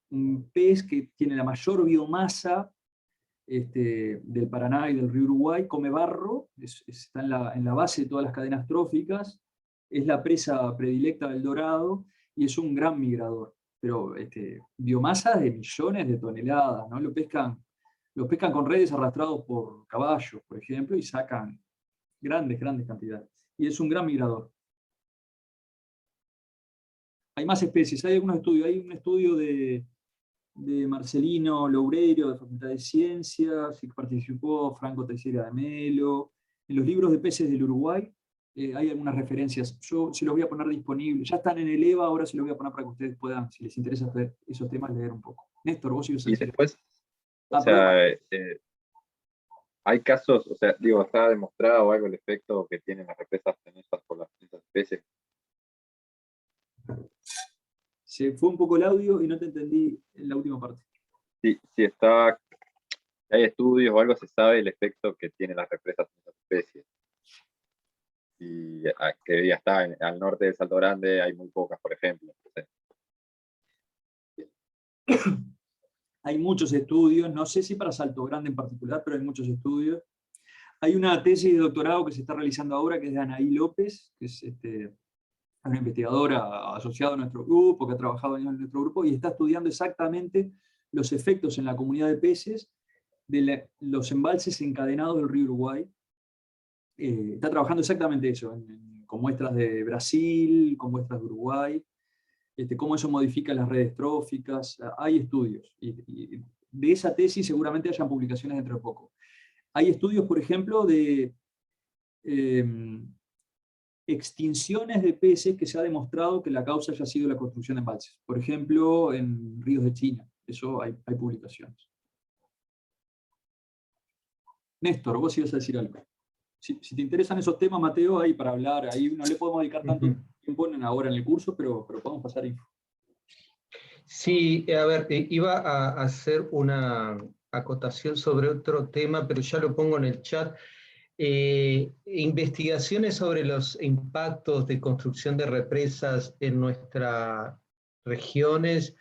pez que tiene la mayor biomasa del Paraná y del río Uruguay, come barro, está en la base de todas las cadenas tróficas, es la presa predilecta del dorado y es un gran migrador. Pero biomasa de millones de toneladas, ¿no? Lo pescan con redes arrastrados por caballos, por ejemplo, y sacan grandes cantidades. Y es un gran migrador. Hay más especies, hay algunos estudios. Hay un estudio de Marcelino Loureiro, de Facultad de Ciencias, que participó Franco Teixeira de Melo. En los libros de peces del Uruguay hay algunas referencias. Yo se los voy a poner disponibles. Ya están en el EVA, ahora se los voy a poner para que ustedes puedan, si les interesa ver esos temas, leer un poco. Néstor, vos ibas a decir. Y después, o sea, hay casos, o sea, digo, ¿está demostrado algo el efecto que tienen las represas tenesas por las distintas especies? Se fue un poco el audio y no te entendí en la última parte. Sí, hay estudios o algo, se sabe el efecto que tienen las represas en esas especies. Y que ya está, al norte de Salto Grande hay muy pocas, por ejemplo. Hay muchos estudios, no sé si para Salto Grande en particular, pero hay muchos estudios. Hay una tesis de doctorado que se está realizando ahora, que es de Anaí López, que es una investigadora asociada a nuestro grupo, que ha trabajado en nuestro grupo, y está estudiando exactamente los efectos en la comunidad de peces de los embalses encadenados del río Uruguay. Está trabajando exactamente eso, con muestras de Brasil, con muestras de Uruguay, cómo eso modifica las redes tróficas. Hay estudios, y de esa tesis seguramente hayan publicaciones dentro de poco. Hay estudios, por ejemplo, de extinciones de peces que se ha demostrado que la causa haya sido la construcción de embalses. Por ejemplo, en ríos de China. Eso hay publicaciones. Néstor, vos ibas a decir algo. Si te interesan esos temas, Mateo, ahí para hablar, ahí no le podemos dedicar tanto tiempo ahora en el curso, pero podemos pasar info. Sí, a ver, iba a hacer una acotación sobre otro tema, pero ya lo pongo en el chat. Investigaciones sobre los impactos de construcción de represas en nuestras regiones.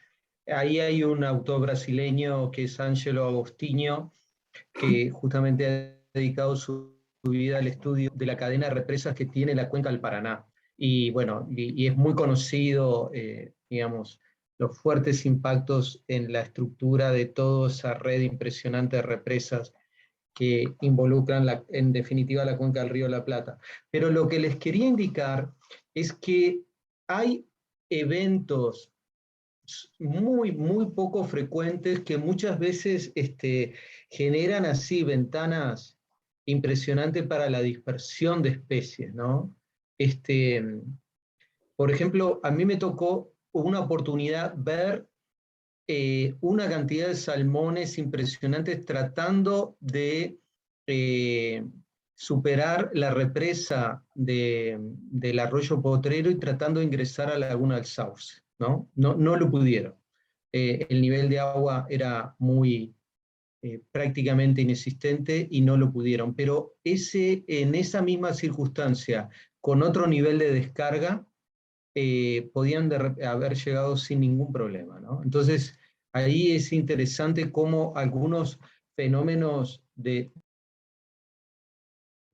Ahí hay un autor brasileño que es Ângelo Agostinho, que justamente ha dedicado su vida al estudio de la cadena de represas que tiene la cuenca del Paraná. Y bueno, y es muy conocido, digamos, los fuertes impactos en la estructura de toda esa red impresionante de represas que involucran, en definitiva, la cuenca del río de la Plata. Pero lo que les quería indicar es que hay eventos muy, muy poco frecuentes que muchas veces generan así ventanas impresionantes para la dispersión de especies, ¿no? Por ejemplo, a mí me tocó una oportunidad ver una cantidad de salmones impresionantes tratando de superar la represa del arroyo Potrero y tratando de ingresar a la laguna del Sauce, ¿no? No lo pudieron. El nivel de agua era prácticamente inexistente y no lo pudieron. Pero en esa misma circunstancia, con otro nivel de descarga, podían haber llegado sin ningún problema, ¿no? Entonces, ahí es interesante cómo algunos fenómenos de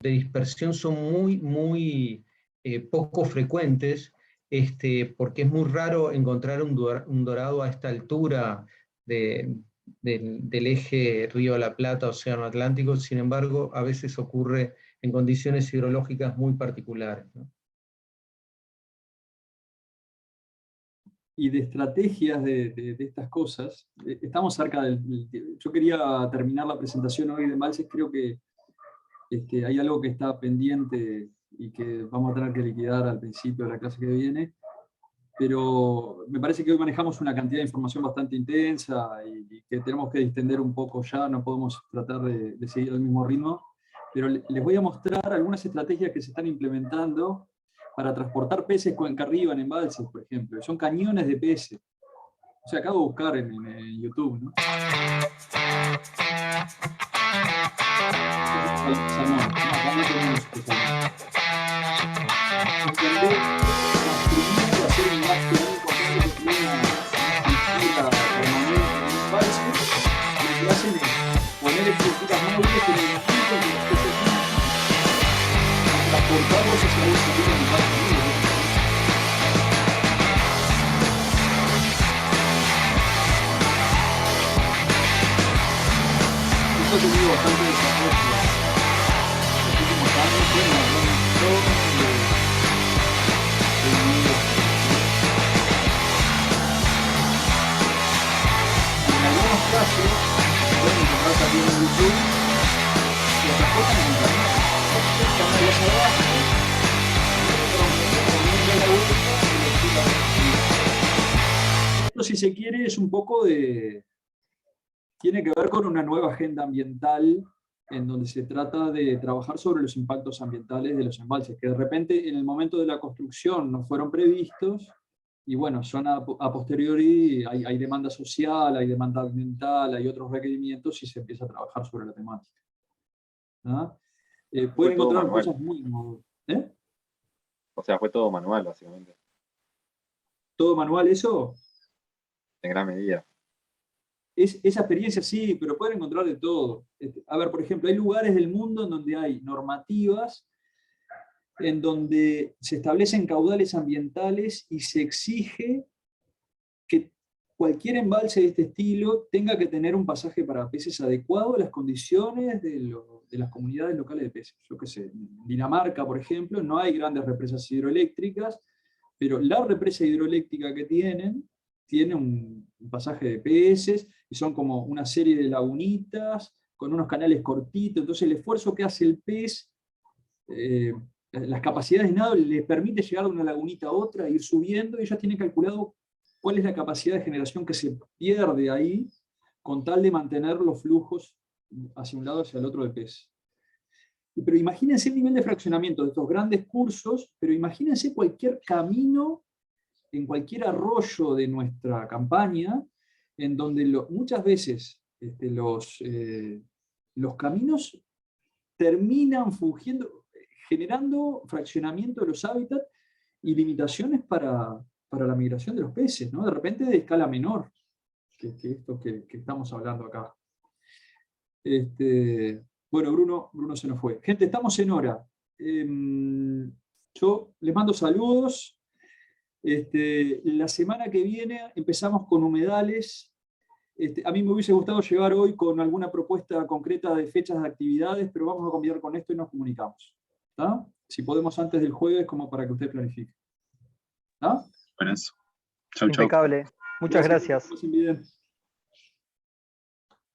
dispersión son muy poco frecuentes, porque es muy raro encontrar un dorado a esta altura del eje Río de la Plata, Océano Atlántico. Sin embargo, a veces ocurre en condiciones hidrológicas muy particulares, ¿no? Y de estrategias de estas cosas, estamos cerca yo quería terminar la presentación hoy de embalses. Creo que hay algo que está pendiente y que vamos a tener que liquidar al principio de la clase que viene, pero me parece que hoy manejamos una cantidad de información bastante intensa y que tenemos que distender un poco ya, no podemos tratar de seguir al mismo ritmo, pero les voy a mostrar algunas estrategias que se están implementando para transportar peces cuenca arriba en embalses, por ejemplo. Son cañones de peces. O sea, acabo de buscar en YouTube, ¿no? Salmón. No, acá no tenemos salmón. Entender, construir, hacer un gasto muy importante que tiene una estructura permanente en un embalse. Lo que hacen es poner estructuras móviles en el momento en que los peces viven, transportarlos hacia el futuro en el embalse. Esto ha tenido bastante desarrollo en los últimos años, bueno, en algunos casos, pueden encontrar también en YouTube, lo transportan en internet. Están ahí hacia abajo, esto, si se quiere, es un poco tiene que ver con una nueva agenda ambiental en donde se trata de trabajar sobre los impactos ambientales de los embalses, que de repente en el momento de la construcción no fueron previstos, y bueno, son a posteriori, hay demanda social, hay demanda ambiental, hay otros requerimientos, y se empieza a trabajar sobre la temática. ¿No? Pueden encontrar cosas muy nuevas. O sea, fue todo manual, básicamente. ¿Todo manual eso? En gran medida. Esa experiencia sí, pero pueden encontrar de todo. A ver, por ejemplo, hay lugares del mundo en donde hay normativas, en donde se establecen caudales ambientales y se exige que cualquier embalse de este estilo tenga que tener un pasaje para peces adecuado a las condiciones de las comunidades locales de peces. Yo qué sé, en Dinamarca, por ejemplo, no hay grandes represas hidroeléctricas, pero la represa hidroeléctrica que tiene un pasaje de peces, y son como una serie de lagunitas, con unos canales cortitos. Entonces el esfuerzo que hace el pez, las capacidades de nado le permite llegar de una lagunita a otra, ir subiendo, y ellos tienen calculado cuál es la capacidad de generación que se pierde ahí, con tal de mantener los flujos hacia un lado hacia el otro del pez. Pero imagínense el nivel de fraccionamiento de estos grandes cursos, pero imagínense cualquier camino en cualquier arroyo de nuestra campaña, en donde muchas veces los caminos terminan generando fraccionamiento de los hábitats y limitaciones para la migración de los peces, ¿no? De repente de escala menor que esto que estamos hablando acá. Bueno, Bruno se nos fue. Gente, estamos en hora. Yo les mando saludos. La semana que viene empezamos con humedales. A mí me hubiese gustado llegar hoy con alguna propuesta concreta de fechas de actividades, pero vamos a cambiar con esto y nos comunicamos. ¿Está? Si podemos antes del jueves, como para que usted planifique. ¿Está? Buenas. Chau, chau. Impecable. Muchas gracias. Que pasen bien.